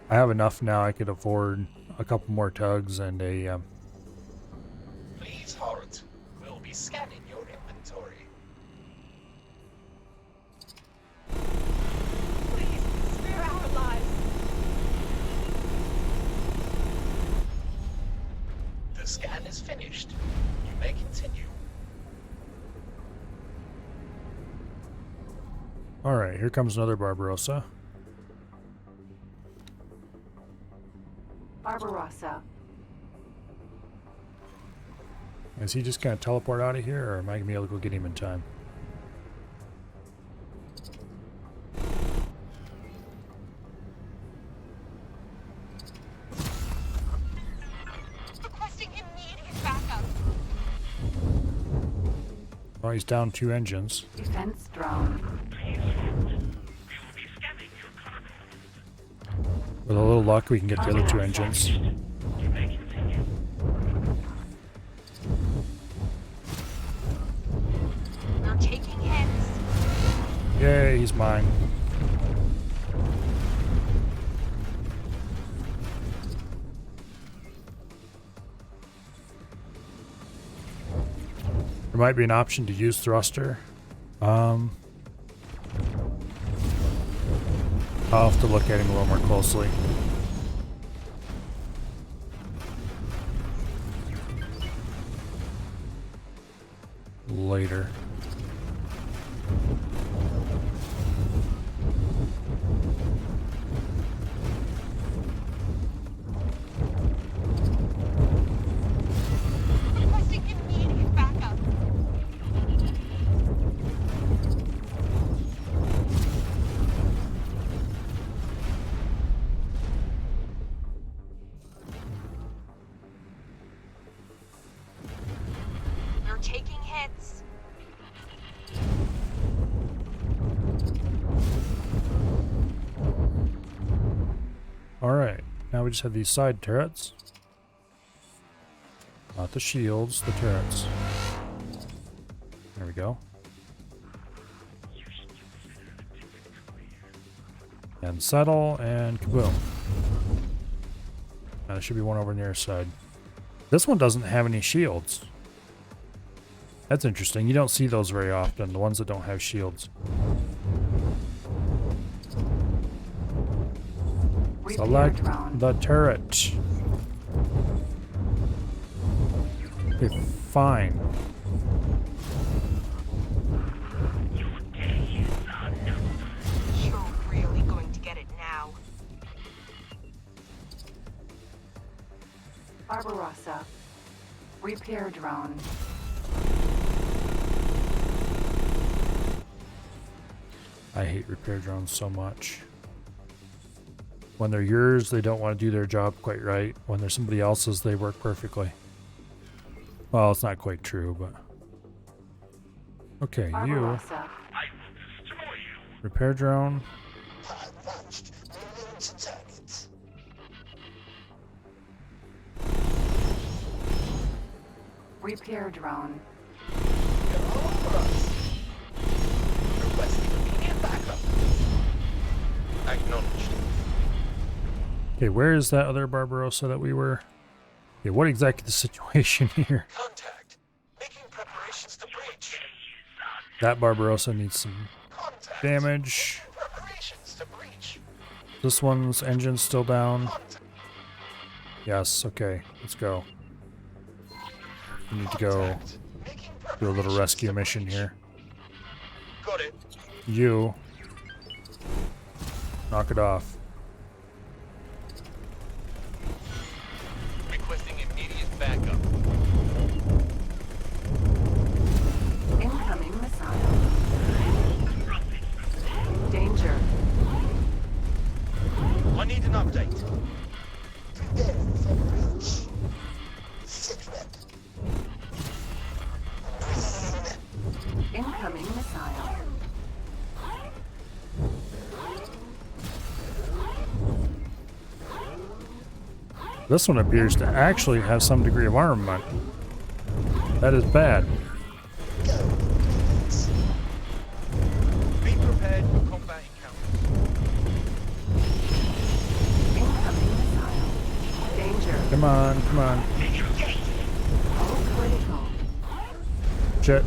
I have enough now. I could afford a couple more tugs and a... Please hold. We'll be scanning your inventory. Please, spare our lives. The scan is finished. You may continue. Alright, here comes another Barbarossa. Barbarossa. Is he just going to teleport out of here, or am I going to be able to go get him in time? Requesting immediate backup. Oh, he's down 2 engines. Defense drone. With a little luck, we can get the other two engines. We're taking hits. Yay, he's mine. There might be an option to use thruster. I'll have to look at him a little more closely. Later. Requesting immediate backup. We're taking hits. Alright, now we just have these side turrets. Not the shields, the turrets. There we go. And settle, and kaboom. Now there should be one over near side. This one doesn't have any shields. That's interesting. You don't see those very often, the ones that don't have shields. Select the turret. Okay, fine. You're really going to get it now. Barbarossa. Repair drone. I hate repair drones so much. When they're yours, they don't want to do their job quite right. When they're somebody else's, they work perfectly. Well, it's not quite true, but... Okay, you... Barbarossa. Repair drone. I've watched millions of targets. Repair drone. You're all over us. Requesting immediate backup. Acknowledged. Okay, where is that other Barbarossa that we were? Okay, what exactly the situation here? Contact. Making preparations to breach. That Barbarossa needs some damage. Preparations to breach. This one's engine's still down. Yes, okay, let's go. We need to go do a little rescue mission here. Got it. You. Knock it off. Requesting immediate backup. Incoming missile. Danger. I need an update. Prepare for breach. Sit rep. Incoming missile. This one appears to actually have some degree of armament. That is bad. Be prepared for combat Incoming missile. Danger. Come on, come on. All critical. Shit.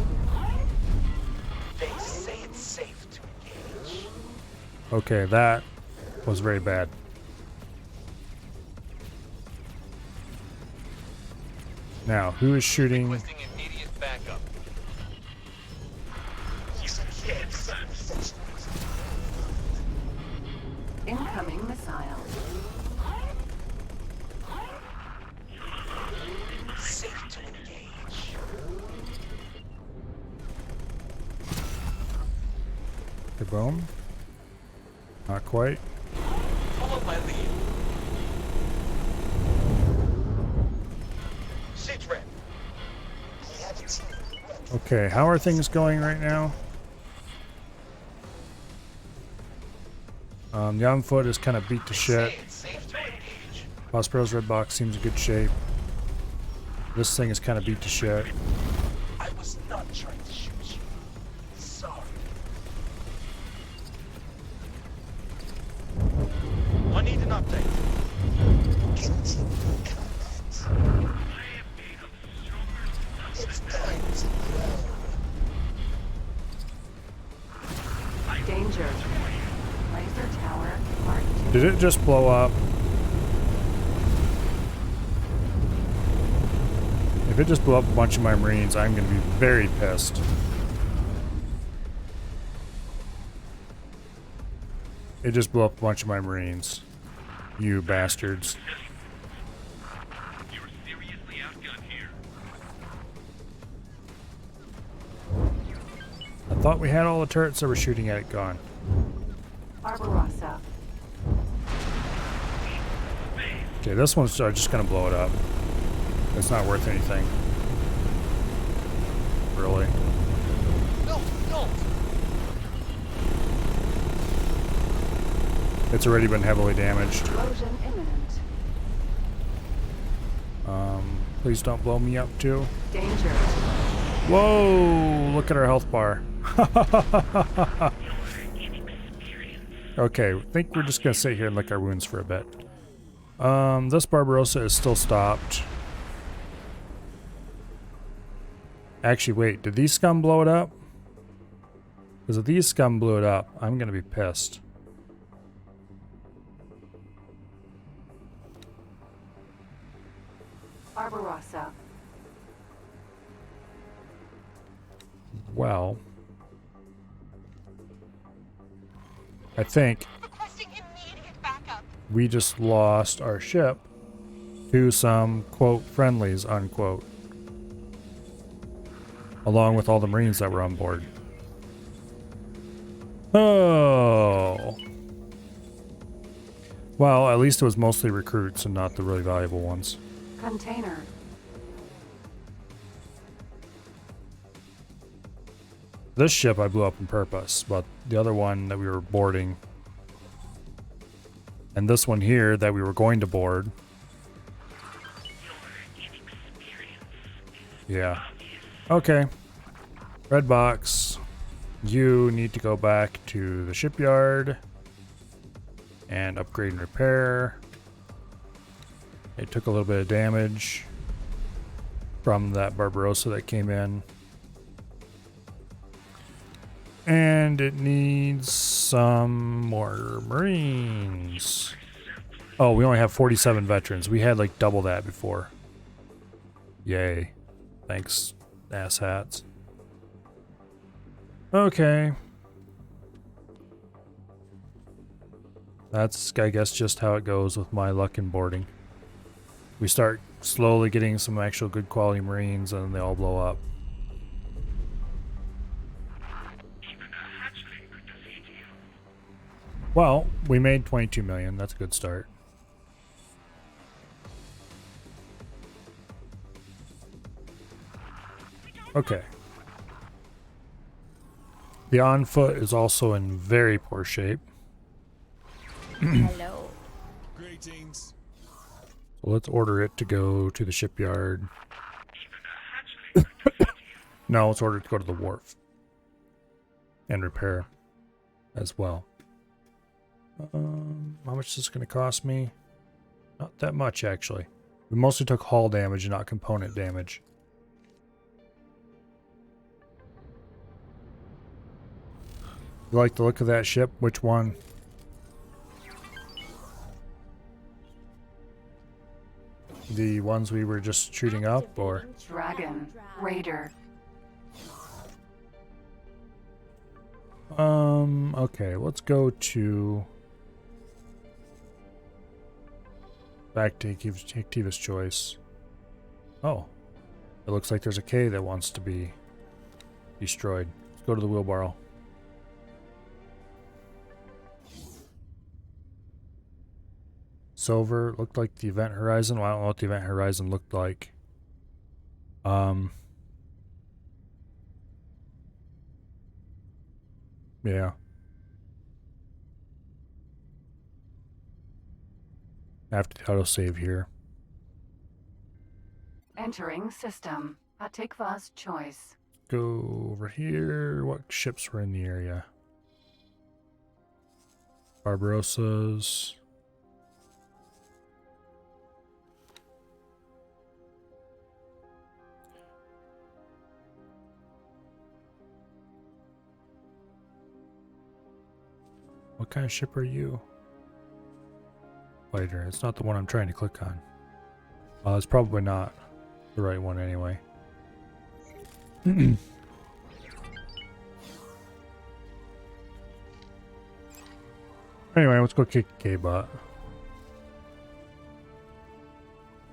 They say it's safe to engage. Okay, that was very bad. Now, who is shooting? Requesting immediate backup. Incoming missile. Safe to engage. Kaboom. Not quite. Follow my lead. Sit rep. I haven't seen you. Okay, how are things going right now? The on foot is kind of beat to shit. It's safe Prospero's red box seems in good shape. This thing is kind of beat to shit. I was not trying to shoot you. Sorry. I need an update. Continue combat. It's time to grow. Danger. Laser tower Mark 2. Did it just blow up? If it just blew up a bunch of my Marines, I'm going to be very pissed. It just blew up a bunch of my Marines. You bastards. You're seriously outgunned here. I thought we had all the turrets that were shooting at it gone. Barbarossa. Okay, this one's just going to blow it up. It's not worth anything. Really. No, no. It's already been heavily damaged. Explosion imminent. Please don't blow me up too. Danger. Whoa! Look at our health bar. Okay, I think we're just gonna sit here and lick our wounds for a bit. This Barbarossa is still stopped. Actually, wait, did these scum blow it up? Because if these scum blew it up, I'm gonna be pissed. Barbarossa. Well, I think we just lost our ship to some, quote, friendlies, unquote. Along with all the Marines that were on board. Oh. Well, at least it was mostly recruits and not the really valuable ones. Container. This ship I blew up on purpose, but the other one that we were boarding, and this one here that we were going to board. Yeah. Okay. Red box. You need to go back to the shipyard and upgrade and repair. It took a little bit of damage from that Barbarossa that came in. And it needs some more Marines. Oh, we only have 47 veterans. We had like double that before. Yay. Thanks, asshats. Okay. That's, I guess, just how it goes with my luck in boarding. We start slowly getting some actual good quality Marines and then they all blow up. Well, we made 22 million. That's a good start. Okay. The on foot is also in very poor shape. Hello. Greetings. So let's order it to go to the shipyard. No, let's order it to go to the wharf. And repair as well. How much is this going to cost me? Not that much, actually. We mostly took hull damage, not component damage. You like the look of that ship? Which one? The ones we were just shooting up, or? Dragon. Raider. Okay, let's go to... Back to Activa's choice. Oh. It looks like there's a K that wants to be destroyed. Let's go to the wheelbarrow. Silver looked like the event horizon. Well, I don't know what the event horizon looked like. Yeah. I have to autosave here. Entering system. Atikva's choice. Go over here. What ships were in the area? Barbarossas. What kind of ship are you? Fighter. It's not the one I'm trying to click on. It's probably not the right one anyway. Anyway, let's go kick K-bot.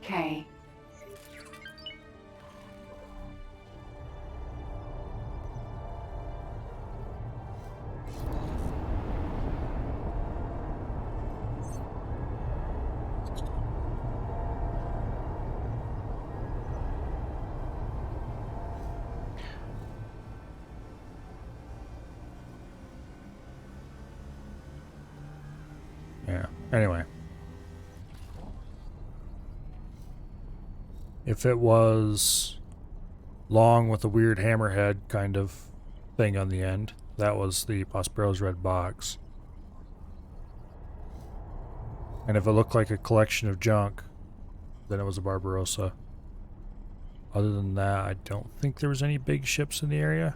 K. Yeah. Anyway. If it was long with a weird hammerhead kind of thing on the end, that was the Prospero's red box. And if it looked like a collection of junk, then it was a Barbarossa. Other than that, I don't think there was any big ships in the area.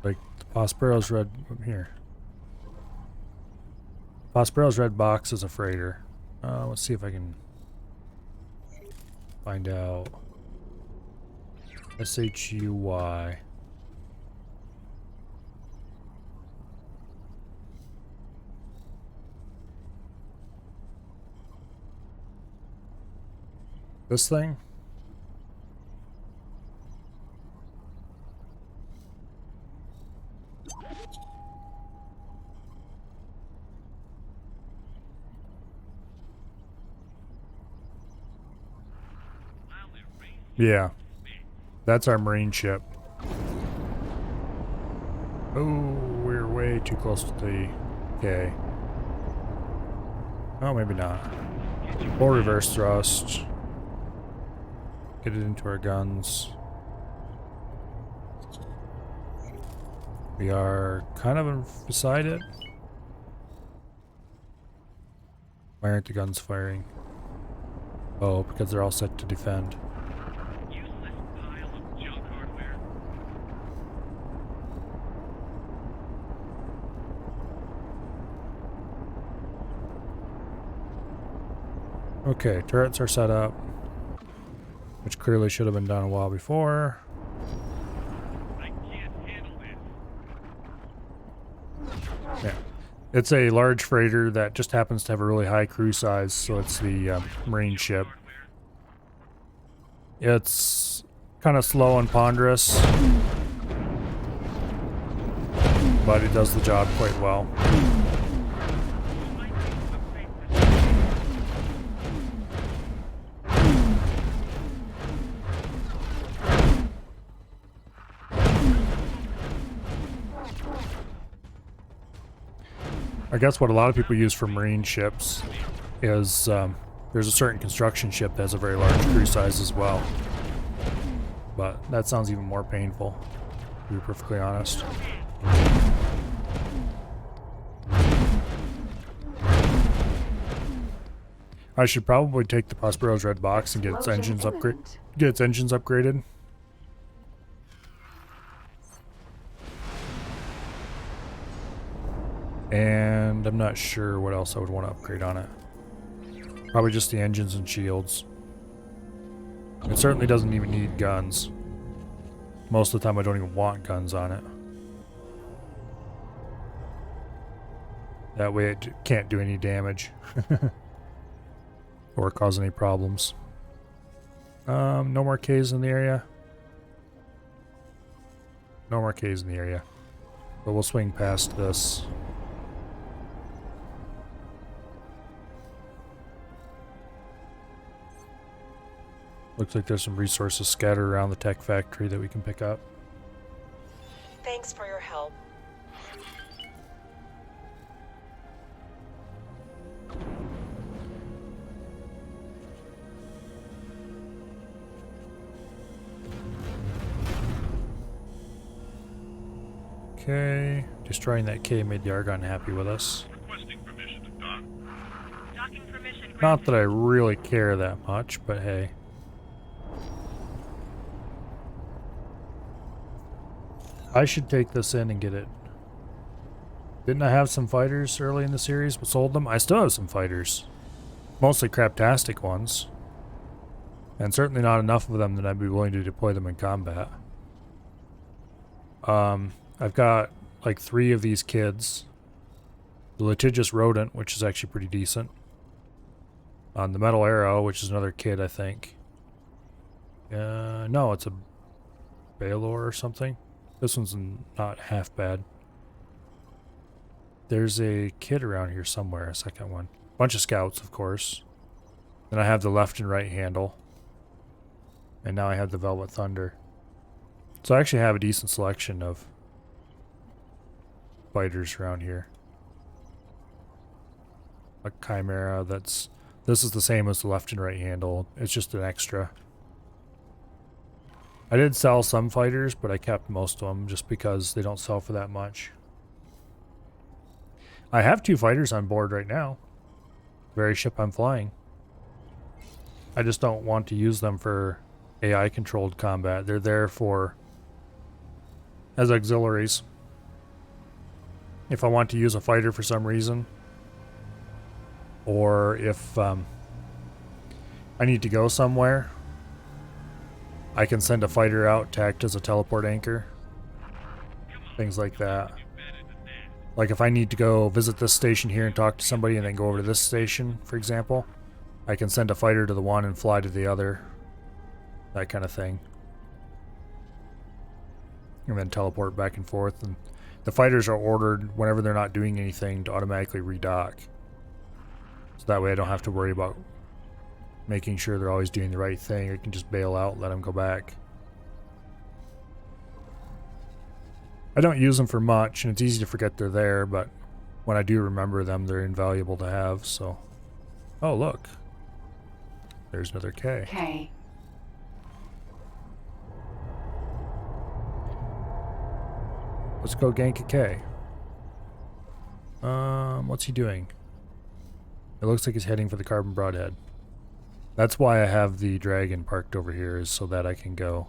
Like the Prospero's red here. Prospero's red box is a freighter. Let's see if I can find out. SHUY. This thing? Yeah, that's our marine ship. Oh, we're way too close to the K. Oh, maybe not. Full reverse thrust. Get it into our guns. We are kind of beside it. Why aren't the guns firing? Oh, because they're all set to defend. Okay, turrets are set up, which clearly should have been done a while before. I can't handle this. Yeah, it's a large freighter that just happens to have a really high crew size, so it's the marine ship. It's kind of slow and ponderous, but it does the job quite well. I guess what a lot of people use for marine ships is there's a certain construction ship that has a very large crew size as well. But that sounds even more painful, to be perfectly honest. I should probably take the Prospero's red box and get its engines upgraded. And I'm not sure what else I would want to upgrade on it. Probably just the engines and shields. It certainly doesn't even need guns. Most of the time I don't even want guns on it. That way it can't do any damage. Or cause any problems. No more Ks in the area. No more Ks in the area. But we'll swing past this. Looks like there's some resources scattered around the tech factory that we can pick up. Thanks for your help. Okay, destroying that K made the Argon happy with us. Requesting permission to dock. Docking permission Not that I really care that much, but hey. I should take this in and get it. Didn't I have some fighters early in the series but sold them? I still have some fighters. Mostly craptastic ones. And certainly not enough of them that I'd be willing to deploy them in combat. I've got like 3 of these kids. The litigious rodent, which is actually pretty decent. The metal arrow, which is another kid, I think. No, it's a Baylor or something. This one's not half bad. There's a kid around here somewhere, a second one. Bunch of scouts, of course. Then I have the left and right handle. And now I have the Velvet Thunder. So I actually have a decent selection of fighters around here. A Chimera this is the same as the left and right handle. It's just an extra. I did sell some fighters, but I kept most of them just because they don't sell for that much. I have 2 fighters on board right now. The very ship I'm flying. I just don't want to use them for AI controlled combat. They're there as auxiliaries. If I want to use a fighter for some reason, or if I need to go somewhere, I can send a fighter out to act as a teleport anchor. Things like that. Like if I need to go visit this station here and talk to somebody and then go over to this station, for example, I can send a fighter to the one and fly to the other. That kind of thing. And then teleport back and forth. And the fighters are ordered whenever they're not doing anything to automatically redock. So that way I don't have to worry about making sure they're always doing the right thing. I can just bail out and let them go back. I don't use them for much, and it's easy to forget they're there, but when I do remember them, they're invaluable to have, so... Oh, look. There's another K. K. Let's go gank a K. What's he doing? It looks like he's heading for the Carbon Broadhead. That's why I have the dragon parked over here, is so that I can go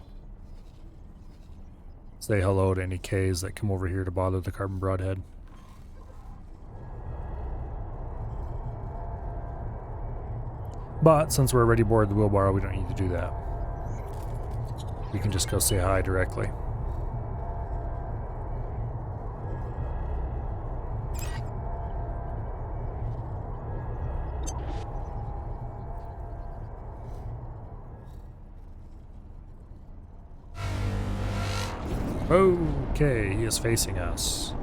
say hello to any Ks that come over here to bother the Carbon Broadhead. But since we're already aboard the wheelbarrow, we don't need to do that. We can just go say hi directly. Okay, he is facing us.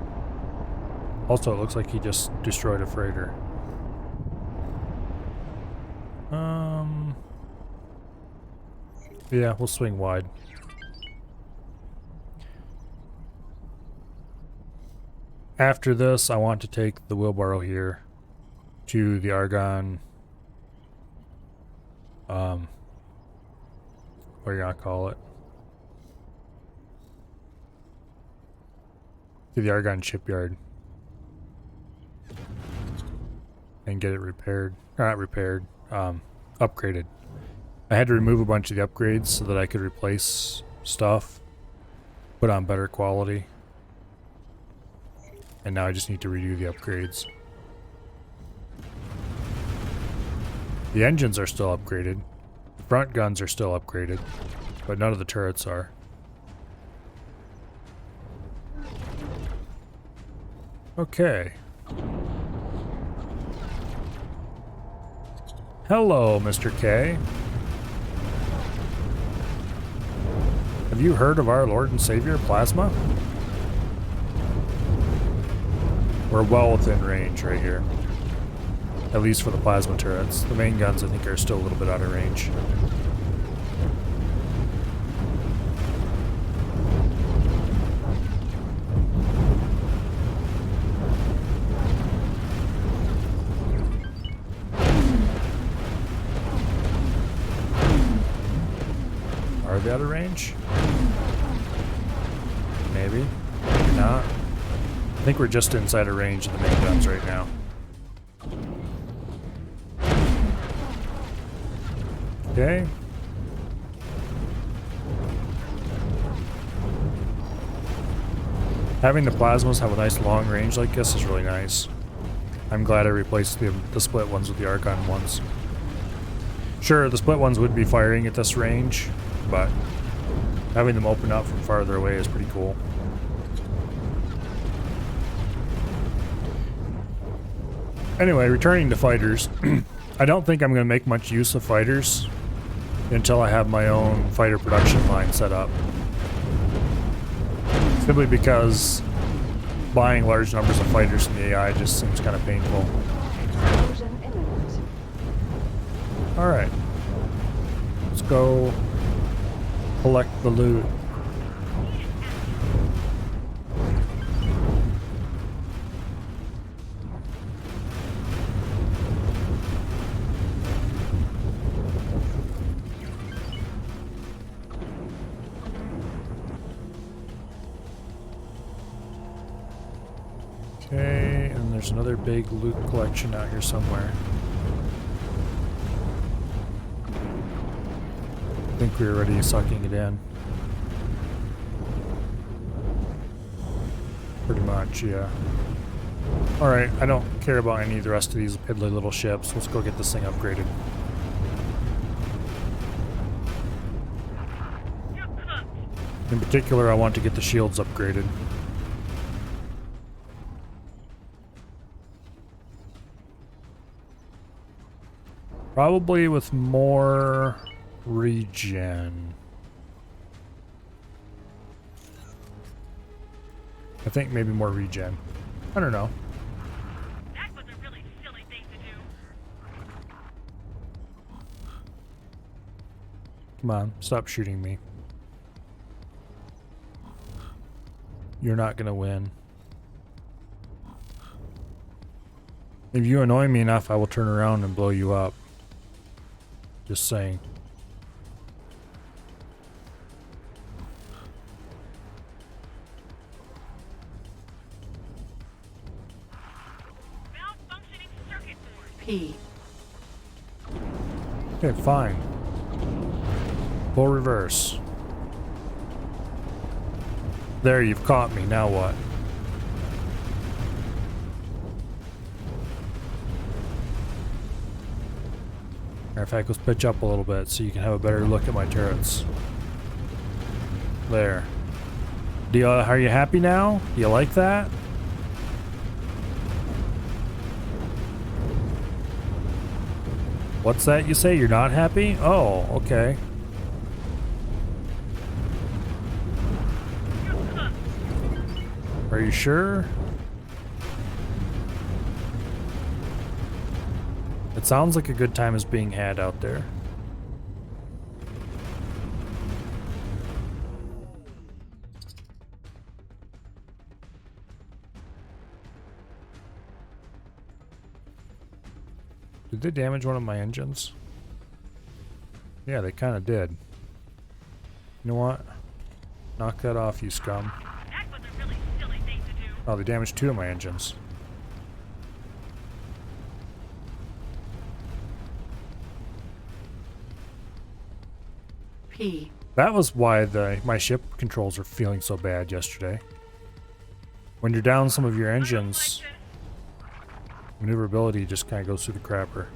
Also, it looks like he just destroyed a freighter. Yeah, we'll swing wide. After this, I want to take the wheelbarrow here to the Argon. What are you gonna call it? To the Argon shipyard. And get it repaired. Or not repaired, upgraded. I had to remove a bunch of the upgrades so that I could replace stuff, put on better quality. And now I just need to redo the upgrades. The engines are still upgraded. The front guns are still upgraded, but none of the turrets are. Okay. Hello, Mr. K. Have you heard of our Lord and Savior, Plasma? We're well within range right here. At least for the plasma turrets. The main guns, I think, are still a little bit out of range. they out of range? Maybe. Maybe not. I think we're just inside of range of the main guns right now. Okay. Having the plasmas have a nice long range like this is really nice. I'm glad I replaced the split ones with the Archon ones. Sure, the split ones would be firing at this range, but having them open up from farther away is pretty cool. Anyway, returning to fighters, I don't think I'm going to make much use of fighters until I have my own fighter production line set up. Simply because buying large numbers of fighters from the AI just seems kind of painful. Alright. Let's go collect the loot. Okay, and there's another big loot collection out here somewhere. I think we're already sucking it in. Pretty much, yeah. Alright, I don't care about any of the rest of these piddly little ships. Let's go get this thing upgraded. In particular, I want to get the shields upgraded. Probably with more regen. I think maybe more regen. I don't know. That was a really silly thing to do. Come on, stop shooting me. You're not gonna win. If you annoy me enough, I will turn around and blow you up. Just saying. Malfunctioning circuit board. P. Okay, fine. Full reverse. There, you've caught me. Now what? Matter of fact, let's pitch up a little bit so you can have a better look at my turrets. There. Are you happy now? Do you like that? What's that you say? You're not happy? Oh, okay. Are you sure? It sounds like a good time is being had out there. Did they damage one of my engines? Yeah, they kind of did. You know what? Knock that off, you scum. That was a really silly thing to do. Oh, they damaged 2 of my engines. P. That was why my ship controls are feeling so bad yesterday. When you're down some of your engines, maneuverability just kind of goes through the crapper.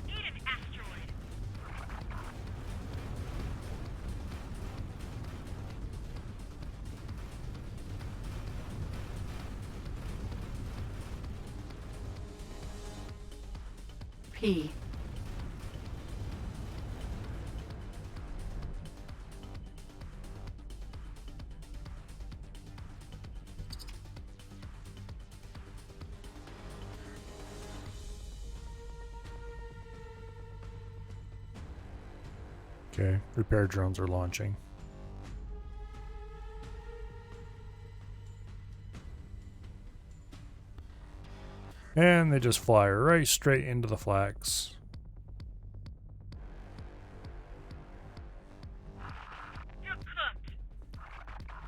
Need an asteroid. P. Okay, repair drones are launching. And they just fly right straight into the flax. You're cooked.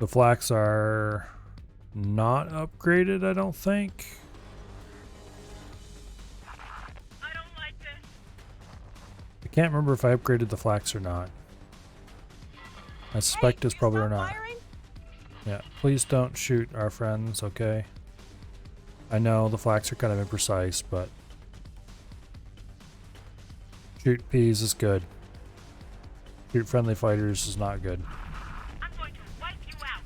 The flax are not upgraded, I don't think. I don't like this. I can't remember if I upgraded the flax or not. I suspect it's probably or not. Yeah, please don't shoot our friends, okay? I know the flax are kind of imprecise, but shoot peas is good. Shoot friendly fighters is not good. I'm going to wipe you out.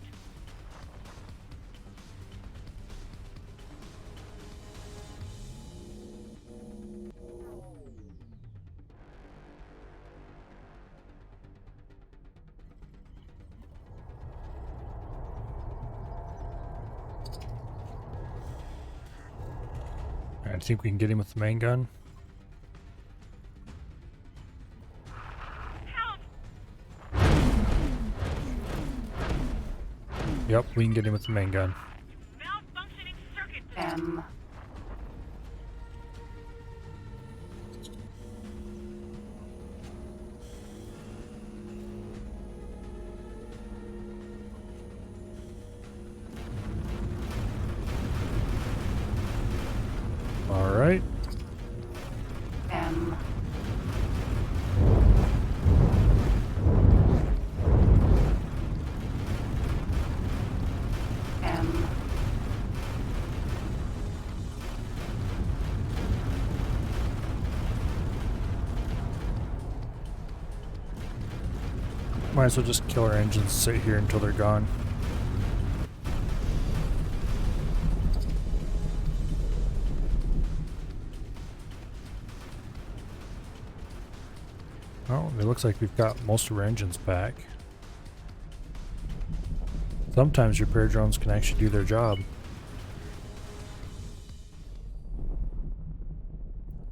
I think we can get him with the main gun. Help! Yep, we can get him with the main gun. Malfunctioning circuit board. M. All right. M. M. Might as well just kill our engines and sit here until they're gone. Oh, it looks like we've got most of our engines back. Sometimes repair drones can actually do their job.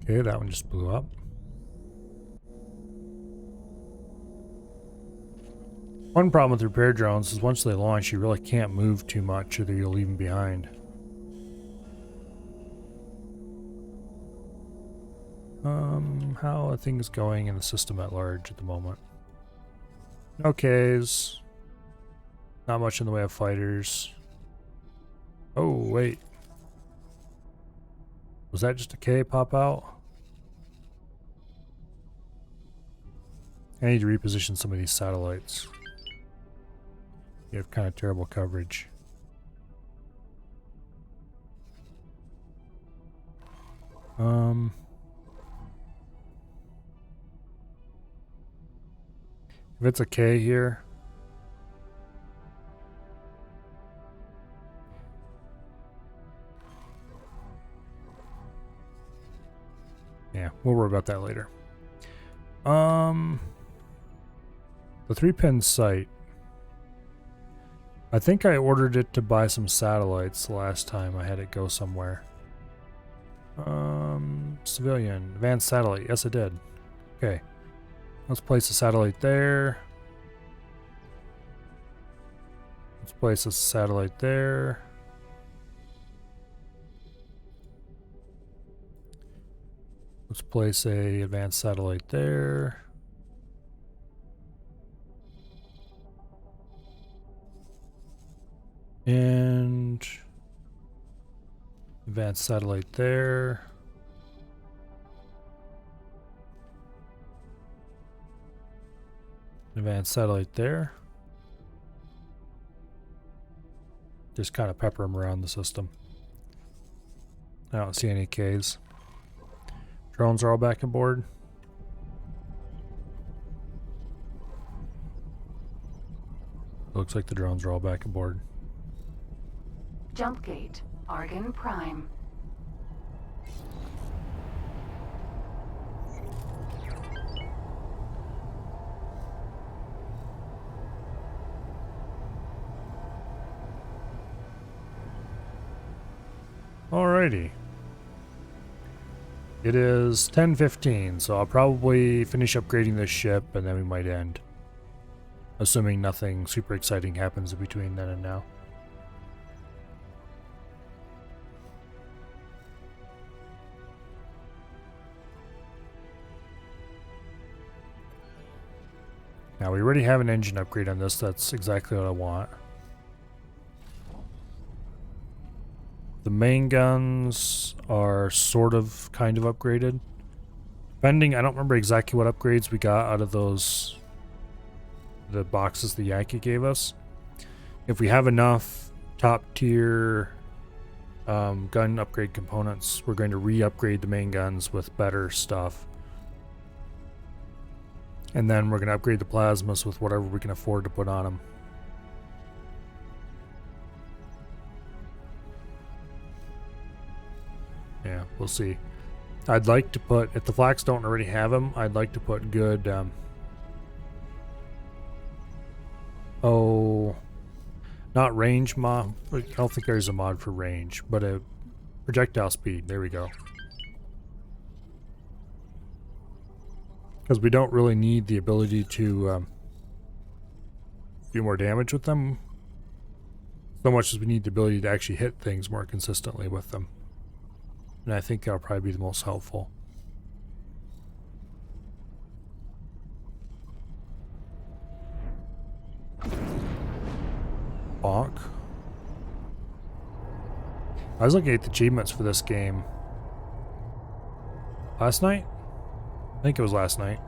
Okay, that one just blew up. One problem with repair drones is once they launch, you really can't move too much or you'll leave them behind. How are things going in the system at large at the moment? No Ks. Not much in the way of fighters. Oh, wait. Was that just a K pop out? I need to reposition some of these satellites. You have kind of terrible coverage. If it's a K here, yeah, we'll worry about that later. The 3-pin sight. I think I ordered it to buy some satellites the last time I had it go somewhere. Civilian, advanced satellite. Yes, I did. Okay. Let's place a satellite there. Let's place a satellite there. Let's place a advanced satellite there. And advanced satellite there. Advanced satellite there. Just kind of pepper them around the system. I don't see any Ks. Drones are all back aboard. Looks like the drones are all back aboard. Jump gate, Argon Prime. Alrighty. It is 10:15, so I'll probably finish upgrading this ship and then we might end. Assuming nothing super exciting happens in between then and now. Now we already have an engine upgrade on this. That's exactly what I want. The main guns are sort of kind of upgraded. Depending, I don't remember exactly what upgrades we got out of those, the boxes the Yankee gave us. If we have enough top tier gun upgrade components, we're going to re-upgrade the main guns with better stuff. And then we're going to upgrade the plasmas with whatever we can afford to put on them. Yeah, we'll see. I'd like to put, if the flaks don't already have them, I'd like to put good, not range mod. I don't think there's a mod for range, but a projectile speed. There we go. Because we don't really need the ability to do more damage with them, so much as we need the ability to actually hit things more consistently with them. And I think that'll probably be the most helpful. Bonk. I was looking at the achievements for this game last night? I think it was last night.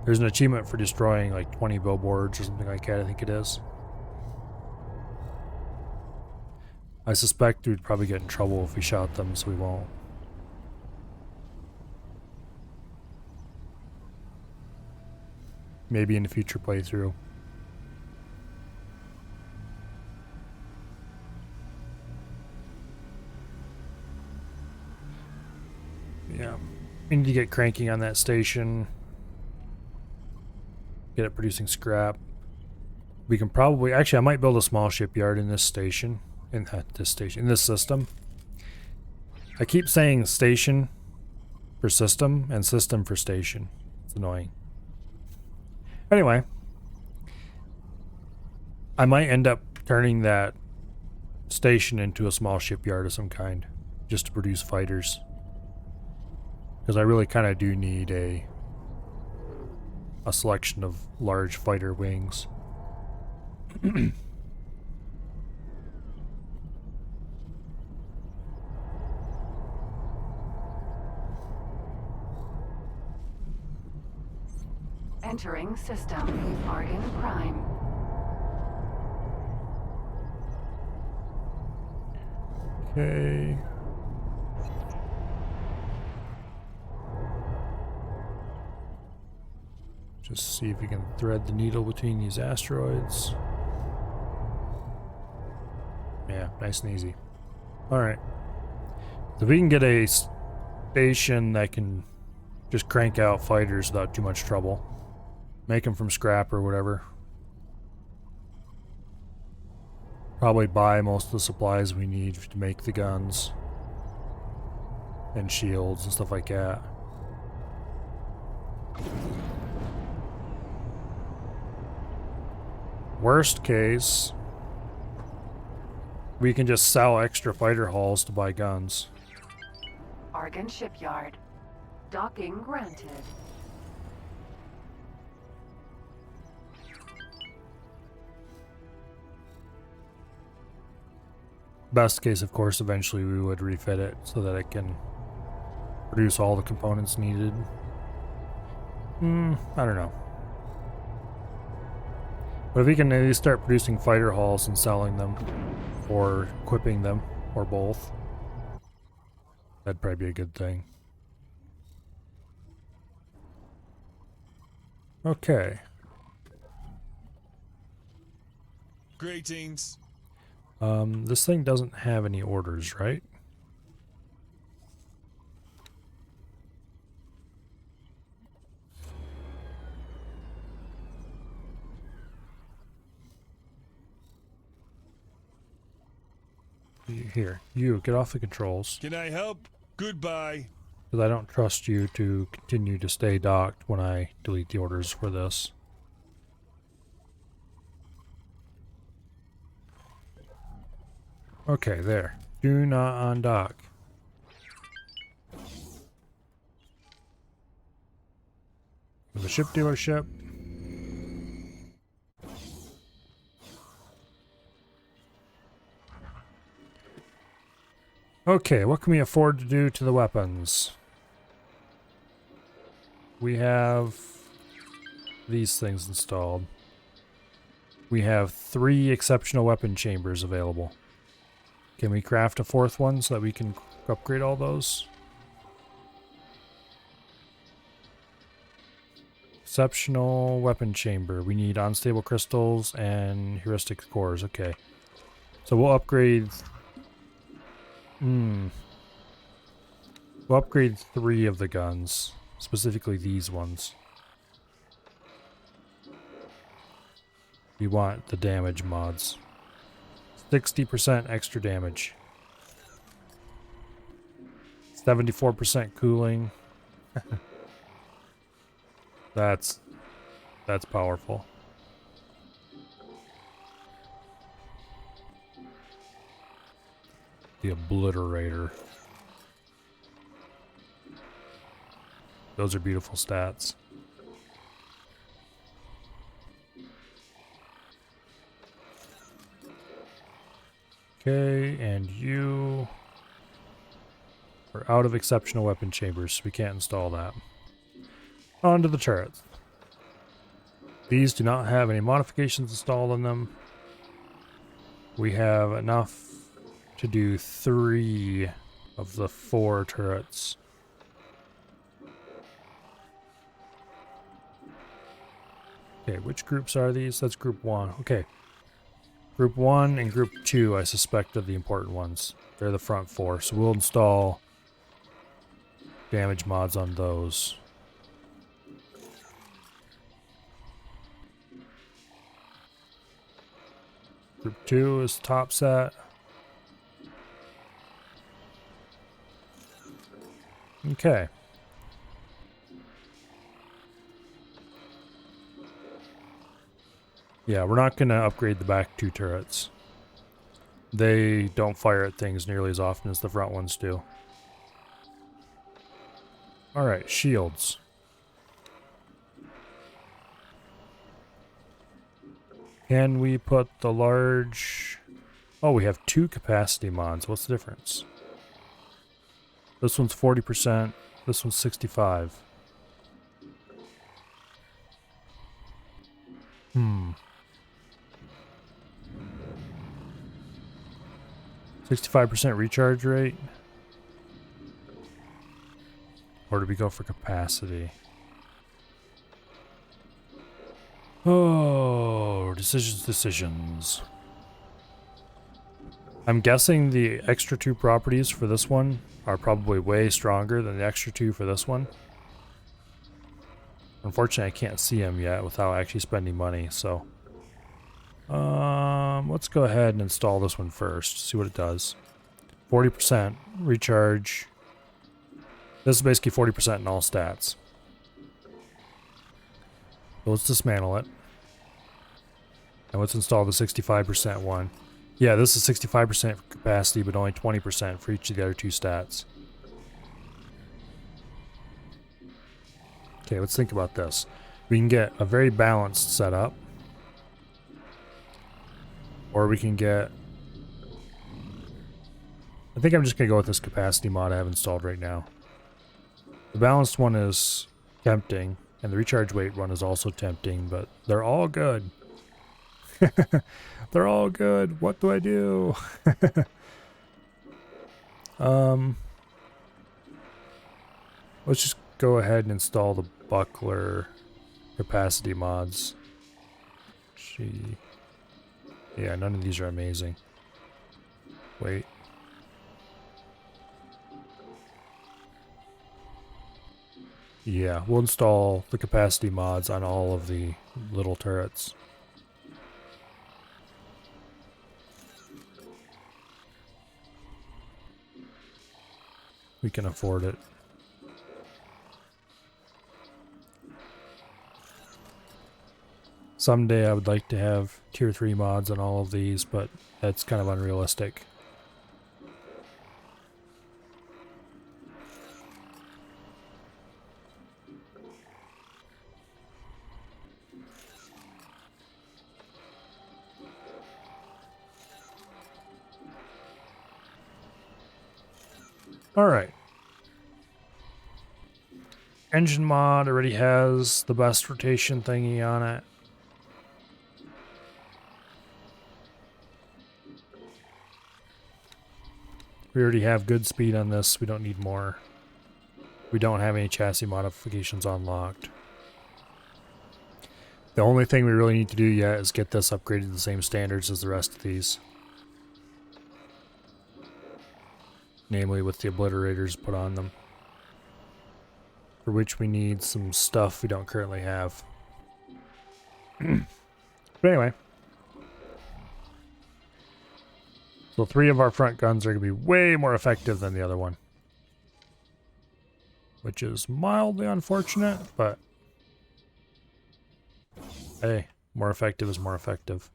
There's an achievement for destroying like 20 billboards or something like that, I think it is. I suspect we'd probably get in trouble if we shot them, so we won't. Maybe in a future playthrough. Yeah. We need to get cranking on that station. Get it producing scrap. We can probably... Actually, I might build a small shipyard in this station. In this system. I keep saying station for system and system for station. It's annoying. Anyway. I might end up turning that station into a small shipyard of some kind. Just to produce fighters. Because I really kind of do need a selection of large fighter wings. Entering system. Argon Prime. Okay. Just see if we can thread the needle between these asteroids. Yeah, nice and easy. Alright. If we can get a station that can just crank out fighters without too much trouble. Make them from scrap or whatever. Probably buy most of the supplies we need to make the guns. And shields and stuff like that. Worst case, we can just sell extra fighter hulls to buy guns. Argon Shipyard. Docking granted. Best case, of course, eventually we would refit it so that it can produce all the components needed. I don't know. But if we can at least start producing fighter hulls and selling them, or equipping them, or both, that'd probably be a good thing. Okay. Greetings. This thing doesn't have any orders, right? Here, you get off the controls. Can I help? Goodbye. Because I don't trust you to continue to stay docked when I delete the orders for this. Okay, there. Do not undock. The ship dealership. Okay, what can we afford to do to the weapons? We have these things installed. We have 3 exceptional weapon chambers available. Can we craft a 4th one so that we can upgrade all those? Exceptional weapon chamber. We need unstable crystals and heuristic cores. Okay. So we'll upgrade... We'll upgrade 3 of the guns. Specifically these ones. We want the damage mods. 60% extra damage. 74% cooling. That's powerful. The Obliterator. Those are beautiful stats. Okay, and you are out of exceptional weapon chambers, so we can't install that. On to the turrets. These do not have any modifications installed on them. We have enough to do 3 of the 4 turrets. Okay, which groups are these? That's group 1. Okay. Group 1 and group 2, I suspect, are the important ones. They're the front 4, so we'll install damage mods on those. Group 2 is top set. Okay. Yeah, we're not going to upgrade the back 2 turrets. They don't fire at things nearly as often as the front ones do. Alright, shields. Can we put the large... Oh, we have 2 capacity mods. What's the difference? This one's 40%. This one's 65%. 65% recharge rate? Or do we go for capacity? Oh, decisions. I'm guessing the extra 2 properties for this one are probably way stronger than the extra 2 for this one. Unfortunately, I can't see them yet without actually spending money, so... let's go ahead and install this one first, see what it does. 40% recharge. This is basically 40% in all stats. So let's dismantle it. And let's install the 65% one. Yeah, this is 65% capacity, but only 20% for each of the other 2 stats. Okay, let's think about this. We can get a very balanced setup. Or we can get... I think I'm just going to go with this capacity mod I have installed right now. The balanced one is tempting, and the recharge weight one is also tempting, but they're all good. They're all good. What do I do? Let's just go ahead and install the buckler capacity mods. Yeah, none of these are amazing. Wait. Yeah, we'll install the capacity mods on all of the little turrets. We can afford it. Someday I would like to have tier 3 mods on all of these, but that's kind of unrealistic. Alright. Engine mod already has the best rotation thingy on it. We already have good speed on this. We don't need more. We don't have any chassis modifications unlocked. The only thing we really need to do yet is get this upgraded to the same standards as the rest of these. Namely with the obliterators put on them. For which we need some stuff we don't currently have. But anyway. So 3 of our front guns are going to be way more effective than the other one. Which is mildly unfortunate, but hey, more effective is more effective.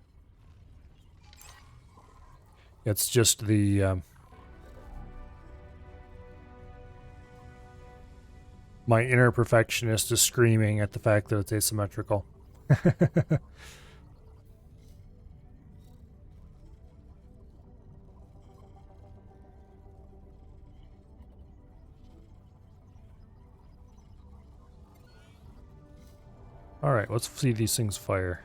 It's just the my inner perfectionist is screaming at the fact that it's asymmetrical. Alright, let's see these things fire.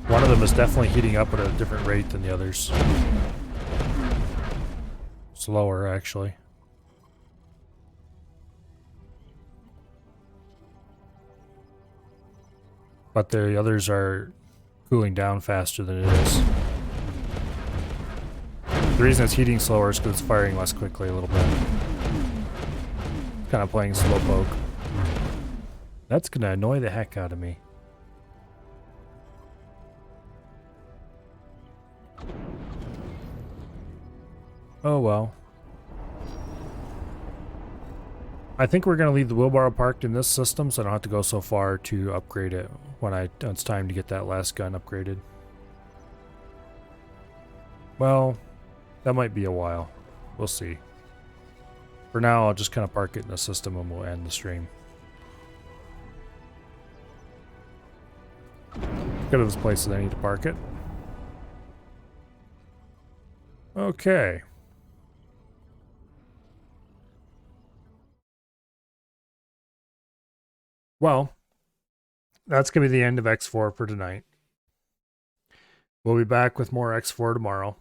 One of them is definitely heating up at a different rate than the others. Slower, actually. But the others are cooling down faster than it is. The reason it's heating slower is because it's firing less quickly a little bit. Kind of playing slowpoke. That's gonna annoy the heck out of me. Oh well. I think we're gonna leave the wheelbarrow parked in this system so I don't have to go so far to upgrade it when it's time to get that last gun upgraded. Well, that might be a while. We'll see. For now, I'll just kind of park it in the system and we'll end the stream. Go to this place that I need to park it. Okay. Well, that's going to be the end of X4 for tonight. We'll be back with more X4 tomorrow.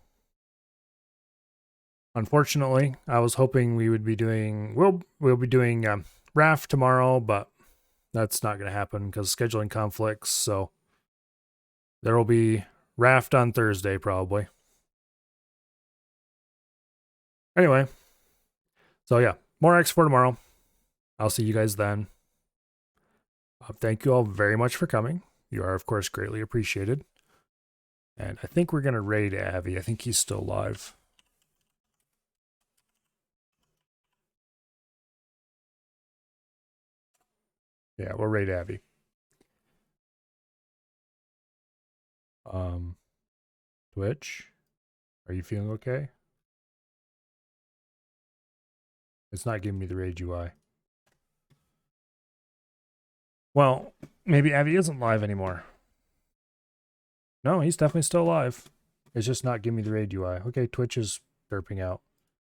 Unfortunately, I was hoping we would be doing... We'll be doing Raft tomorrow, but that's not going to happen because scheduling conflicts, so there will be Raft on Thursday, probably. Anyway, so yeah, more X4 tomorrow. I'll see you guys then. Thank you all very much for coming. You are, of course, greatly appreciated. And I think we're going to raid Avi. I think he's still alive. Yeah, we'll raid Avi. Twitch, are you feeling okay? It's not giving me the raid UI. Well, maybe Avi isn't live anymore. No, he's definitely still alive. It's just not giving me the raid UI. Okay, Twitch is derping out.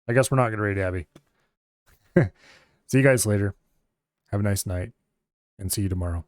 I guess we're not going to raid Abby. See you guys later. Have a nice night. And see you tomorrow.